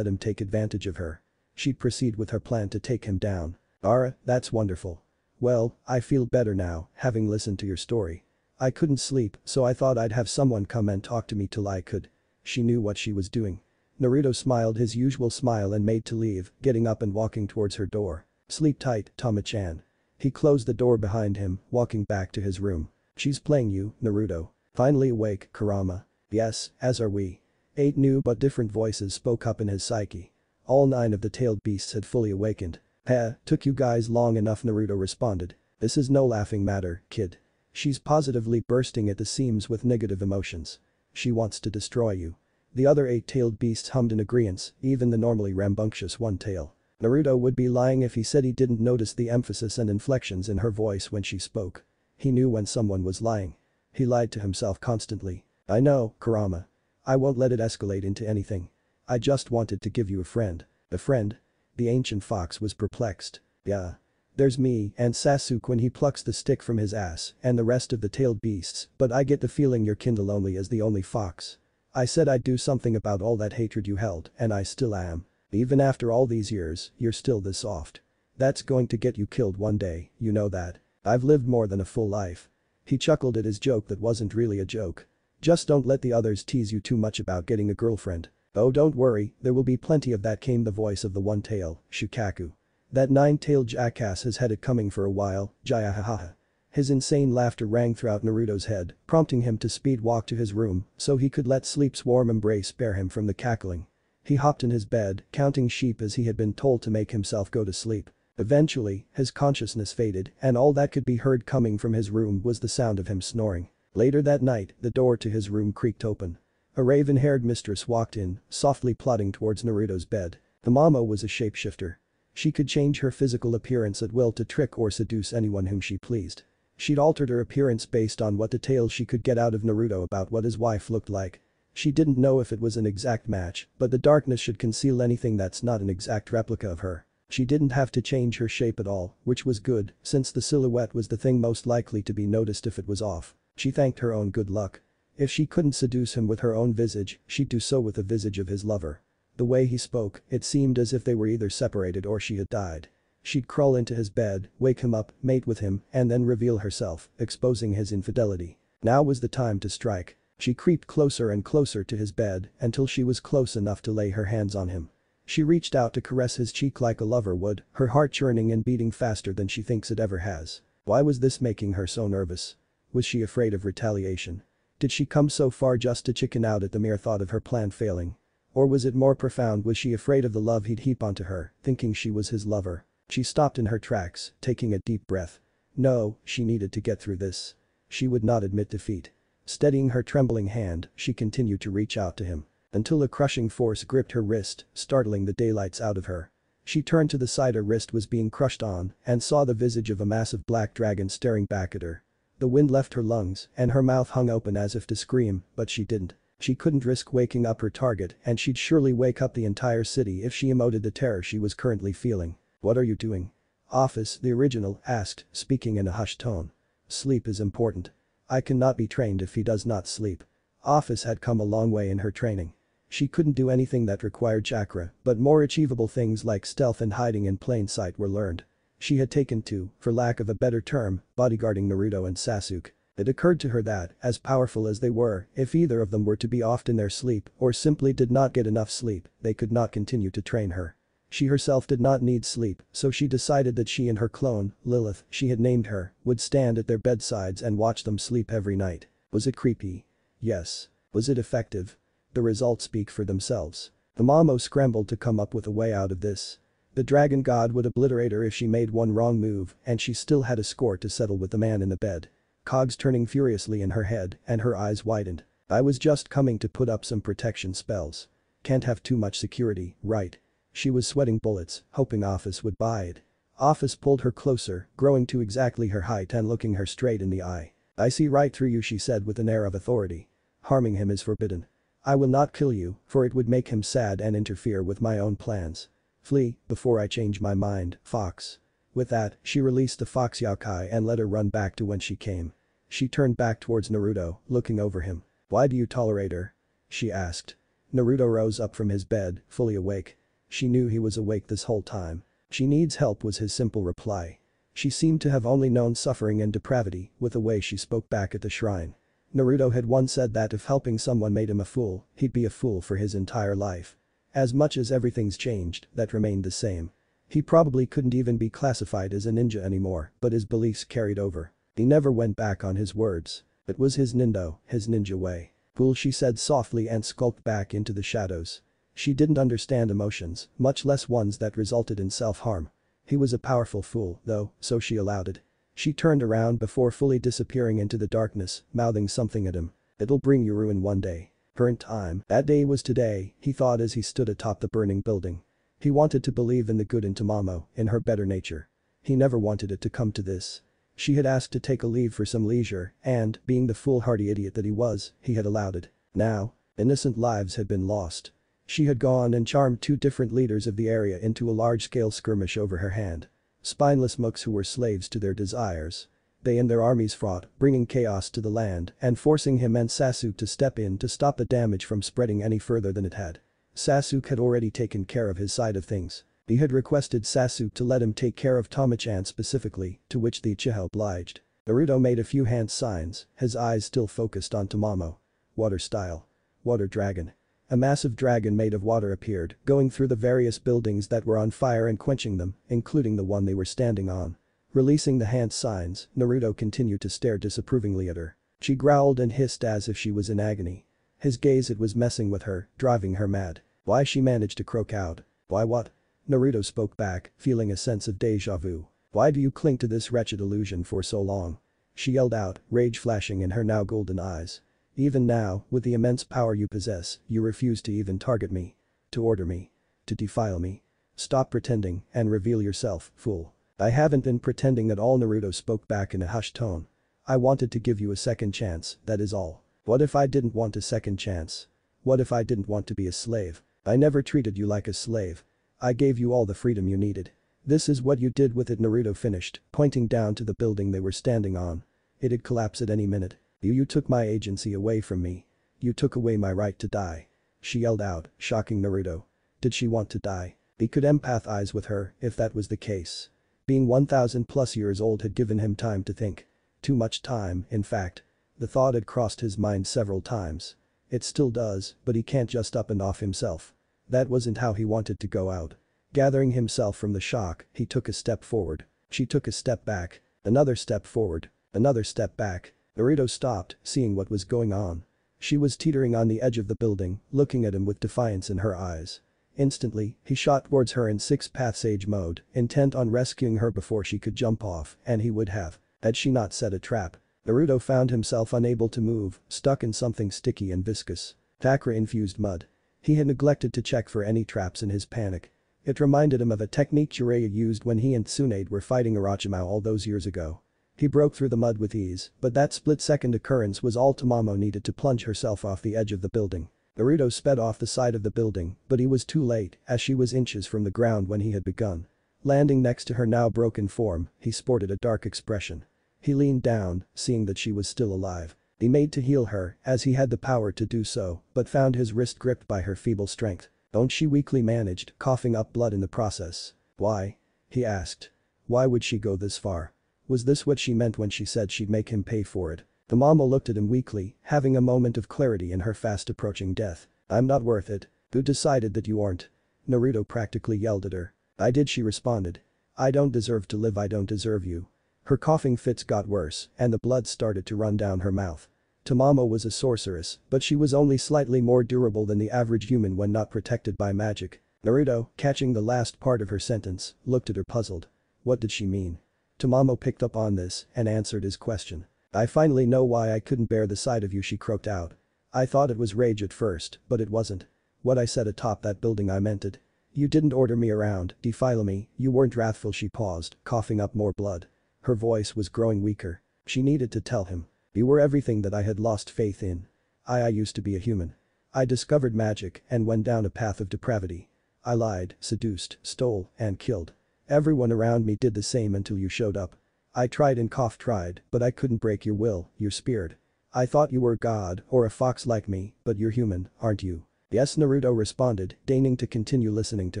him take advantage of her. She'd proceed with her plan to take him down. Ara, that's wonderful. Well, I feel better now, having listened to your story. I couldn't sleep, so I thought I'd have someone come and talk to me till I could. She knew what she was doing. Naruto smiled his usual smile and made to leave, getting up and walking towards her door. Sleep tight, Tama-chan. He closed the door behind him, walking back to his room. She's playing you, Naruto. Finally awake, Kurama. Yes, as are we. 8 new but different voices spoke up in his psyche. All 9 of the tailed beasts had fully awakened. Heh, took you guys long enough, Naruto responded. This is no laughing matter, kid. She's positively bursting at the seams with negative emotions. She wants to destroy you. The other 8-tailed beasts hummed in agreement, even the normally rambunctious one-tail. Naruto would be lying if he said he didn't notice the emphasis and inflections in her voice when she spoke. He knew when someone was lying. He lied to himself constantly. I know, Kurama. I won't let it escalate into anything. I just wanted to give you a friend. A friend? The ancient fox was perplexed. Yeah. There's me and Sasuke when he plucks the stick from his ass and the rest of the tailed beasts, but I get the feeling you're kinda lonely as the only fox. I said I'd do something about all that hatred you held, and I still am. Even after all these years, you're still this soft. That's going to get you killed one day, you know that. I've lived more than a full life. He chuckled at his joke that wasn't really a joke. Just don't let the others tease you too much about getting a girlfriend. Oh, don't worry, there will be plenty of that, came the voice of the one tail, Shukaku. That 9-tailed jackass has had it coming for a while, Jayahaha. His insane laughter rang throughout Naruto's head, prompting him to speed walk to his room so he could let sleep's warm embrace spare him from the cackling. He hopped in his bed, counting sheep as he had been told to make himself go to sleep. Eventually, his consciousness faded and all that could be heard coming from his room was the sound of him snoring. Later that night, the door to his room creaked open. A raven-haired mistress walked in, softly plodding towards Naruto's bed. The mama was a shapeshifter. She could change her physical appearance at will to trick or seduce anyone whom she pleased. She'd altered her appearance based on what details she could get out of Naruto about what his wife looked like. She didn't know if it was an exact match, but the darkness should conceal anything that's not an exact replica of her. She didn't have to change her shape at all, which was good, since the silhouette was the thing most likely to be noticed if it was off. She thanked her own good luck. If she couldn't seduce him with her own visage, she'd do so with the visage of his lover. The way he spoke, it seemed as if they were either separated or she had died. She'd crawl into his bed, wake him up, mate with him, and then reveal herself, exposing his infidelity. Now was the time to strike. She creeped closer and closer to his bed until she was close enough to lay her hands on him. She reached out to caress his cheek like a lover would, her heart churning and beating faster than she thinks it ever has. Why was this making her so nervous? Was she afraid of retaliation? Did she come so far just to chicken out at the mere thought of her plan failing? Or was it more profound? Was she afraid of the love he'd heap onto her, thinking she was his lover? She stopped in her tracks, taking a deep breath. No, she needed to get through this. She would not admit defeat. Steadying her trembling hand, she continued to reach out to him. Until a crushing force gripped her wrist, startling the daylights out of her. She turned to the side her wrist was being crushed on and saw the visage of a massive black dragon staring back at her. The wind left her lungs and her mouth hung open as if to scream, but she didn't. She couldn't risk waking up her target and she'd surely wake up the entire city if she emoted the terror she was currently feeling. What are you doing? Office, the original, asked, speaking in a hushed tone. Sleep is important. I cannot be trained if he does not sleep. Office had come a long way in her training. She couldn't do anything that required chakra, but more achievable things like stealth and hiding in plain sight were learned. She had taken to, for lack of a better term, bodyguarding Naruto and Sasuke. It occurred to her that, as powerful as they were, if either of them were to be off in their sleep or simply did not get enough sleep, they could not continue to train her. She herself did not need sleep, so she decided that she and her clone, Lilith, she had named her, would stand at their bedsides and watch them sleep every night. Was it creepy? Yes. Was it effective? The results speak for themselves. The Mamo scrambled to come up with a way out of this. The dragon god would obliterate her if she made one wrong move, and she still had a score to settle with the man in the bed. Cogs turning furiously in her head, and her eyes widened. I was just coming to put up some protection spells. Can't have too much security, right? She was sweating bullets, hoping Office would buy it. Office pulled her closer, growing to exactly her height and looking her straight in the eye. I see right through you, she said with an air of authority. Harming him is forbidden. I will not kill you, for it would make him sad and interfere with my own plans. Flee, before I change my mind, Fox. With that, she released the Fox Yokai and let her run back to when she came. She turned back towards Naruto, looking over him. Why do you tolerate her? She asked. Naruto rose up from his bed, fully awake. She knew he was awake this whole time. She needs help was his simple reply. She seemed to have only known suffering and depravity with the way she spoke back at the shrine. Naruto had once said that if helping someone made him a fool, he'd be a fool for his entire life. As much as everything's changed, that remained the same. He probably couldn't even be classified as a ninja anymore, but his beliefs carried over. He never went back on his words. It was his nindo, his ninja way. Fool, she said softly and skulked back into the shadows. She didn't understand emotions, much less ones that resulted in self-harm. He was a powerful fool, though, so she allowed it. She turned around before fully disappearing into the darkness, mouthing something at him. It'll bring you ruin one day. Current time. That day was today, he thought as he stood atop the burning building. He wanted to believe in the good in Tamamo, in her better nature. He never wanted it to come to this. She had asked to take a leave for some leisure and, being the foolhardy idiot that he was, he had allowed it. Now, innocent lives had been lost. She had gone and charmed 2 different leaders of the area into a large-scale skirmish over her hand. Spineless mooks who were slaves to their desires. They and their armies fought, bringing chaos to the land and forcing him and Sasuke to step in to stop the damage from spreading any further than it had. Sasuke had already taken care of his side of things. He had requested Sasuke to let him take care of Tama-chan specifically, to which the Uchiha obliged. Naruto made a few hand signs, his eyes still focused on Tamamo. Water style. Water dragon. A massive dragon made of water appeared, going through the various buildings that were on fire and quenching them, including the one they were standing on. Releasing the hand signs, Naruto continued to stare disapprovingly at her. She growled and hissed as if she was in agony. His gaze, it was messing with her, driving her mad. Why, she managed to croak out. Why what? Naruto spoke back, feeling a sense of deja vu. Why do you cling to this wretched illusion for so long? She yelled out, rage flashing in her now golden eyes. Even now, with the immense power you possess, you refuse to even target me. To order me. To defile me. Stop pretending and reveal yourself, fool. I haven't been pretending at all, Naruto spoke back in a hushed tone. I wanted to give you a second chance, that is all. What if I didn't want a second chance? What if I didn't want to be a slave? I never treated you like a slave. I gave you all the freedom you needed. This is what you did with it, Naruto finished, pointing down to the building they were standing on. It'd collapse at any minute. You took my agency away from me. You took away my right to die. She yelled out, shocking Naruto. Did she want to die? He could empathize with her if that was the case. Being 1,000 plus years old had given him time to think. Too much time, in fact. The thought had crossed his mind several times. It still does, but he can't just up and off himself. That wasn't how he wanted to go out. Gathering himself from the shock, he took a step forward. She took a step back. Another step forward. Another step back. Naruto stopped, seeing what was going on. She was teetering on the edge of the building, looking at him with defiance in her eyes. Instantly, he shot towards her in 6-path Sage mode, intent on rescuing her before she could jump off, and he would have, had she not set a trap. Naruto found himself unable to move, stuck in something sticky and viscous. Chakra-infused mud. He had neglected to check for any traps in his panic. It reminded him of a technique Jiraiya used when he and Tsunade were fighting Orochimaru all those years ago. He broke through the mud with ease, but that split-second occurrence was all Tamamo needed to plunge herself off the edge of the building. Naruto sped off the side of the building, but he was too late, as she was inches from the ground when he had begun. Landing next to her now broken form, he sported a dark expression. He leaned down, seeing that she was still alive. He made to heal her, as he had the power to do so, but found his wrist gripped by her feeble strength. Don't she weakly managed, coughing up blood in the process. Why? He asked. Why would she go this far? Was this what she meant when she said she'd make him pay for it? The mama looked at him weakly, having a moment of clarity in her fast approaching death. I'm not worth it. Who decided that you aren't? Naruto practically yelled at her. I did, she responded. I don't deserve to live, I don't deserve you. Her coughing fits got worse, and the blood started to run down her mouth. Tamamo was a sorceress, but she was only slightly more durable than the average human when not protected by magic. Naruto, catching the last part of her sentence, looked at her puzzled. What did she mean? Tamamo picked up on this and answered his question. I finally know why I couldn't bear the sight of you, she croaked out. I thought it was rage at first, but it wasn't. What I said atop that building, I meant it. You didn't order me around, defile me, you weren't wrathful, she paused, coughing up more blood. Her voice was growing weaker. She needed to tell him. You were everything that I had lost faith in. I used to be a human. I discovered magic and went down a path of depravity. I lied, seduced, stole, and killed. Everyone around me did the same until you showed up. I tried and tried, but I couldn't break your will, your spirit. I thought you were God or a fox like me, but you're human, aren't you? Yes, Naruto responded, deigning to continue listening to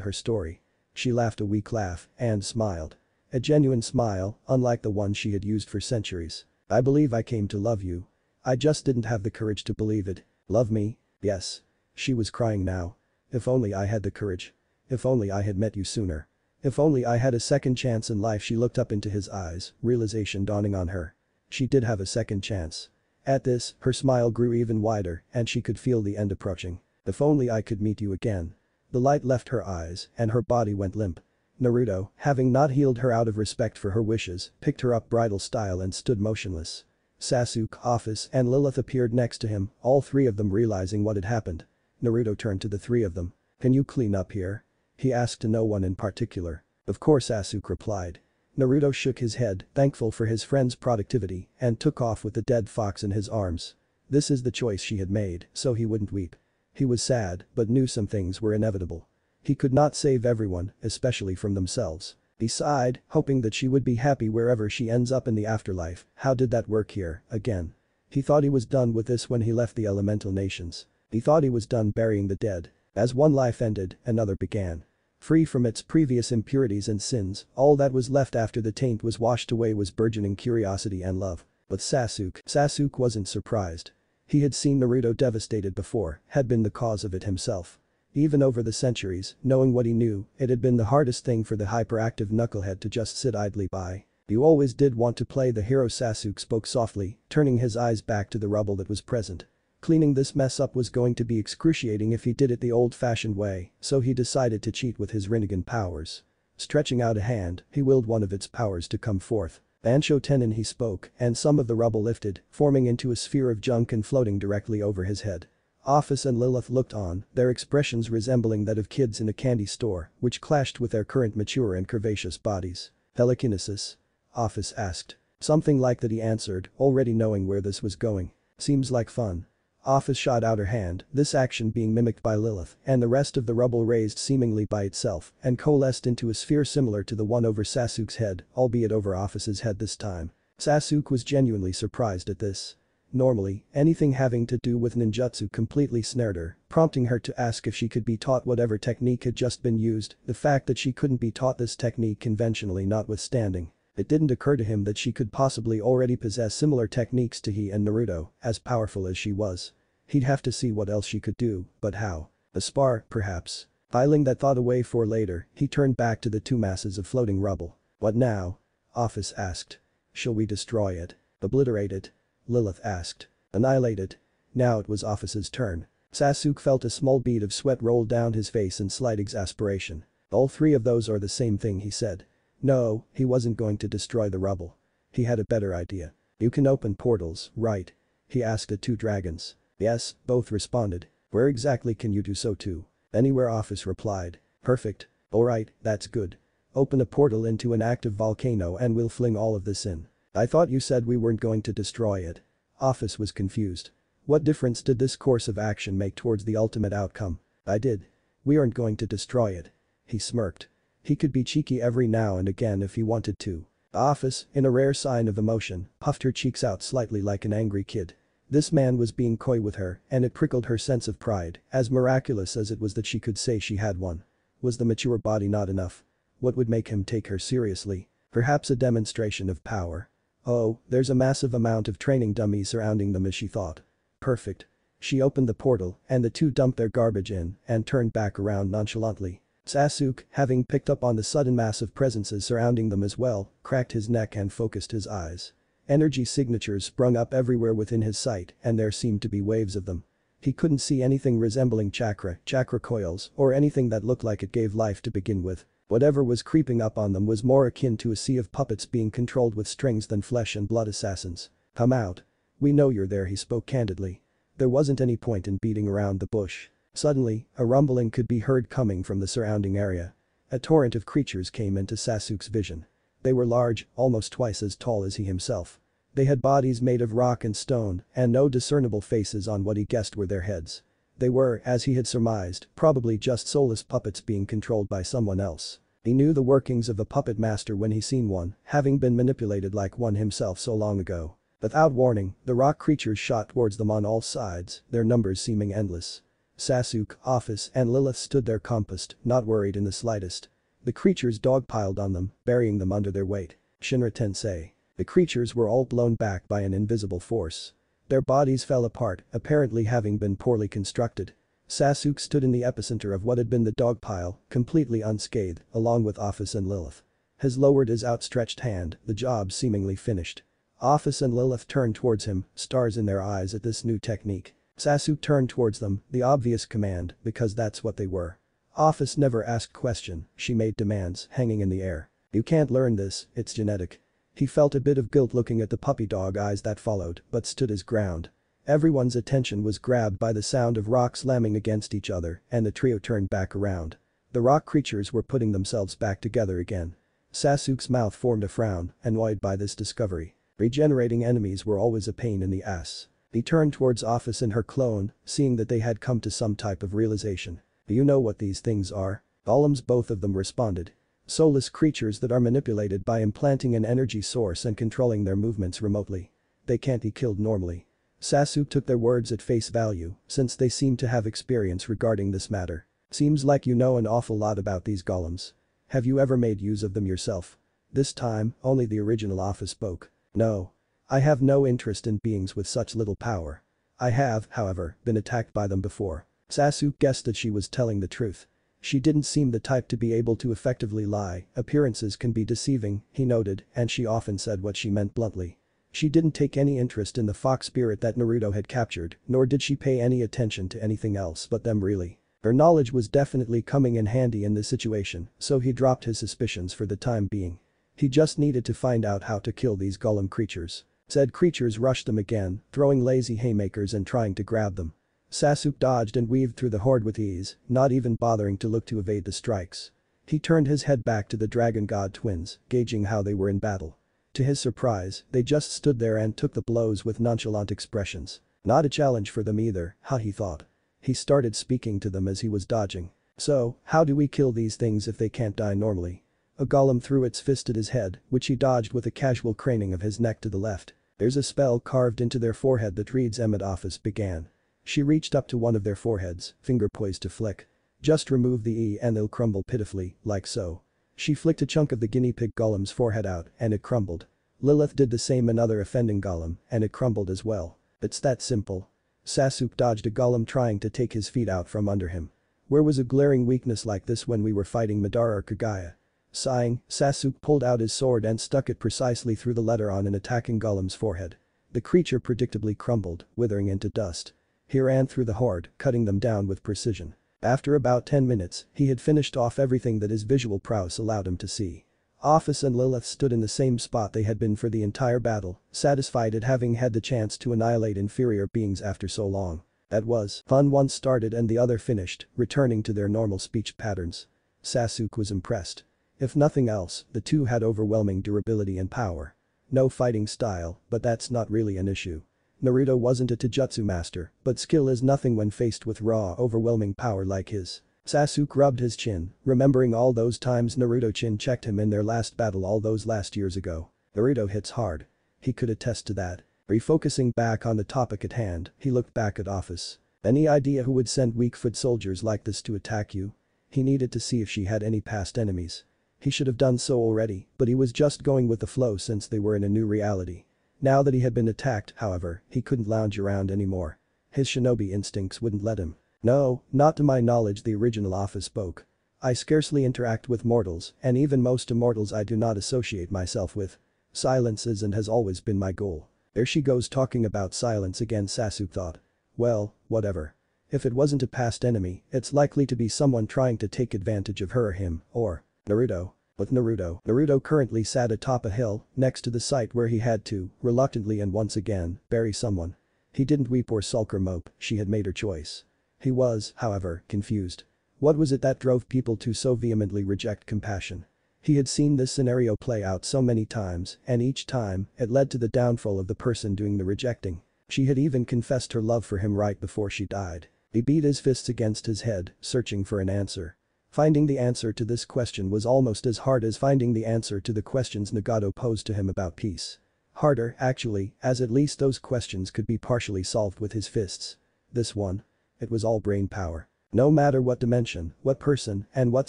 her story. She laughed a weak laugh and smiled. A genuine smile, unlike the one she had used for centuries. I believe I came to love you. I just didn't have the courage to believe it. Love me? Yes. She was crying now. If only I had the courage. If only I had met you sooner. If only I had a second chance in life. She looked up into his eyes, realization dawning on her. She did have a second chance. At this, her smile grew even wider and she could feel the end approaching. If only I could meet you again. The light left her eyes and her body went limp. Naruto, having not healed her out of respect for her wishes, picked her up bridal style and stood motionless. Sasuke, Office, and Lilith appeared next to him, all three of them realizing what had happened. Naruto turned to the three of them. "Can you clean up here?" he asked to no one in particular. "Of course," Sasuke replied. Naruto shook his head, thankful for his friend's productivity, and took off with the dead fox in his arms. This is the choice she had made, so he wouldn't weep. He was sad, but knew some things were inevitable. He could not save everyone, especially from themselves. He sighed, hoping that she would be happy wherever she ends up in the afterlife. How did that work here, again? He thought he was done with this when he left the elemental nations. He thought he was done burying the dead. As one life ended, another began. Free from its previous impurities and sins, all that was left after the taint was washed away was burgeoning curiosity and love. But Sasuke wasn't surprised. He had seen Naruto devastated before, had been the cause of it himself. Even over the centuries, knowing what he knew, it had been the hardest thing for the hyperactive knucklehead to just sit idly by. "You always did want to play the hero," Sasuke spoke softly, turning his eyes back to the rubble that was present. Cleaning this mess up was going to be excruciating if he did it the old-fashioned way, so he decided to cheat with his Rinnegan powers. Stretching out a hand, he willed one of its powers to come forth. "Ansho Tenin," he spoke, and some of the rubble lifted, forming into a sphere of junk and floating directly over his head. Office and Lilith looked on, their expressions resembling that of kids in a candy store, which clashed with their current mature and curvaceous bodies. "Telekinesis?" Office asked. "Something like that," he answered, already knowing where this was going. "Seems like fun." Office shot out her hand, this action being mimicked by Lilith, and the rest of the rubble raised seemingly by itself and coalesced into a sphere similar to the one over Sasuke's head, albeit over Office's head this time. Sasuke was genuinely surprised at this. Normally, anything having to do with ninjutsu completely snared her, prompting her to ask if she could be taught whatever technique had just been used, the fact that she couldn't be taught this technique conventionally notwithstanding. It didn't occur to him that she could possibly already possess similar techniques to he and Naruto, as powerful as she was. He'd have to see what else she could do, but how? A spar, perhaps. Filing that thought away for later, he turned back to the two masses of floating rubble. "What now?" Office asked. "Shall we destroy it? Obliterate it?" Lilith asked. "Annihilate it." Now it was Office's turn. Sasuke felt a small bead of sweat roll down his face in slight exasperation. "All three of those are the same thing," he said. No, he wasn't going to destroy the rubble. He had a better idea. "You can open portals, right?" he asked the two dragons. "Yes," both responded. "Where exactly can you do so to?" "Anywhere," Office replied. "Perfect. Alright, that's good. Open a portal into an active volcano and we'll fling all of this in." "I thought you said we weren't going to destroy it." Office was confused. What difference did this course of action make towards the ultimate outcome? "I did. We aren't going to destroy it." He smirked. He could be cheeky every now and again if he wanted to. Office, in a rare sign of emotion, puffed her cheeks out slightly like an angry kid. This man was being coy with her, and it prickled her sense of pride, as miraculous as it was that she could say she had one. Was the mature body not enough? What would make him take her seriously? Perhaps a demonstration of power. Oh, there's a massive amount of training dummies surrounding them, as she thought. Perfect. She opened the portal, and the two dumped their garbage in and turned back around nonchalantly. Sasuke, having picked up on the sudden mass of presences surrounding them as well, cracked his neck and focused his eyes. Energy signatures sprung up everywhere within his sight, and there seemed to be waves of them. He couldn't see anything resembling chakra coils, or anything that looked like it gave life to begin with. Whatever was creeping up on them was more akin to a sea of puppets being controlled with strings than flesh and blood assassins. "Come out. We know you're there," he spoke candidly. There wasn't any point in beating around the bush. Suddenly, a rumbling could be heard coming from the surrounding area. A torrent of creatures came into Sasuke's vision. They were large, almost twice as tall as he himself. They had bodies made of rock and stone, and no discernible faces on what he guessed were their heads. They were, as he had surmised, probably just soulless puppets being controlled by someone else. He knew the workings of a puppet master when he seen one, having been manipulated like one himself so long ago. Without warning, the rock creatures shot towards them on all sides, their numbers seeming endless. Sasuke, Office, and Lilith stood there compassed, not worried in the slightest. The creatures dogpiled on them, burying them under their weight. Shinra Tensei. The creatures were all blown back by an invisible force. Their bodies fell apart, apparently having been poorly constructed. Sasuke stood in the epicenter of what had been the dog pile, completely unscathed, along with Office and Lilith. He lowered his outstretched hand, the job seemingly finished. Office and Lilith turned towards him, stars in their eyes at this new technique. Sasuke turned towards them, the obvious command, because that's what they were. Office never asked question, she made demands, hanging in the air. You can't learn this, it's genetic. He felt a bit of guilt looking at the puppy dog eyes that followed, but stood his ground. Everyone's attention was grabbed by the sound of rocks slamming against each other, and the trio turned back around. The rock creatures were putting themselves back together again. Sasuke's mouth formed a frown, annoyed by this discovery. Regenerating enemies were always a pain in the ass. He turned towards Office and her clone, seeing that they had come to some type of realization. Do you know what these things are? Golems, both of them responded. Soulless creatures that are manipulated by implanting an energy source and controlling their movements remotely. They can't be killed normally. Sasuke took their words at face value, since they seemed to have experience regarding this matter. Seems like you know an awful lot about these golems. Have you ever made use of them yourself? This time, only the original Office spoke. No. I have no interest in beings with such little power. I have, however, been attacked by them before. Sasuke guessed that she was telling the truth. She didn't seem the type to be able to effectively lie, appearances can be deceiving, he noted, and she often said what she meant bluntly. She didn't take any interest in the fox spirit that Naruto had captured, nor did she pay any attention to anything else but them really. Her knowledge was definitely coming in handy in this situation, so he dropped his suspicions for the time being. He just needed to find out how to kill these golem creatures. Said creatures rushed them again, throwing lazy haymakers and trying to grab them. Sasuke dodged and weaved through the horde with ease, not even bothering to look to evade the strikes. He turned his head back to the Dragon God twins, gauging how they were in battle. To his surprise, they just stood there and took the blows with nonchalant expressions. Not a challenge for them either, he thought. He started speaking to them as he was dodging. So, how do we kill these things if they can't die normally? A golem threw its fist at his head, which he dodged with a casual craning of his neck to the left. There's a spell carved into their forehead that reads Emmett Office began. She reached up to one of their foreheads, finger poised to flick. Just remove the E and they'll crumble pitifully, like so. She flicked a chunk of the guinea pig golem's forehead out, and it crumbled. Lilith did the same another offending golem, and it crumbled as well. It's that simple. Sasuke dodged a golem trying to take his feet out from under him. Where was a glaring weakness like this when we were fighting Madara or Kagaya? Sighing, Sasuke pulled out his sword and stuck it precisely through the letter on an attacking golem's forehead. The creature predictably crumbled, withering into dust. He ran through the horde, cutting them down with precision. After about 10 minutes, he had finished off everything that his visual prowess allowed him to see. Office and Lilith stood in the same spot they had been for the entire battle, satisfied at having had the chance to annihilate inferior beings after so long. That was fun once started and the other finished, returning to their normal speech patterns. Sasuke was impressed. If nothing else, the two had overwhelming durability and power. No fighting style, but that's not really an issue. Naruto wasn't a taijutsu master, but skill is nothing when faced with raw, overwhelming power like his. Sasuke rubbed his chin, remembering all those times Naruto chin checked him in their last battle all those last years ago. Naruto hits hard. He could attest to that. Refocusing back on the topic at hand, he looked back at Office. Any idea who would send weak-foot soldiers like this to attack you? He needed to see if she had any past enemies. He should have done so already, but he was just going with the flow since they were in a new reality. Now that he had been attacked, however, he couldn't lounge around anymore. His shinobi instincts wouldn't let him. No, not to my knowledge, the original Office spoke. I scarcely interact with mortals, and even most immortals I do not associate myself with. Silence is and has always been my goal. There she goes talking about silence again, Sasuke thought. Well, whatever. If it wasn't a past enemy, it's likely to be someone trying to take advantage of her or him, or Naruto. But Naruto currently sat atop a hill, next to the site where he had to, reluctantly and once again, bury someone. He didn't weep or sulk or mope, she had made her choice. He was, however, confused. What was it that drove people to so vehemently reject compassion? He had seen this scenario play out so many times, and each time, it led to the downfall of the person doing the rejecting. She had even confessed her love for him right before she died. He beat his fists against his head, searching for an answer. Finding the answer to this question was almost as hard as finding the answer to the questions Nagato posed to him about peace. Harder, actually, as at least those questions could be partially solved with his fists. This one? It was all brain power. No matter what dimension, what person, and what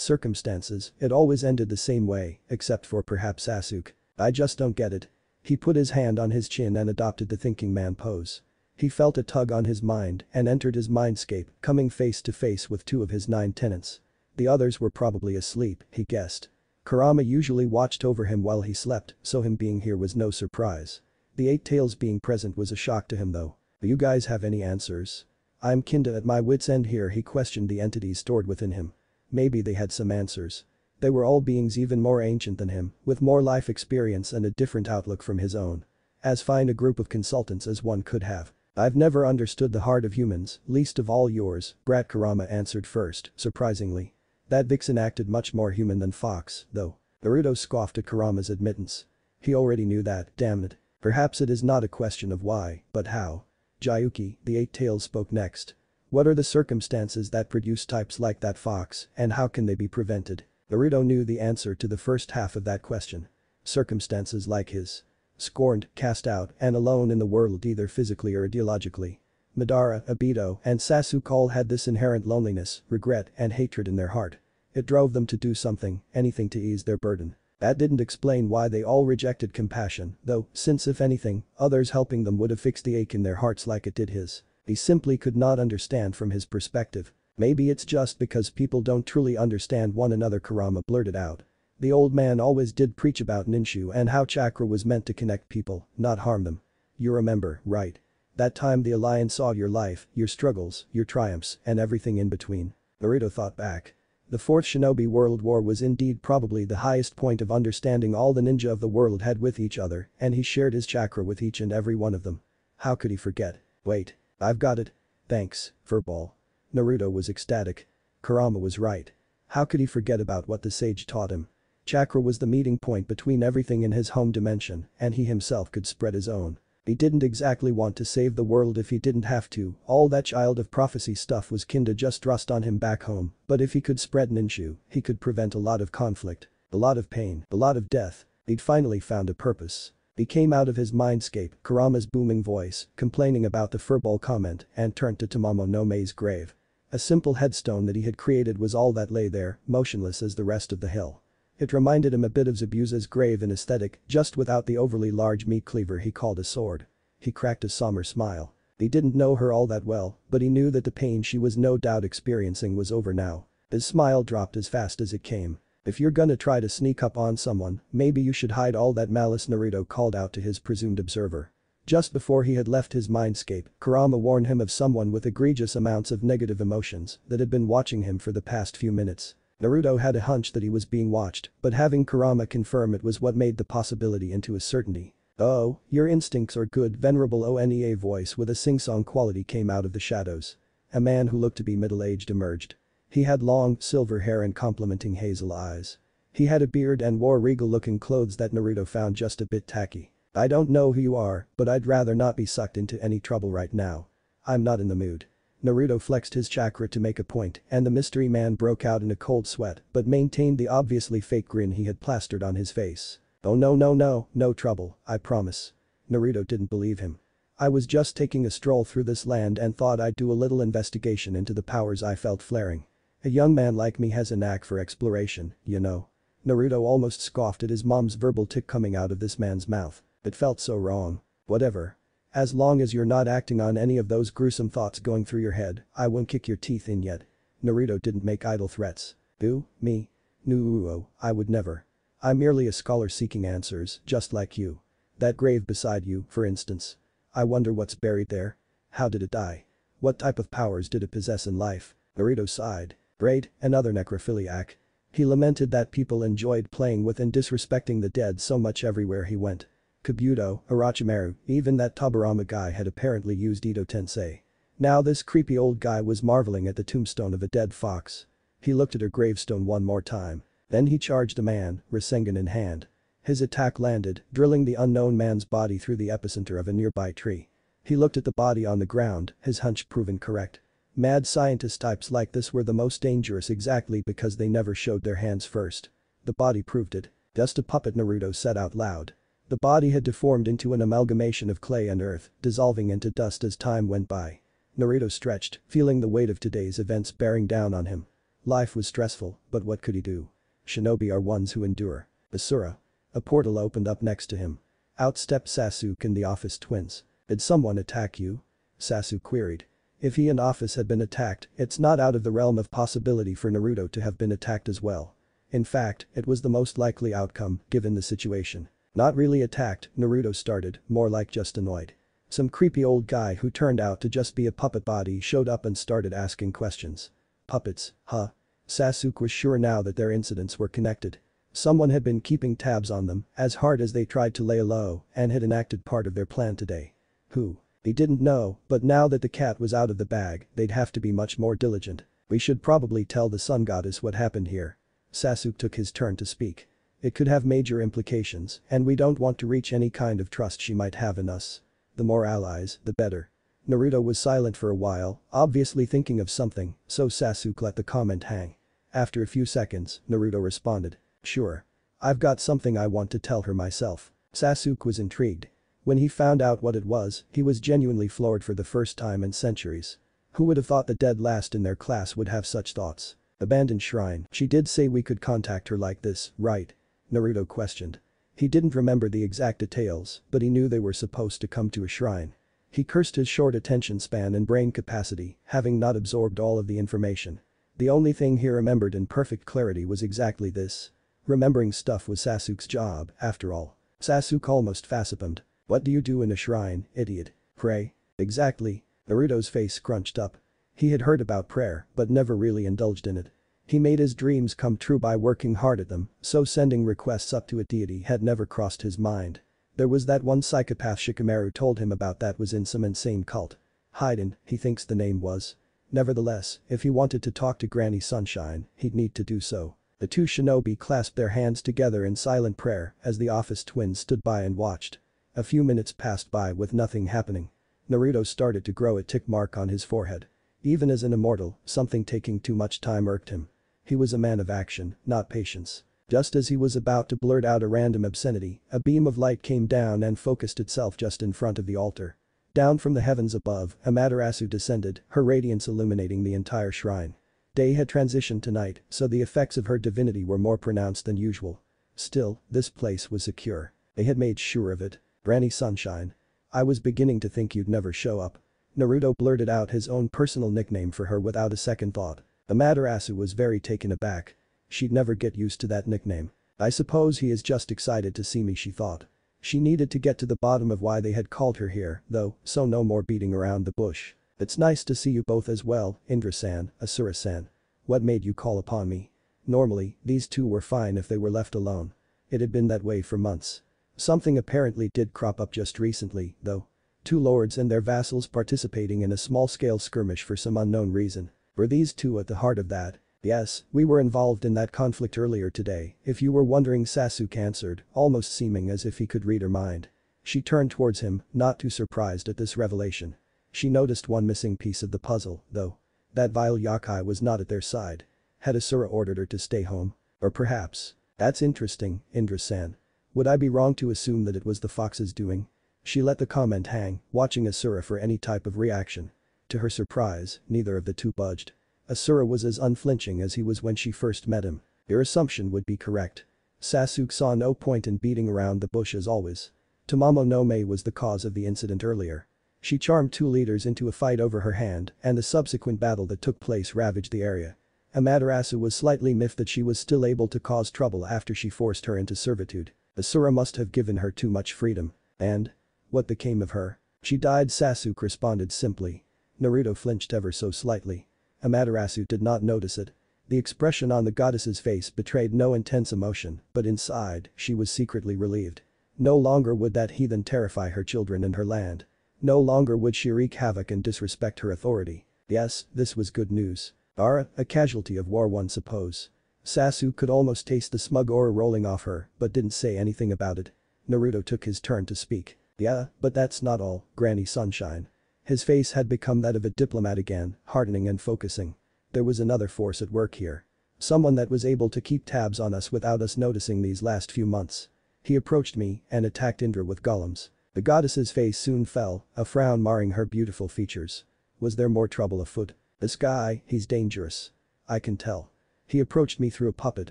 circumstances, it always ended the same way, except for perhaps Sasuke. I just don't get it. He put his hand on his chin and adopted the thinking man pose. He felt a tug on his mind and entered his mindscape, coming face to face with 2 of his 9 tenants. The others were probably asleep, he guessed. Kurama usually watched over him while he slept, so him being here was no surprise. The 8 tails being present was a shock to him though. Do you guys have any answers? I'm kinda at my wit's end here, he questioned the entities stored within him. Maybe they had some answers. They were all beings even more ancient than him, with more life experience and a different outlook from his own. As fine a group of consultants as one could have. I've never understood the heart of humans, least of all yours, Brat Kurama answered first, surprisingly. That vixen acted much more human than Fox, though. Naruto scoffed at Kurama's admittance. He already knew that, damn it. Perhaps it is not a question of why, but how. Jayuki, the Eight-Tails spoke next. What are the circumstances that produce types like that Fox, and how can they be prevented? Naruto knew the answer to the first half of that question. Circumstances like his. Scorned, cast out, and alone in the world either physically or ideologically. Madara, Obito, and Sasuke all had this inherent loneliness, regret, and hatred in their heart. It drove them to do something, anything to ease their burden. That didn't explain why they all rejected compassion, though, since if anything, others helping them would have fixed the ache in their hearts like it did his. He simply could not understand from his perspective. Maybe it's just because people don't truly understand one another, Kurama blurted out. The old man always did preach about Ninshu and how chakra was meant to connect people, not harm them. You remember, right? That time the Alliance saw your life, your struggles, your triumphs, and everything in between. Naruto thought back. The Fourth Shinobi World War was indeed probably the highest point of understanding all the ninja of the world had with each other, and he shared his chakra with each and every one of them. How could he forget? Wait. I've got it. Thanks, Furball. Naruto was ecstatic. Kurama was right. How could he forget about what the sage taught him? Chakra was the meeting point between everything in his home dimension, and he himself could spread his own. He didn't exactly want to save the world if he didn't have to, all that child of prophecy stuff was kinda just rust on him back home, but if he could spread Ninshu, he could prevent a lot of conflict, a lot of pain, a lot of death. He'd finally found a purpose. He came out of his mindscape, Kurama's booming voice, complaining about the furball comment, and turned to Tamamo no Mei's grave. A simple headstone that he had created was all that lay there, motionless as the rest of the hill. It reminded him a bit of Zabuza's grave in aesthetic, just without the overly large meat cleaver he called a sword. He cracked a somber smile. He didn't know her all that well, but he knew that the pain she was no doubt experiencing was over now. His smile dropped as fast as it came. If you're gonna try to sneak up on someone, maybe you should hide all that malice, Naruto called out to his presumed observer. Just before he had left his mindscape, Kurama warned him of someone with egregious amounts of negative emotions that had been watching him for the past few minutes. Naruto had a hunch that he was being watched, but having Kurama confirm it was what made the possibility into a certainty. Oh, your instincts are good, venerable Onea voice with a sing-song quality came out of the shadows. A man who looked to be middle-aged emerged. He had long, silver hair and complimenting hazel eyes. He had a beard and wore regal-looking clothes that Naruto found just a bit tacky. I don't know who you are, but I'd rather not be sucked into any trouble right now. I'm not in the mood. Naruto flexed his chakra to make a point, and the mystery man broke out in a cold sweat, but maintained the obviously fake grin he had plastered on his face. Oh no trouble, I promise. Naruto didn't believe him. I was just taking a stroll through this land and thought I'd do a little investigation into the powers I felt flaring. A young man like me has a knack for exploration, you know. Naruto almost scoffed at his mom's verbal tick coming out of this man's mouth. It felt so wrong. Whatever. As long as you're not acting on any of those gruesome thoughts going through your head, I won't kick your teeth in yet. Naruto didn't make idle threats. Who? Me? No, I would never. I'm merely a scholar seeking answers, just like you. That grave beside you, for instance. I wonder what's buried there. How did it die? What type of powers did it possess in life? Naruto sighed. Great, another necrophiliac. He lamented that people enjoyed playing with and disrespecting the dead so much everywhere he went. Kabuto, Orochimaru, even that Tobirama guy had apparently used Ito Tensei. Now this creepy old guy was marveling at the tombstone of a dead fox. He looked at her gravestone one more time. Then he charged a man, Rasengan in hand. His attack landed, drilling the unknown man's body through the epicenter of a nearby tree. He looked at the body on the ground, his hunch proven correct. Mad scientist types like this were the most dangerous exactly because they never showed their hands first. The body proved it. Just a puppet, Naruto said out loud. The body had deformed into an amalgamation of clay and earth, dissolving into dust as time went by. Naruto stretched, feeling the weight of today's events bearing down on him. Life was stressful, but what could he do? Shinobi are ones who endure. Basura. A portal opened up next to him. Out stepped Sasuke and the office twins. Did someone attack you? Sasuke queried. If he and Office had been attacked, it's not out of the realm of possibility for Naruto to have been attacked as well. In fact, it was the most likely outcome, given the situation. Not really attacked, Naruto started, more like just annoyed. Some creepy old guy who turned out to just be a puppet body showed up and started asking questions. Puppets, huh? Sasuke was sure now that their incidents were connected. Someone had been keeping tabs on them as hard as they tried to lay low and had enacted part of their plan today. Who? He didn't know, but now that the cat was out of the bag, they'd have to be much more diligent. We should probably tell the sun goddess what happened here. Sasuke took his turn to speak. It could have major implications, and we don't want to reach any kind of trust she might have in us. The more allies, the better. Naruto was silent for a while, obviously thinking of something, so Sasuke let the comment hang. After a few seconds, Naruto responded. Sure. I've got something I want to tell her myself. Sasuke was intrigued. When he found out what it was, he was genuinely floored for the first time in centuries. Who would have thought the dead last in their class would have such thoughts? Abandoned shrine. She did say we could contact her like this, right? Naruto questioned. He didn't remember the exact details, but he knew they were supposed to come to a shrine. He cursed his short attention span and brain capacity, having not absorbed all of the information. The only thing he remembered in perfect clarity was exactly this. Remembering stuff was Sasuke's job, after all. Sasuke almost facepalmed. What do you do in a shrine, idiot? Pray? Exactly. Naruto's face scrunched up. He had heard about prayer, but never really indulged in it. He made his dreams come true by working hard at them, so sending requests up to a deity had never crossed his mind. There was that one psychopath Shikamaru told him about that was in some insane cult. Haiden, he thinks the name was. Nevertheless, if he wanted to talk to Granny Sunshine, he'd need to do so. The two shinobi clasped their hands together in silent prayer as the office twins stood by and watched. A few minutes passed by with nothing happening. Naruto started to grow a tick mark on his forehead. Even as an immortal, something taking too much time irked him. He was a man of action, not patience. Just as he was about to blurt out a random obscenity, a beam of light came down and focused itself just in front of the altar. Down from the heavens above, Amaterasu descended, her radiance illuminating the entire shrine. Day had transitioned to night, so the effects of her divinity were more pronounced than usual. Still, this place was secure. They had made sure of it. Granny Sunshine. I was beginning to think you'd never show up. Naruto blurted out his own personal nickname for her without a second thought. Amaterasu was very taken aback. She'd never get used to that nickname. I suppose he is just excited to see me, she thought. She needed to get to the bottom of why they had called her here, though, so no more beating around the bush. It's nice to see you both as well, Indra-san, Asura-san. What made you call upon me? Normally, these two were fine if they were left alone. It had been that way for months. Something apparently did crop up just recently, though. Two lords and their vassals participating in a small-scale skirmish for some unknown reason. Were these two at the heart of that? Yes, we were involved in that conflict earlier today, if you were wondering, Sasuke answered, almost seeming as if he could read her mind. She turned towards him, not too surprised at this revelation. She noticed one missing piece of the puzzle, though. That vile yakai was not at their side. Had Asura ordered her to stay home? Or perhaps. That's interesting, Indra-san. Would I be wrong to assume that it was the fox's doing? She let the comment hang, watching Asura for any type of reaction. To her surprise, neither of the two budged. Asura was as unflinching as he was when she first met him. Your assumption would be correct. Sasuke saw no point in beating around the bush as always. Tamamo no Mae was the cause of the incident earlier. She charmed two leaders into a fight over her hand, and the subsequent battle that took place ravaged the area. Amaterasu was slightly miffed that she was still able to cause trouble after she forced her into servitude. Asura must have given her too much freedom. And? What became of her? She died, Sasuke responded simply. Naruto flinched ever so slightly. Amaterasu did not notice it. The expression on the goddess's face betrayed no intense emotion, but inside, she was secretly relieved. No longer would that heathen terrify her children and her land. No longer would she wreak havoc and disrespect her authority. Yes, this was good news. A casualty of war, one suppose. Sasuke could almost taste the smug aura rolling off her, but didn't say anything about it. Naruto took his turn to speak. Yeah, but that's not all, Granny Sunshine. His face had become that of a diplomat again, hardening and focusing. There was another force at work here. Someone that was able to keep tabs on us without us noticing these last few months. He approached me and attacked Indra with golems. The goddess's face soon fell, a frown marring her beautiful features. Was there more trouble afoot? This guy, he's dangerous. I can tell. He approached me through a puppet,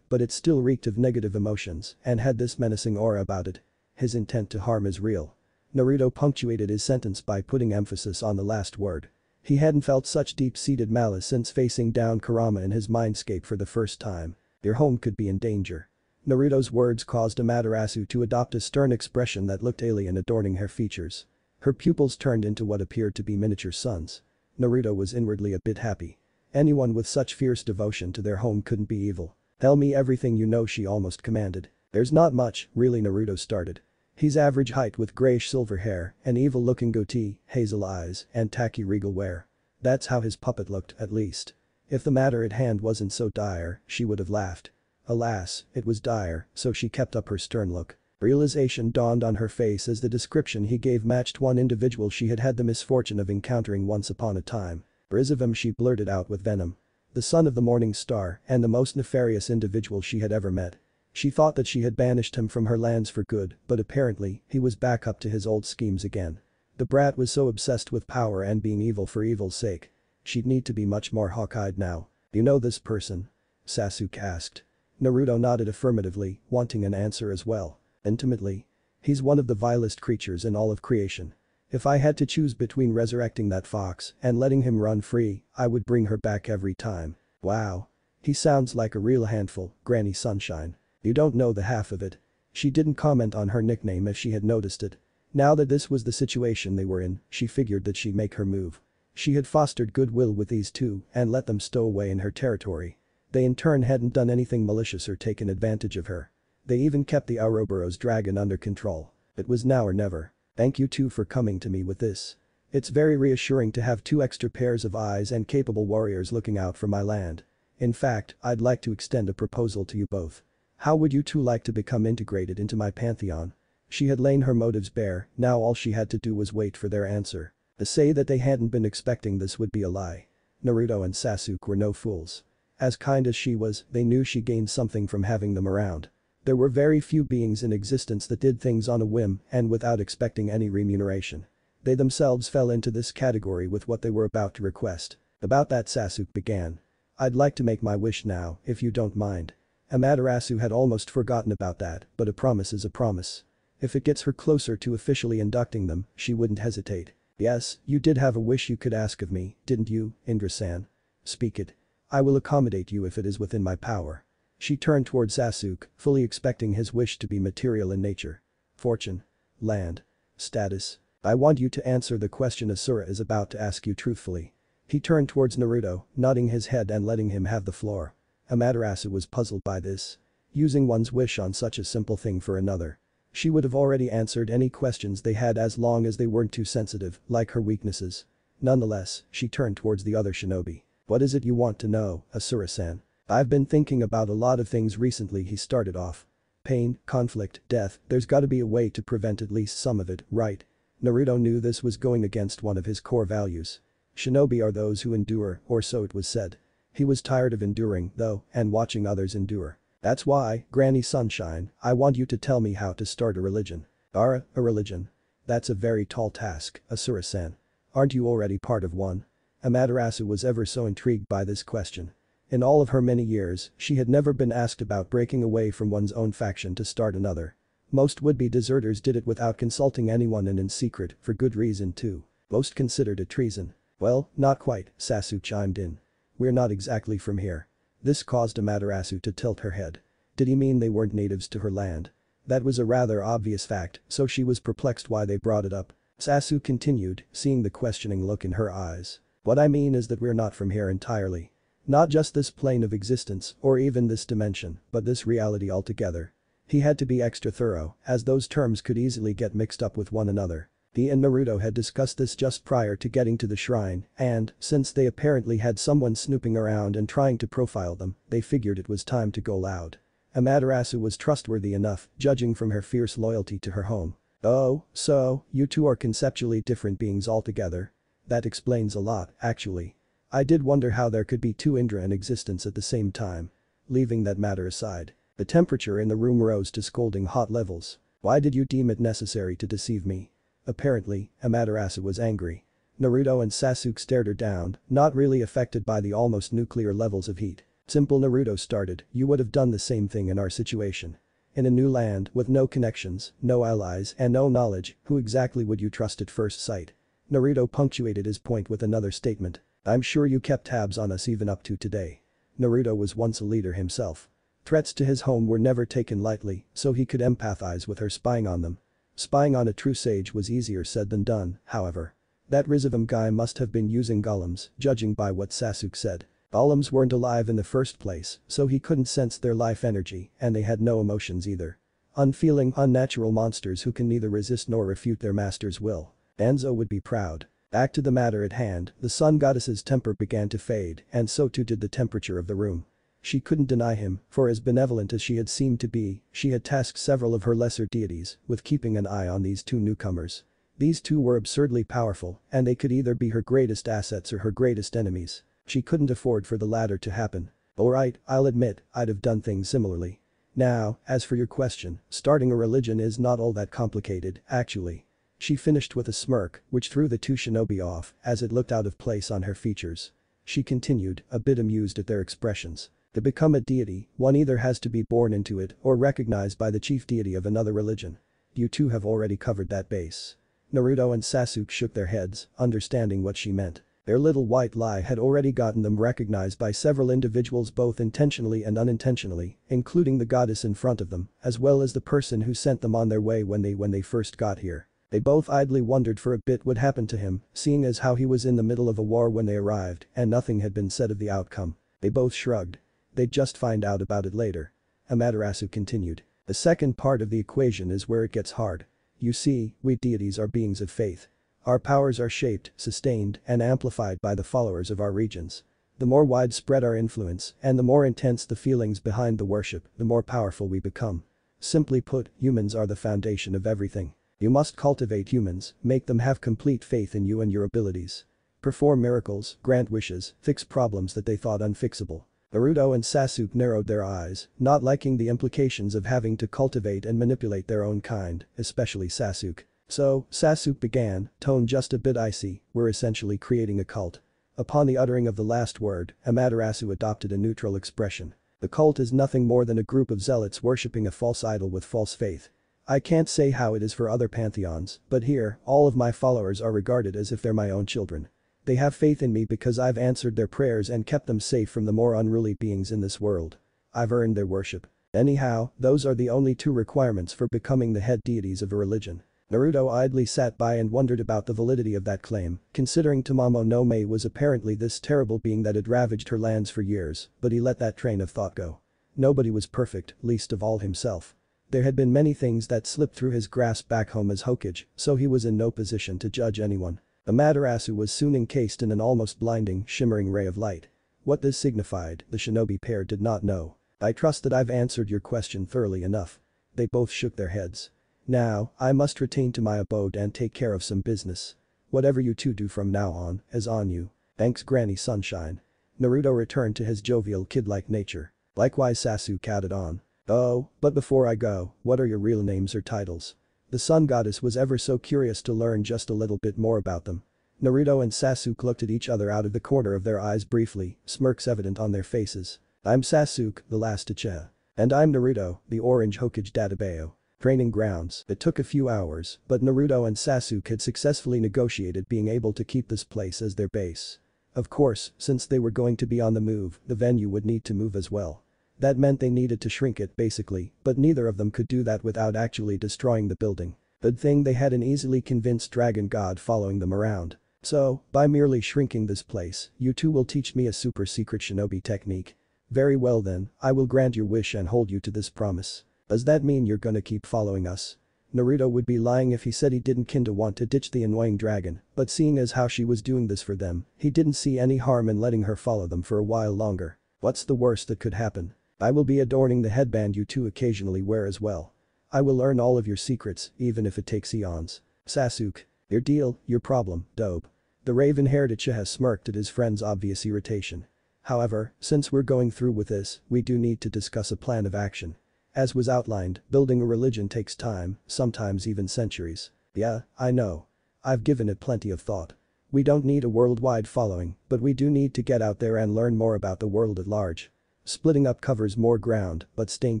but it still reeked of negative emotions and had this menacing aura about it. His intent to harm is real. Naruto punctuated his sentence by putting emphasis on the last word. He hadn't felt such deep-seated malice since facing down Kurama in his mindscape for the first time. Their home could be in danger. Naruto's words caused Amaterasu to adopt a stern expression that looked alien, adorning her features. Her pupils turned into what appeared to be miniature suns. Naruto was inwardly a bit happy. Anyone with such fierce devotion to their home couldn't be evil. Tell me everything you know, she almost commanded. There's not much, really, Naruto started. He's average height with grayish silver hair, an evil-looking goatee, hazel eyes, and tacky regal wear. That's how his puppet looked, at least. If the matter at hand wasn't so dire, she would have laughed. Alas, it was dire, so she kept up her stern look. Realization dawned on her face as the description he gave matched one individual she had had the misfortune of encountering once upon a time. Rizavim, she blurted out with venom. The son of the morning star and the most nefarious individual she had ever met. She thought that she had banished him from her lands for good, but apparently, he was back up to his old schemes again. The brat was so obsessed with power and being evil for evil's sake. She'd need to be much more hawk-eyed now. You know this person? Sasuke asked. Naruto nodded affirmatively, wanting an answer as well. Intimately. He's one of the vilest creatures in all of creation. If I had to choose between resurrecting that fox and letting him run free, I would bring her back every time. Wow. He sounds like a real handful, Granny Sunshine. You don't know the half of it. She didn't comment on her nickname if she had noticed it. Now that this was the situation they were in, she figured that she'd make her move. She had fostered goodwill with these two and let them stow away in her territory. They in turn hadn't done anything malicious or taken advantage of her. They even kept the Ouroboros dragon under control. It was now or never. Thank you two for coming to me with this. It's very reassuring to have two extra pairs of eyes and capable warriors looking out for my land. In fact, I'd like to extend a proposal to you both. How would you two like to become integrated into my pantheon? She had lain her motives bare, now all she had to do was wait for their answer. To say that they hadn't been expecting this would be a lie. Naruto and Sasuke were no fools. As kind as she was, they knew she gained something from having them around. There were very few beings in existence that did things on a whim and without expecting any remuneration. They themselves fell into this category with what they were about to request. About that, Sasuke began. I'd like to make my wish now, if you don't mind. Amaterasu had almost forgotten about that, but a promise is a promise. If it gets her closer to officially inducting them, she wouldn't hesitate. Yes, you did have a wish you could ask of me, didn't you, Indra-san? Speak it. I will accommodate you if it is within my power. She turned toward Sasuke, fully expecting his wish to be material in nature. Fortune. Land. Status. I want you to answer the question Asura is about to ask you truthfully. He turned towards Naruto, nodding his head and letting him have the floor. Amaterasu was puzzled by this. Using one's wish on such a simple thing for another. She would have already answered any questions they had as long as they weren't too sensitive, like her weaknesses. Nonetheless, she turned towards the other shinobi. What is it you want to know, Asura-san? I've been thinking about a lot of things recently, he started off. Pain, conflict, death, there's gotta be a way to prevent at least some of it, right? Naruto knew this was going against one of his core values. Shinobi are those who endure, or so it was said. He was tired of enduring, though, and watching others endure. That's why, Granny Sunshine, I want you to tell me how to start a religion. A religion? That's a very tall task, Asura-san. Aren't you already part of one? Amaterasu was ever so intrigued by this question. In all of her many years, she had never been asked about breaking away from one's own faction to start another. Most would-be deserters did it without consulting anyone and in secret, for good reason too. Most considered it treason. Well, not quite, Sasuke chimed in. We're not exactly from here. This caused Amaterasu to tilt her head. Did he mean they weren't natives to her land? That was a rather obvious fact, so she was perplexed why they brought it up. Sasuke continued, seeing the questioning look in her eyes. What I mean is that we're not from here entirely. Not just this plane of existence, or even this dimension, but this reality altogether. He had to be extra thorough, as those terms could easily get mixed up with one another. He and Naruto had discussed this just prior to getting to the shrine, and, since they apparently had someone snooping around and trying to profile them, they figured it was time to go loud. Amaterasu was trustworthy enough, judging from her fierce loyalty to her home. Oh, so, you two are conceptually different beings altogether? That explains a lot, actually. I did wonder how there could be two Indra in existence at the same time. Leaving that matter aside. The temperature in the room rose to scalding hot levels. Why did you deem it necessary to deceive me? Apparently, Amaterasu was angry. Naruto and Sasuke stared her down, not really affected by the almost nuclear levels of heat. Simple, Naruto started, you would have done the same thing in our situation. In a new land, with no connections, no allies, and no knowledge, who exactly would you trust at first sight? Naruto punctuated his point with another statement. I'm sure you kept tabs on us even up to today. Naruto was once a leader himself. Threats to his home were never taken lightly, so he could empathize with her spying on them. Spying on a true sage was easier said than done, however. That Rizavim guy must have been using golems, judging by what Sasuke said. Golems weren't alive in the first place, so he couldn't sense their life energy, and they had no emotions either. Unfeeling, unnatural monsters who can neither resist nor refute their master's will. Danzo would be proud. Back to the matter at hand, the sun goddess's temper began to fade, and so too did the temperature of the room. She couldn't deny him, for as benevolent as she had seemed to be, she had tasked several of her lesser deities with keeping an eye on these two newcomers. These two were absurdly powerful, and they could either be her greatest assets or her greatest enemies. She couldn't afford for the latter to happen. Alright, I'll admit, I'd have done things similarly. Now, as for your question, starting a religion is not all that complicated, actually. She finished with a smirk, which threw the two shinobi off, as it looked out of place on her features. She continued, a bit amused at their expressions. To become a deity, one either has to be born into it or recognized by the chief deity of another religion. You two have already covered that base. Naruto and Sasuke shook their heads, understanding what she meant. Their little white lie had already gotten them recognized by several individuals both intentionally and unintentionally, including the goddess in front of them, as well as the person who sent them on their way when they first got here. They both idly wondered for a bit what happened to him, seeing as how he was in the middle of a war when they arrived and nothing had been said of the outcome. They both shrugged. They'd just find out about it later. Amaterasu continued. The second part of the equation is where it gets hard. You see, we deities are beings of faith. Our powers are shaped, sustained, and amplified by the followers of our regions. The more widespread our influence and the more intense the feelings behind the worship, the more powerful we become. Simply put, humans are the foundation of everything. You must cultivate humans, make them have complete faith in you and your abilities. Perform miracles, grant wishes, fix problems that they thought unfixable. Naruto and Sasuke narrowed their eyes, not liking the implications of having to cultivate and manipulate their own kind, especially Sasuke. So, Sasuke began, tone just a bit icy, we're essentially creating a cult. Upon the uttering of the last word, Amaterasu adopted a neutral expression. The cult is nothing more than a group of zealots worshipping a false idol with false faith. I can't say how it is for other pantheons, but here, all of my followers are regarded as if they're my own children. They have faith in me because I've answered their prayers and kept them safe from the more unruly beings in this world. I've earned their worship. Anyhow, those are the only two requirements for becoming the head deities of a religion. Naruto idly sat by and wondered about the validity of that claim, considering Tamamo no Mae was apparently this terrible being that had ravaged her lands for years, but he let that train of thought go. Nobody was perfect, least of all himself. There had been many things that slipped through his grasp back home as Hokage, so he was in no position to judge anyone. Amaterasu was soon encased in an almost blinding, shimmering ray of light. What this signified, the shinobi pair did not know. I trust that I've answered your question thoroughly enough. They both shook their heads. Now, I must return to my abode and take care of some business. Whatever you two do from now on is on you. Thanks Granny Sunshine. Naruto returned to his jovial kid-like nature. Likewise Sasuke added on. Oh, but before I go, what are your real names or titles? The sun goddess was ever so curious to learn just a little bit more about them. Naruto and Sasuke looked at each other out of the corner of their eyes briefly, smirks evident on their faces. I'm Sasuke, the last Uchiha. And I'm Naruto, the orange Hokage Dadabayo. Training grounds. It took a few hours, but Naruto and Sasuke had successfully negotiated being able to keep this place as their base. Of course, since they were going to be on the move, the venue would need to move as well. That meant they needed to shrink it basically, but neither of them could do that without actually destroying the building. Good thing they had an easily convinced dragon god following them around. So, by merely shrinking this place, you two will teach me a super secret shinobi technique. Very well then, I will grant your wish and hold you to this promise. Does that mean you're gonna keep following us? Naruto would be lying if he said he didn't kinda want to ditch the annoying dragon, but seeing as how she was doing this for them, he didn't see any harm in letting her follow them for a while longer. What's the worst that could happen? I will be adorning the headband you two occasionally wear as well. I will learn all of your secrets, even if it takes eons. Sasuke. Your deal, your problem, dope. The raven-haired Uchiha smirked at his friend's obvious irritation. However, since we're going through with this, we do need to discuss a plan of action. As was outlined, building a religion takes time, sometimes even centuries. Yeah, I know. I've given it plenty of thought. We don't need a worldwide following, but we do need to get out there and learn more about the world at large. Splitting up covers more ground, but staying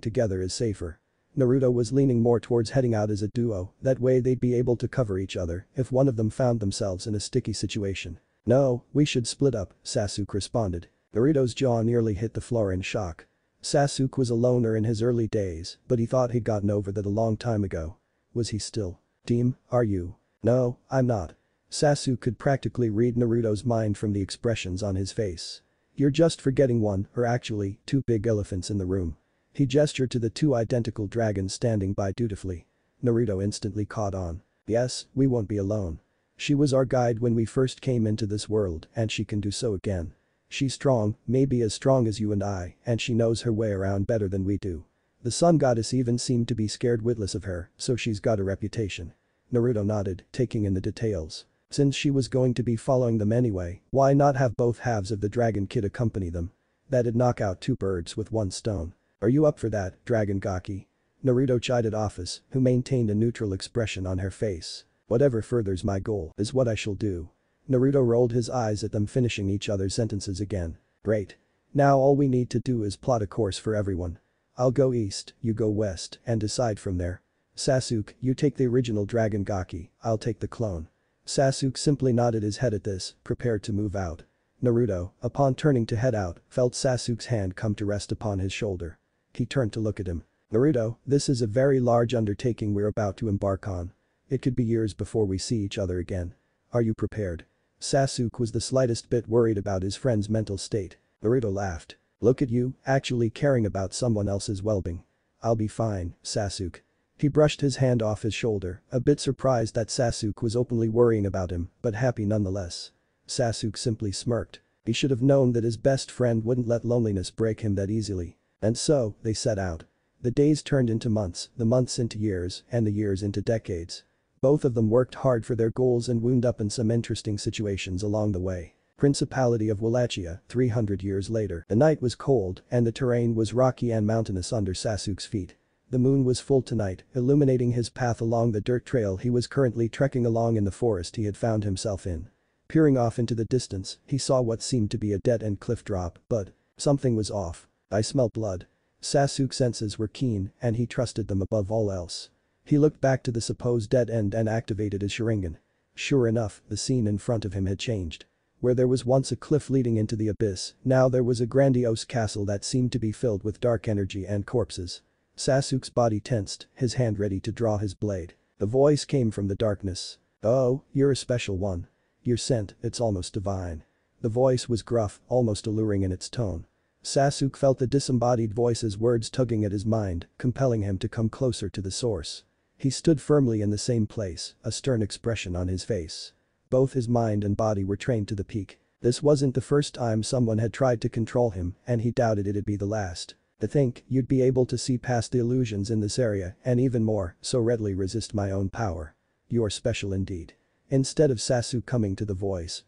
together is safer. Naruto was leaning more towards heading out as a duo, that way they'd be able to cover each other if one of them found themselves in a sticky situation. No, we should split up, Sasuke responded. Naruto's jaw nearly hit the floor in shock. Sasuke was a loner in his early days, but he thought he'd gotten over that a long time ago. Was he still? Team, are you? No, I'm not. Sasuke could practically read Naruto's mind from the expressions on his face. You're just forgetting one, or actually, two big elephants in the room. He gestured to the two identical dragons standing by dutifully. Naruto instantly caught on. Yes, we won't be alone. She was our guide when we first came into this world and she can do so again. She's strong, maybe as strong as you and I, and she knows her way around better than we do. The sun goddess even seemed to be scared witless of her, so she's got a reputation. Naruto nodded, taking in the details. Since she was going to be following them anyway, why not have both halves of the Dragon Kid accompany them? That'd knock out two birds with one stone. Are you up for that, Dragon Gaki? Naruto chided Office, who maintained a neutral expression on her face. Whatever furthers my goal is what I shall do. Naruto rolled his eyes at them, finishing each other's sentences again. Great. Now all we need to do is plot a course for everyone. I'll go east, you go west, and decide from there. Sasuke, you take the original Dragon Gaki, I'll take the clone. Sasuke simply nodded his head at this, prepared to move out. Naruto, upon turning to head out, felt Sasuke's hand come to rest upon his shoulder. He turned to look at him. Naruto, this is a very large undertaking we're about to embark on. It could be years before we see each other again. Are you prepared? Sasuke was the slightest bit worried about his friend's mental state. Naruto laughed. Look at you, actually caring about someone else's well-being. I'll be fine, Sasuke. He brushed his hand off his shoulder, a bit surprised that Sasuke was openly worrying about him, but happy nonetheless. Sasuke simply smirked. He should have known that his best friend wouldn't let loneliness break him that easily. And so, they set out. The days turned into months, the months into years, and the years into decades. Both of them worked hard for their goals and wound up in some interesting situations along the way. Principality of Wallachia, 300 years later. The night was cold, and the terrain was rocky and mountainous under Sasuke's feet. The moon was full tonight, illuminating his path along the dirt trail he was currently trekking along in the forest he had found himself in. Peering off into the distance, he saw what seemed to be a dead-end cliff drop, but something was off. I smell blood. Sasuke's senses were keen, and he trusted them above all else. He looked back to the supposed dead end and activated his Sharingan. Sure enough, the scene in front of him had changed. Where there was once a cliff leading into the abyss, now there was a grandiose castle that seemed to be filled with dark energy and corpses. Sasuke's body tensed, his hand ready to draw his blade. The voice came from the darkness. Oh, you're a special one. Your scent, it's almost divine. The voice was gruff, almost alluring in its tone. Sasuke felt the disembodied voice's words tugging at his mind, compelling him to come closer to the source. He stood firmly in the same place, a stern expression on his face. Both his mind and body were trained to the peak. This wasn't the first time someone had tried to control him, and he doubted it'd be the last. To think you'd be able to see past the illusions in this area and even more, so readily resist my own power. You're special indeed. Instead of Sasuke coming to the voice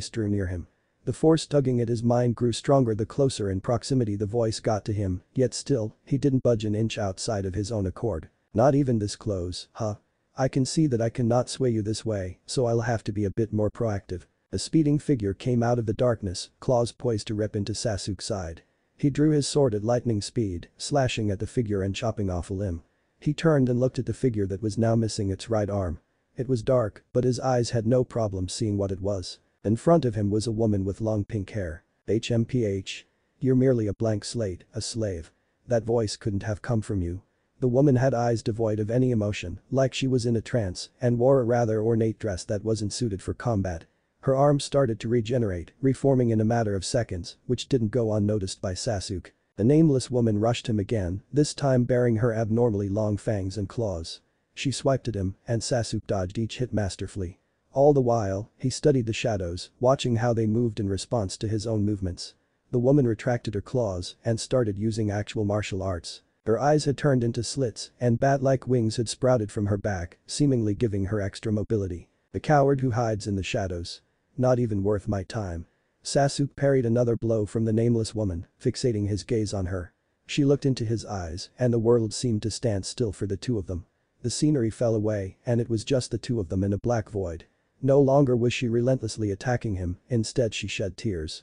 drew near him. The force tugging at his mind grew stronger the closer in proximity the voice got to him, yet still, he didn't budge an inch outside of his own accord. Not even this close, huh? I can see that I cannot sway you this way, so I'll have to be a bit more proactive. A speeding figure came out of the darkness, claws poised to rip into Sasuke's side. He drew his sword at lightning speed, slashing at the figure and chopping off a limb. He turned and looked at the figure that was now missing its right arm. It was dark, but his eyes had no problem seeing what it was. In front of him was a woman with long pink hair. HMPH. You're merely a blank slate, a slave. That voice couldn't have come from you. The woman had eyes devoid of any emotion, like she was in a trance, and wore a rather ornate dress that wasn't suited for combat. Her arms started to regenerate, reforming in a matter of seconds, which didn't go unnoticed by Sasuke. The nameless woman rushed him again, this time bearing her abnormally long fangs and claws. She swiped at him, and Sasuke dodged each hit masterfully. All the while, he studied the shadows, watching how they moved in response to his own movements. The woman retracted her claws and started using actual martial arts. Her eyes had turned into slits, and bat-like wings had sprouted from her back, seemingly giving her extra mobility. The coward who hides in the shadows. Not even worth my time. Sasuke parried another blow from the nameless woman, fixating his gaze on her. She looked into his eyes, and the world seemed to stand still for the two of them. The scenery fell away, and it was just the two of them in a black void. No longer was she relentlessly attacking him, instead she shed tears.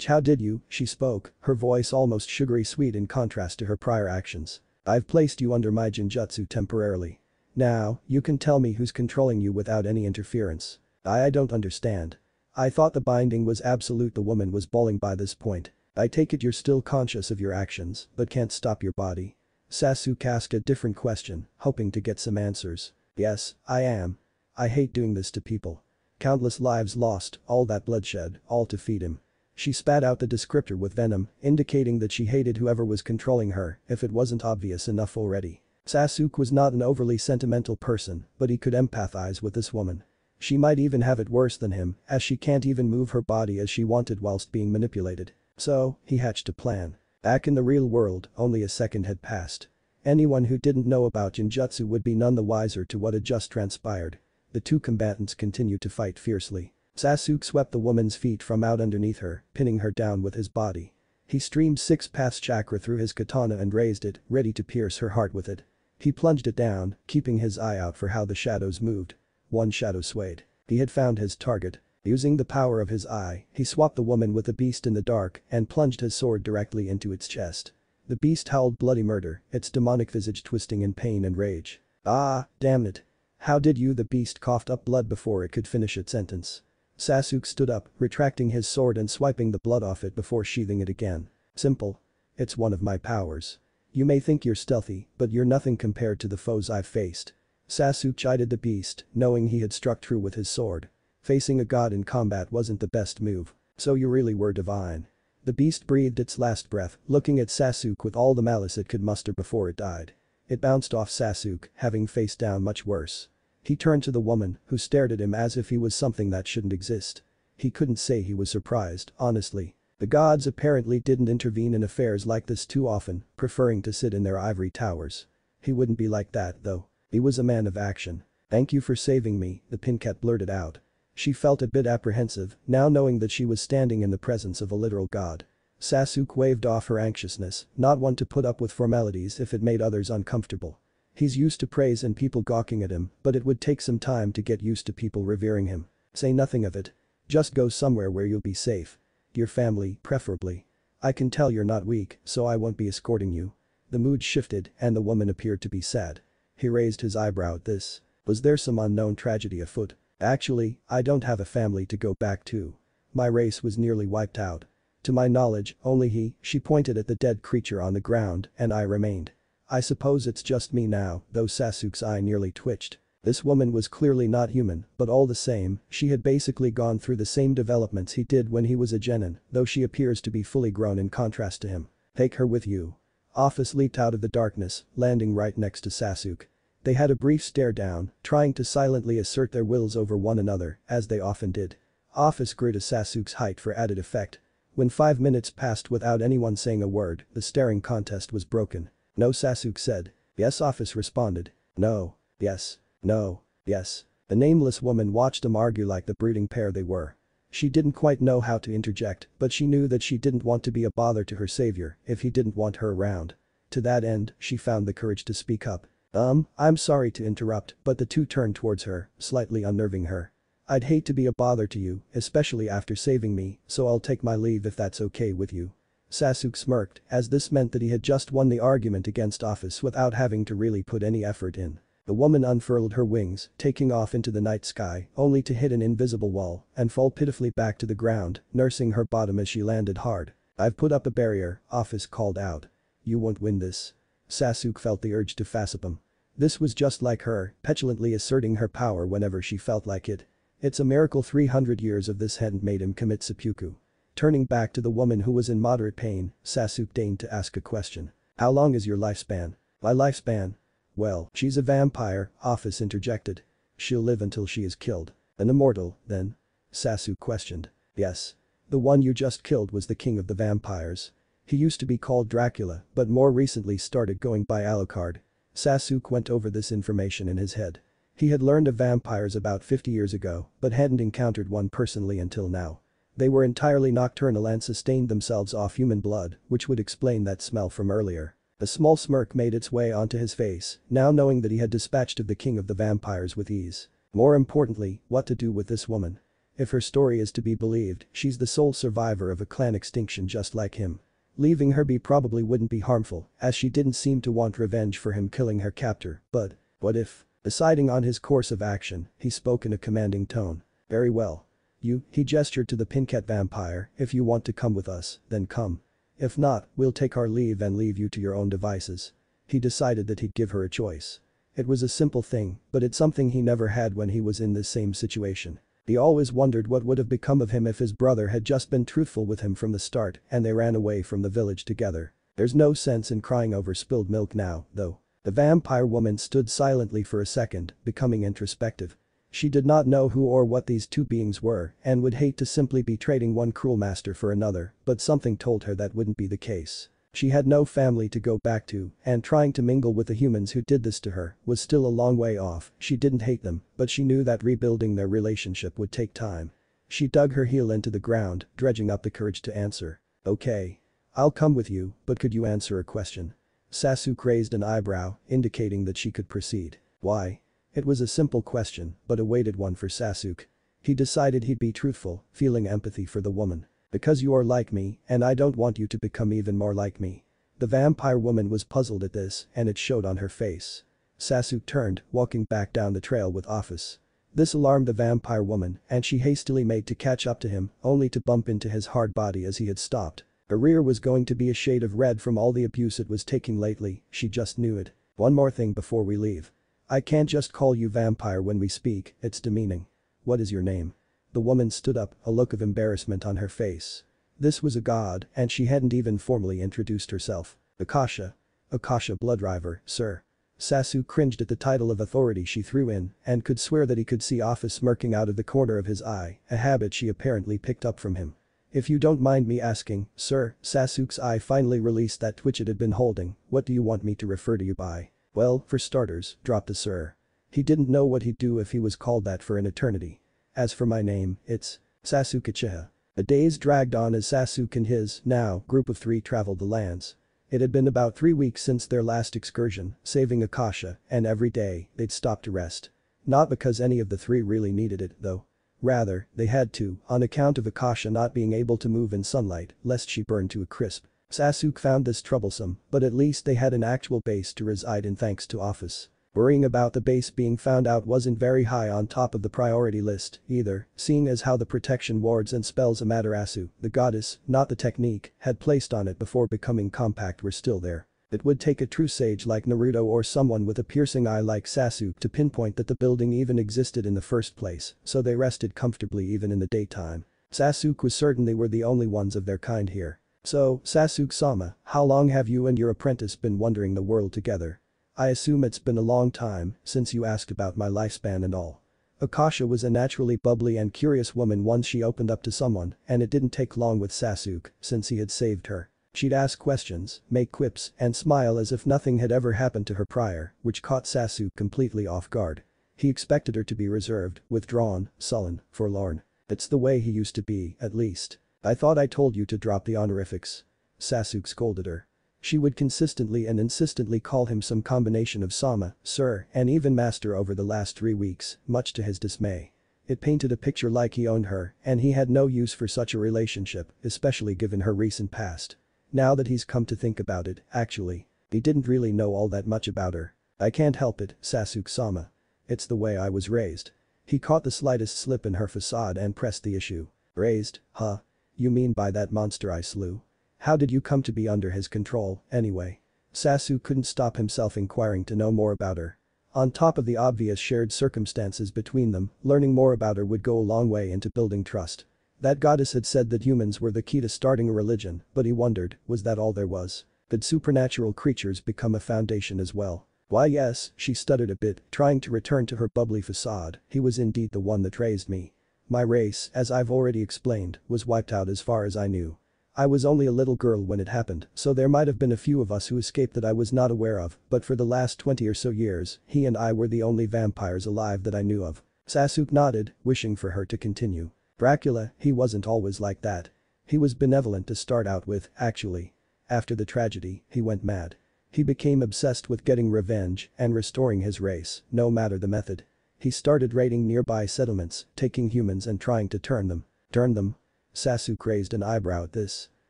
How did you, she spoke, her voice almost sugary sweet in contrast to her prior actions. I've placed you under my genjutsu temporarily. Now, you can tell me who's controlling you without any interference. I don't understand. I thought the binding was absolute. The woman was bawling by this point. I take it you're still conscious of your actions, but can't stop your body. Sasuke asked a different question, hoping to get some answers. Yes, I am. I hate doing this to people. Countless lives lost, all that bloodshed, all to feed him. She spat out the descriptor with venom, indicating that she hated whoever was controlling her if it wasn't obvious enough already. Sasuke was not an overly sentimental person, but he could empathize with this woman. She might even have it worse than him, as she can't even move her body as she wanted whilst being manipulated. So, he hatched a plan. Back in the real world, only a second had passed. Anyone who didn't know about Genjutsu would be none the wiser to what had just transpired. The two combatants continued to fight fiercely. Sasuke swept the woman's feet from out underneath her, pinning her down with his body. He streamed 6 paths chakra through his katana and raised it, ready to pierce her heart with it. He plunged it down, keeping his eye out for how the shadows moved. One shadow swayed. He had found his target. Using the power of his eye, he swapped the woman with the beast in the dark and plunged his sword directly into its chest. The beast howled bloody murder, its demonic visage twisting in pain and rage. "Ah, damn it. How did you?" The beast coughed up blood before it could finish its sentence. Sasuke stood up, retracting his sword and swiping the blood off it before sheathing it again. "Simple. It's one of my powers. You may think you're stealthy, but you're nothing compared to the foes I've faced." Sasuke chided the beast, knowing he had struck true with his sword. Facing a god in combat wasn't the best move. "So you really were divine." The beast breathed its last breath, looking at Sasuke with all the malice it could muster before it died. It bounced off Sasuke, having faced down much worse. He turned to the woman, who stared at him as if he was something that shouldn't exist. He couldn't say he was surprised, honestly. The gods apparently didn't intervene in affairs like this too often, preferring to sit in their ivory towers. He wouldn't be like that, though. He was a man of action. "Thank you for saving me," the Pincat blurted out. She felt a bit apprehensive, now knowing that she was standing in the presence of a literal god. Sasuke waved off her anxiousness, not one to put up with formalities if it made others uncomfortable. He's used to praise and people gawking at him, but it would take some time to get used to people revering him. "Say nothing of it. Just go somewhere where you'll be safe. Your family, preferably. I can tell you're not weak, so I won't be escorting you." The mood shifted and the woman appeared to be sad. He raised his eyebrow at this. Was there some unknown tragedy afoot? "Actually, I don't have a family to go back to. My race was nearly wiped out. To my knowledge, only she pointed at the dead creature on the ground, and I remained. I suppose it's just me now," though Sasuke's eye nearly twitched. This woman was clearly not human, but all the same, she had basically gone through the same developments he did when he was a genin, though she appears to be fully grown in contrast to him. "Take her with you." Office leaped out of the darkness, landing right next to Sasuke. They had a brief stare down, trying to silently assert their wills over one another, as they often did. Office grew to Sasuke's height for added effect. When 5 minutes passed without anyone saying a word, the staring contest was broken. "No," Sasuke said. "Yes," Office responded. "No. Yes. No. Yes." The nameless woman watched them argue like the brooding pair they were. She didn't quite know how to interject, but she knew that she didn't want to be a bother to her savior if he didn't want her around. To that end, she found the courage to speak up. I'm sorry to interrupt," but the two turned towards her, slightly unnerving her. "I'd hate to be a bother to you, especially after saving me, so I'll take my leave if that's okay with you." Sasuke smirked, as this meant that he had just won the argument against Office without having to really put any effort in. The woman unfurled her wings, taking off into the night sky, only to hit an invisible wall and fall pitifully back to the ground, nursing her bottom as she landed hard. "I've put up a barrier," Office called out. "You won't win this." Sasuke felt the urge to faceap him. This was just like her, petulantly asserting her power whenever she felt like it. It's a miracle 300 years of this hadn't made him commit seppuku. Turning back to the woman who was in moderate pain, Sasuke deigned to ask a question. "How long is your lifespan?" "My lifespan? Well, she's a vampire," Office interjected. "She'll live until she is killed." "An immortal, then?" Sasuke questioned. "Yes. The one you just killed was the king of the vampires. He used to be called Dracula, but more recently started going by Alucard." Sasuke went over this information in his head. He had learned of vampires about 50 years ago, but hadn't encountered one personally until now. They were entirely nocturnal and sustained themselves off human blood, which would explain that smell from earlier. A small smirk made its way onto his face, now knowing that he had dispatched of the king of the vampires with ease. More importantly, what to do with this woman. If her story is to be believed, she's the sole survivor of a clan extinction just like him. Leaving her be probably wouldn't be harmful, as she didn't seem to want revenge for him killing her captor, but what if? Deciding on his course of action, he spoke in a commanding tone. "Very well. He gestured to the Pincat vampire, "if you want to come with us, then come. If not, we'll take our leave and leave you to your own devices." He decided that he'd give her a choice. It was a simple thing, but it's something he never had when he was in this same situation. He always wondered what would have become of him if his brother had just been truthful with him from the start and they ran away from the village together. There's no sense in crying over spilled milk now, though. The vampire woman stood silently for a second, becoming introspective. She did not know who or what these two beings were and would hate to simply be trading one cruel master for another, but something told her that wouldn't be the case. She had no family to go back to, and trying to mingle with the humans who did this to her was still a long way off. She didn't hate them, but she knew that rebuilding their relationship would take time. She dug her heel into the ground, dredging up the courage to answer. Okay. I'll come with you, but could you answer a question? Sasuke raised an eyebrow, indicating that she could proceed. Why? It was a simple question, but a weighted one for Sasuke. He decided he'd be truthful, feeling empathy for the woman. Because you are like me, and I don't want you to become even more like me. The vampire woman was puzzled at this, and it showed on her face. Sasuke turned, walking back down the trail with Office. This alarmed the vampire woman, and she hastily made to catch up to him, only to bump into his hard body as he had stopped. Her rear was going to be a shade of red from all the abuse it was taking lately, she just knew it. One more thing before we leave. I can't just call you vampire when we speak, it's demeaning. What is your name? The woman stood up, a look of embarrassment on her face. This was a god, and she hadn't even formally introduced herself. Akasha. Akasha Bloodriver, sir. Sasuke cringed at the title of authority she threw in, and could swear that he could see Office smirking out of the corner of his eye, a habit she apparently picked up from him. If you don't mind me asking, sir, Sasuke's eye finally released that twitch it had been holding, what do you want me to refer to you by? Well, for starters, drop the sir. He didn't know what he'd do if he was called that for an eternity. As for my name, it's Sasuke Uchiha. The days dragged on as Sasuke and his, now, group of 3 traveled the lands. It had been about 3 weeks since their last excursion, saving Akasha, and every day, they'd stop to rest. Not because any of the 3 really needed it, though. Rather, they had to, on account of Akasha not being able to move in sunlight, lest she burn to a crisp. Sasuke found this troublesome, but at least they had an actual base to reside in thanks to Office. Worrying about the base being found out wasn't very high on top of the priority list, either, seeing as how the protection wards and spells Amaterasu, the goddess, not the technique, had placed on it before becoming compact were still there. It would take a true sage like Naruto or someone with a piercing eye like Sasuke to pinpoint that the building even existed in the first place, so they rested comfortably even in the daytime. Sasuke was certain they were the only ones of their kind here. So, Sasuke-sama, how long have you and your apprentice been wandering the world together? I assume it's been a long time since you asked about my lifespan and all. Akasha was a naturally bubbly and curious woman once she opened up to someone, and it didn't take long with Sasuke since he had saved her. She'd ask questions, make quips, and smile as if nothing had ever happened to her prior, which caught Sasuke completely off guard. He expected her to be reserved, withdrawn, sullen, forlorn. It's the way he used to be, at least. I thought I told you to drop the honorifics. Sasuke scolded her. She would consistently and insistently call him some combination of Sama, sir, and even master over the last 3 weeks, much to his dismay. It painted a picture like he owned her, and he had no use for such a relationship, especially given her recent past. Now that he's come to think about it, actually, he didn't really know all that much about her. I can't help it, Sasuke-sama. It's the way I was raised. He caught the slightest slip in her facade and pressed the issue. Raised, huh? You mean by that monster I slew? How did you come to be under his control, anyway? Sasuke couldn't stop himself inquiring to know more about her. On top of the obvious shared circumstances between them, learning more about her would go a long way into building trust. That goddess had said that humans were the key to starting a religion, but he wondered, was that all there was? Could supernatural creatures become a foundation as well? Why yes, she stuttered a bit, trying to return to her bubbly facade, he was indeed the one that raised me. My race, as I've already explained, was wiped out as far as I knew. I was only a little girl when it happened, so there might have been a few of us who escaped that I was not aware of, but for the last 20 or so years, he and I were the only vampires alive that I knew of. Sasuke nodded, wishing for her to continue. Dracula, he wasn't always like that. He was benevolent to start out with, actually. After the tragedy, he went mad. He became obsessed with getting revenge and restoring his race, no matter the method. He started raiding nearby settlements, taking humans and trying to turn them. Turn them? Sasuke raised an eyebrow at this.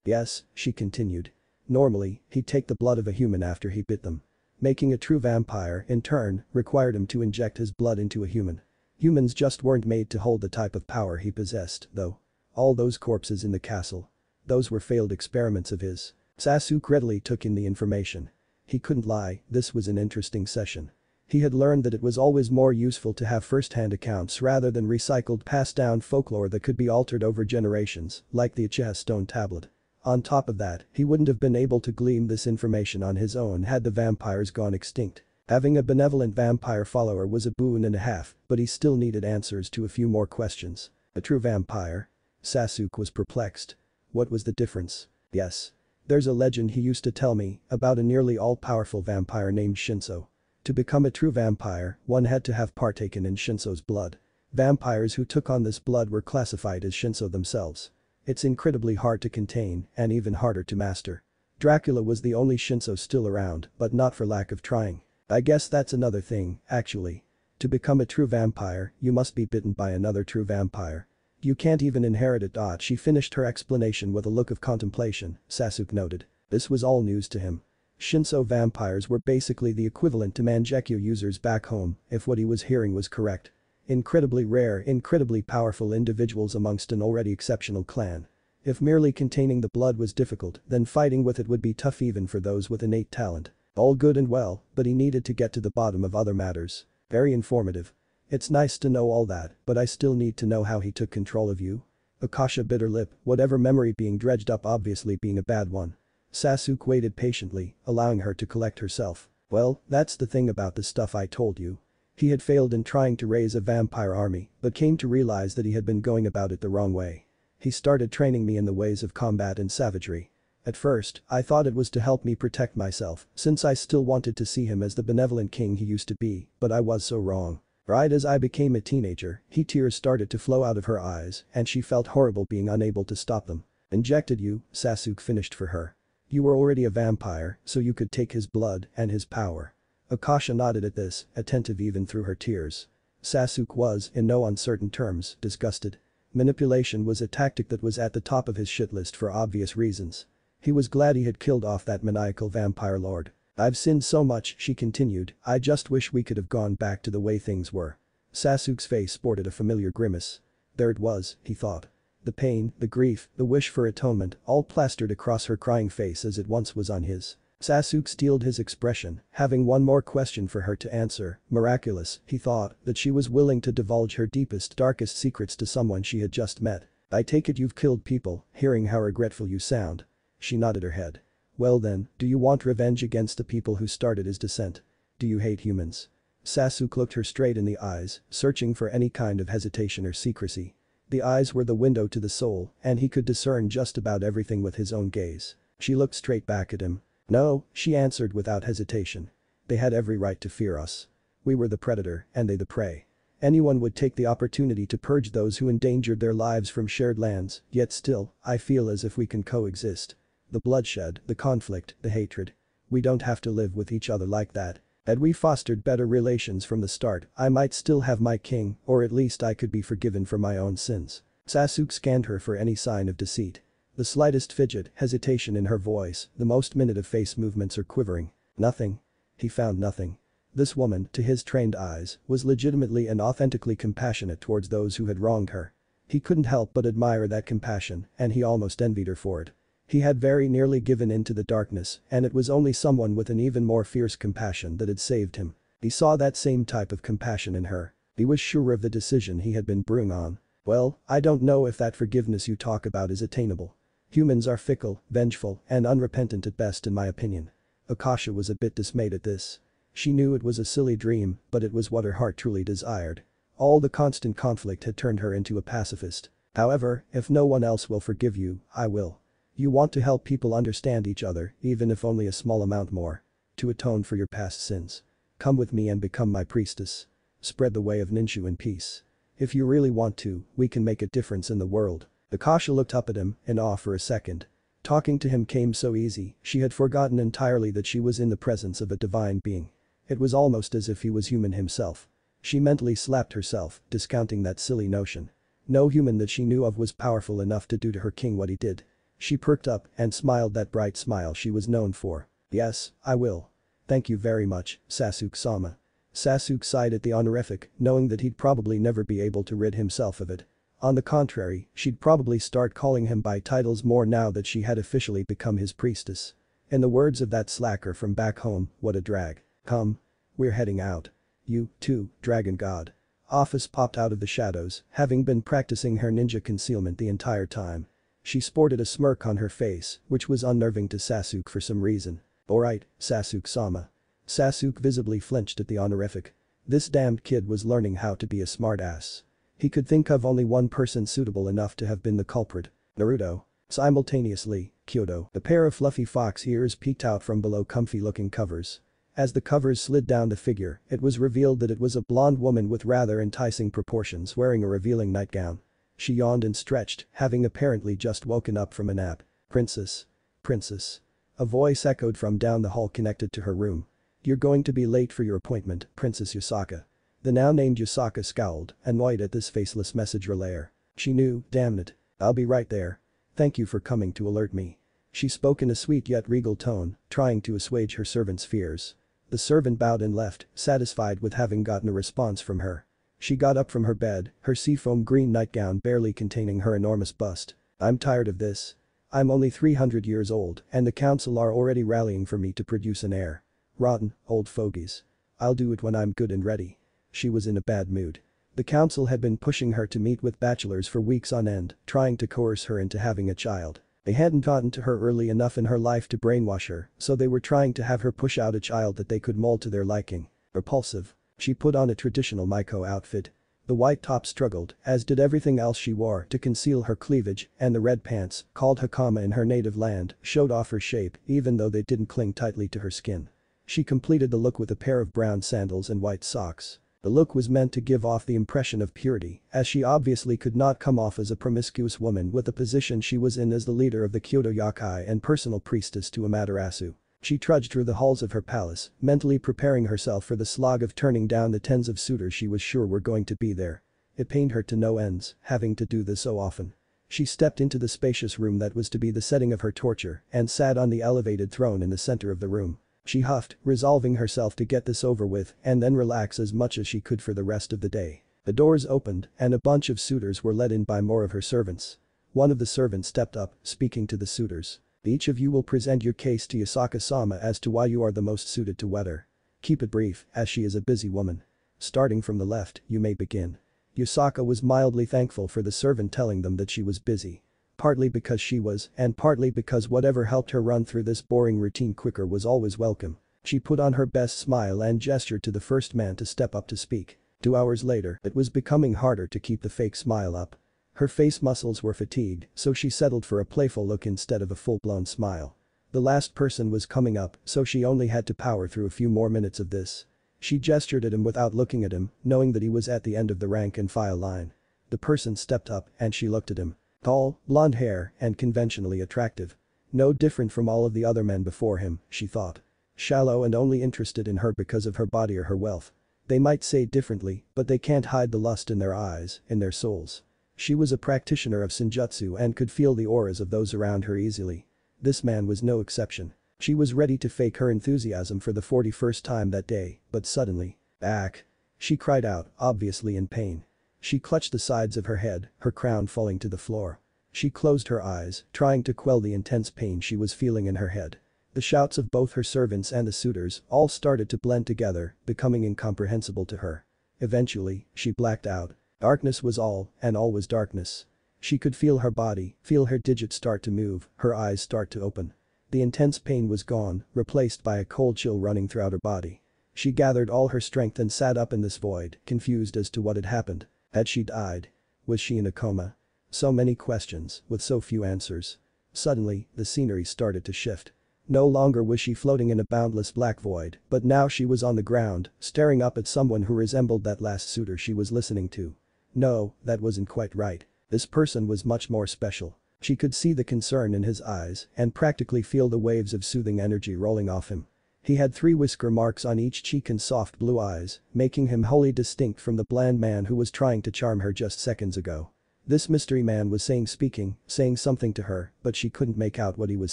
Yes, she continued. Normally, he'd take the blood of a human after he bit them. Making a true vampire, in turn, required him to inject his blood into a human. Humans just weren't made to hold the type of power he possessed, though. All those corpses in the castle. Those were failed experiments of his. Sasuke readily took in the information. He couldn't lie, this was an interesting session. He had learned that it was always more useful to have first-hand accounts rather than recycled passed-down folklore that could be altered over generations, like the Achaea stone tablet. On top of that, he wouldn't have been able to glean this information on his own had the vampires gone extinct. Having a benevolent vampire follower was a boon and a half, but he still needed answers to a few more questions. A true vampire? Sasuke was perplexed. What was the difference? Yes. There's a legend he used to tell me about a nearly all-powerful vampire named Shinso. To become a true vampire, one had to have partaken in Shinso's blood. Vampires who took on this blood were classified as Shinso themselves. It's incredibly hard to contain and even harder to master. Dracula was the only Shinso still around, but not for lack of trying. I guess that's another thing, actually. To become a true vampire, you must be bitten by another true vampire. You can't even inherit it. She finished her explanation with a look of contemplation, Sasuke noted. This was all news to him. Shinso vampires were basically the equivalent to Mangekyo users back home, if what he was hearing was correct. Incredibly rare, incredibly powerful individuals amongst an already exceptional clan. If merely containing the blood was difficult, then fighting with it would be tough even for those with innate talent. All good and well, but he needed to get to the bottom of other matters. Very informative. It's nice to know all that, but I still need to know how he took control of you. Akasha bit her lip, whatever memory being dredged up obviously being a bad one. Sasuke waited patiently, allowing her to collect herself. Well, that's the thing about the stuff I told you. He had failed in trying to raise a vampire army, but came to realize that he had been going about it the wrong way. He started training me in the ways of combat and savagery. At first, I thought it was to help me protect myself, since I still wanted to see him as the benevolent king he used to be, but I was so wrong. Right as I became a teenager, tears started to flow out of her eyes, and she felt horrible being unable to stop them. Injected you, Sasuke finished for her. You were already a vampire, so you could take his blood and his power. Akasha nodded at this, attentive even through her tears. Sasuke was, in no uncertain terms, disgusted. Manipulation was a tactic that was at the top of his shit list for obvious reasons. He was glad he had killed off that maniacal vampire lord. I've sinned so much, she continued, I just wish we could have gone back to the way things were. Sasuke's face sported a familiar grimace. There it was, he thought. The pain, the grief, the wish for atonement, all plastered across her crying face as it once was on his. Sasuke steeled his expression, having one more question for her to answer. Miraculous, he thought, that she was willing to divulge her deepest, darkest secrets to someone she had just met. I take it you've killed people, hearing how regretful you sound. She nodded her head. Well then, do you want revenge against the people who started his descent? Do you hate humans? Sasuke looked her straight in the eyes, searching for any kind of hesitation or secrecy. The eyes were the window to the soul, and he could discern just about everything with his own gaze. She looked straight back at him. No, she answered without hesitation. They had every right to fear us. We were the predator, and they the prey. Anyone would take the opportunity to purge those who endangered their lives from shared lands, yet still, I feel as if we can coexist. The bloodshed, the conflict, the hatred. We don't have to live with each other like that. Had we fostered better relations from the start, I might still have my king, or at least I could be forgiven for my own sins. Sasuke scanned her for any sign of deceit. The slightest fidget, hesitation in her voice, the most minute of face movements or quivering. Nothing. He found nothing. This woman, to his trained eyes, was legitimately and authentically compassionate towards those who had wronged her. He couldn't help but admire that compassion, and he almost envied her for it. He had very nearly given in to the darkness, and it was only someone with an even more fierce compassion that had saved him. He saw that same type of compassion in her. He was sure of the decision he had been brewing on. Well, I don't know if that forgiveness you talk about is attainable. Humans are fickle, vengeful, and unrepentant at best in my opinion. Akasha was a bit dismayed at this. She knew it was a silly dream, but it was what her heart truly desired. All the constant conflict had turned her into a pacifist. However, if no one else will forgive you, I will. You want to help people understand each other, even if only a small amount more. To atone for your past sins. Come with me and become my priestess. Spread the way of Ninshu in peace. If you really want to, we can make a difference in the world. Akasha looked up at him, in awe for a second. Talking to him came so easy, she had forgotten entirely that she was in the presence of a divine being. It was almost as if he was human himself. She mentally slapped herself, discounting that silly notion. No human that she knew of was powerful enough to do to her king what he did. She perked up and smiled that bright smile she was known for. Yes, I will. Thank you very much, Sasuke-sama. Sasuke sighed at the honorific, knowing that he'd probably never be able to rid himself of it. On the contrary, she'd probably start calling him by titles more now that she had officially become his priestess. In the words of that slacker from back home, what a drag. Come. We're heading out. You, too, Dragon God. Office popped out of the shadows, having been practicing her ninja concealment the entire time. She sported a smirk on her face, which was unnerving to Sasuke for some reason. Alright, Sasuke-sama. Sasuke visibly flinched at the honorific. This damned kid was learning how to be a smartass. He could think of only one person suitable enough to have been the culprit. Naruto. Simultaneously, Kyoto. A pair of fluffy fox ears peeked out from below comfy-looking covers. As the covers slid down the figure, it was revealed that it was a blonde woman with rather enticing proportions wearing a revealing nightgown. She yawned and stretched, having apparently just woken up from a nap. Princess. Princess. A voice echoed from down the hall connected to her room. You're going to be late for your appointment, Princess Yusaka. The now-named Yusaka scowled, annoyed at this faceless message relayer. She knew, damn it. I'll be right there. Thank you for coming to alert me. She spoke in a sweet yet regal tone, trying to assuage her servant's fears. The servant bowed and left, satisfied with having gotten a response from her. She got up from her bed, her seafoam green nightgown barely containing her enormous bust. I'm tired of this. I'm only 300 years old, and the council are already rallying for me to produce an heir. Rotten, old fogies. I'll do it when I'm good and ready. She was in a bad mood. The council had been pushing her to meet with bachelors for weeks on end, trying to coerce her into having a child. They hadn't gotten to her early enough in her life to brainwash her, so they were trying to have her push out a child that they could mold to their liking. Repulsive. She put on a traditional Maiko outfit. The white top struggled, as did everything else she wore to conceal her cleavage, and the red pants, called hakama in her native land, showed off her shape even though they didn't cling tightly to her skin. She completed the look with a pair of brown sandals and white socks. The look was meant to give off the impression of purity, as she obviously could not come off as a promiscuous woman with the position she was in as the leader of the Kyoto Yakai and personal priestess to Amaterasu. She trudged through the halls of her palace, mentally preparing herself for the slog of turning down the tens of suitors she was sure were going to be there. It pained her to no ends, having to do this so often. She stepped into the spacious room that was to be the setting of her torture and sat on the elevated throne in the center of the room. She huffed, resolving herself to get this over with and then relax as much as she could for the rest of the day. The doors opened and a bunch of suitors were let in by more of her servants. One of the servants stepped up, speaking to the suitors. Each of you will present your case to Yusaka-sama as to why you are the most suited to wed her. Keep it brief, as she is a busy woman. Starting from the left, you may begin. Yusaka was mildly thankful for the servant telling them that she was busy. Partly because she was, and partly because whatever helped her run through this boring routine quicker was always welcome. She put on her best smile and gestured to the first man to step up to speak. 2 hours later, it was becoming harder to keep the fake smile up. Her face muscles were fatigued, so she settled for a playful look instead of a full-blown smile. The last person was coming up, so she only had to power through a few more minutes of this. She gestured at him without looking at him, knowing that he was at the end of the rank and file line. The person stepped up and she looked at him. Tall, blonde hair, and conventionally attractive. No different from all of the other men before him, she thought. Shallow and only interested in her because of her body or her wealth. They might say it differently, but they can't hide the lust in their eyes, in their souls. She was a practitioner of Senjutsu and could feel the auras of those around her easily. This man was no exception. She was ready to fake her enthusiasm for the 41st time that day, but suddenly, "Ack!" She cried out, obviously in pain. She clutched the sides of her head, her crown falling to the floor. She closed her eyes, trying to quell the intense pain she was feeling in her head. The shouts of both her servants and the suitors all started to blend together, becoming incomprehensible to her. Eventually, she blacked out. Darkness was all, and all was darkness. She could feel her body, feel her digits start to move, her eyes start to open. The intense pain was gone, replaced by a cold chill running throughout her body. She gathered all her strength and sat up in this void, confused as to what had happened. Had she died? Was she in a coma? So many questions, with so few answers. Suddenly, the scenery started to shift. No longer was she floating in a boundless black void, but now she was on the ground, staring up at someone who resembled that last suitor she was listening to. No, that wasn't quite right. This person was much more special. She could see the concern in his eyes and practically feel the waves of soothing energy rolling off him. He had 3 whisker marks on each cheek and soft blue eyes, making him wholly distinct from the bland man who was trying to charm her just seconds ago. This mystery man was saying something to her, but she couldn't make out what he was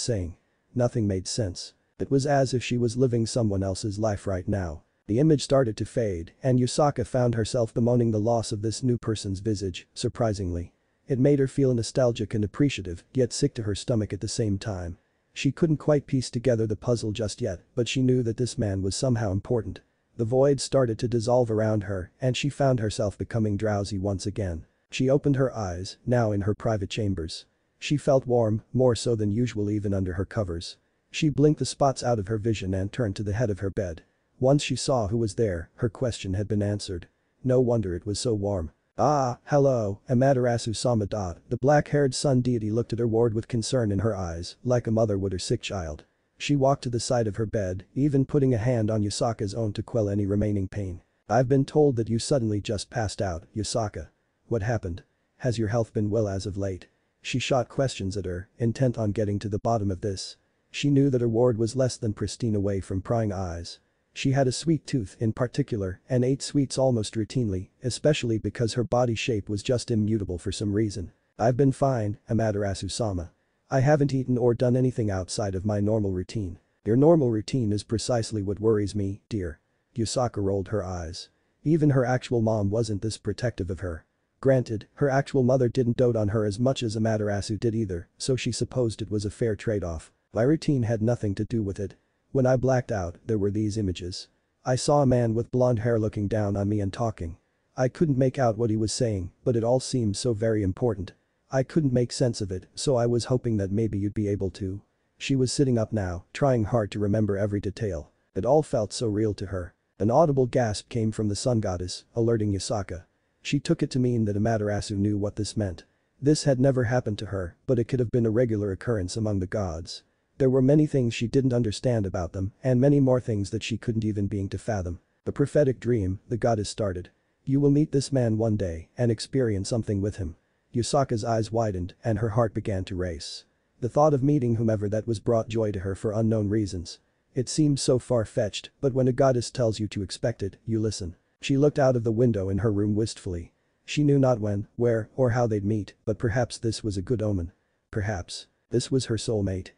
saying. Nothing made sense. It was as if she was living someone else's life right now. The image started to fade, and Yusaka found herself bemoaning the loss of this new person's visage, surprisingly. It made her feel nostalgic and appreciative, yet sick to her stomach at the same time. She couldn't quite piece together the puzzle just yet, but she knew that this man was somehow important. The void started to dissolve around her and she found herself becoming drowsy once again. She opened her eyes, now in her private chambers. She felt warm, more so than usual even under her covers. She blinked the spots out of her vision and turned to the head of her bed. Once she saw who was there, her question had been answered. No wonder it was so warm. Ah, hello, Amaterasu-sama. The black-haired sun deity looked at her ward with concern in her eyes, like a mother would her sick child. She walked to the side of her bed, even putting a hand on Yusaka's own to quell any remaining pain. I've been told that you suddenly just passed out, Yusaka. What happened? Has your health been well as of late? She shot questions at her, intent on getting to the bottom of this. She knew that her ward was less than pristine away from prying eyes. She had a sweet tooth in particular and ate sweets almost routinely, especially because her body shape was just immutable for some reason. I've been fine, Amaterasu-sama. I haven't eaten or done anything outside of my normal routine. Your normal routine is precisely what worries me, dear. Yusaka rolled her eyes. Even her actual mom wasn't this protective of her. Granted, her actual mother didn't dote on her as much as Amaterasu did either, so she supposed it was a fair trade-off. My routine had nothing to do with it. When I blacked out, there were these images. I saw a man with blonde hair looking down on me and talking. I couldn't make out what he was saying, but it all seemed so very important. I couldn't make sense of it, so I was hoping that maybe you'd be able to. She was sitting up now, trying hard to remember every detail. It all felt so real to her. An audible gasp came from the sun goddess, alerting Yusaka. She took it to mean that Amaterasu knew what this meant. This had never happened to her, but it could have been a regular occurrence among the gods. There were many things she didn't understand about them, and many more things that she couldn't even begin to fathom. A prophetic dream, the goddess started. You will meet this man one day and experience something with him. Yusaka's eyes widened and her heart began to race. The thought of meeting whomever that was brought joy to her for unknown reasons. It seemed so far-fetched, but when a goddess tells you to expect it, you listen. She looked out of the window in her room wistfully. She knew not when, where, or how they'd meet, but perhaps this was a good omen. Perhaps this was her soulmate.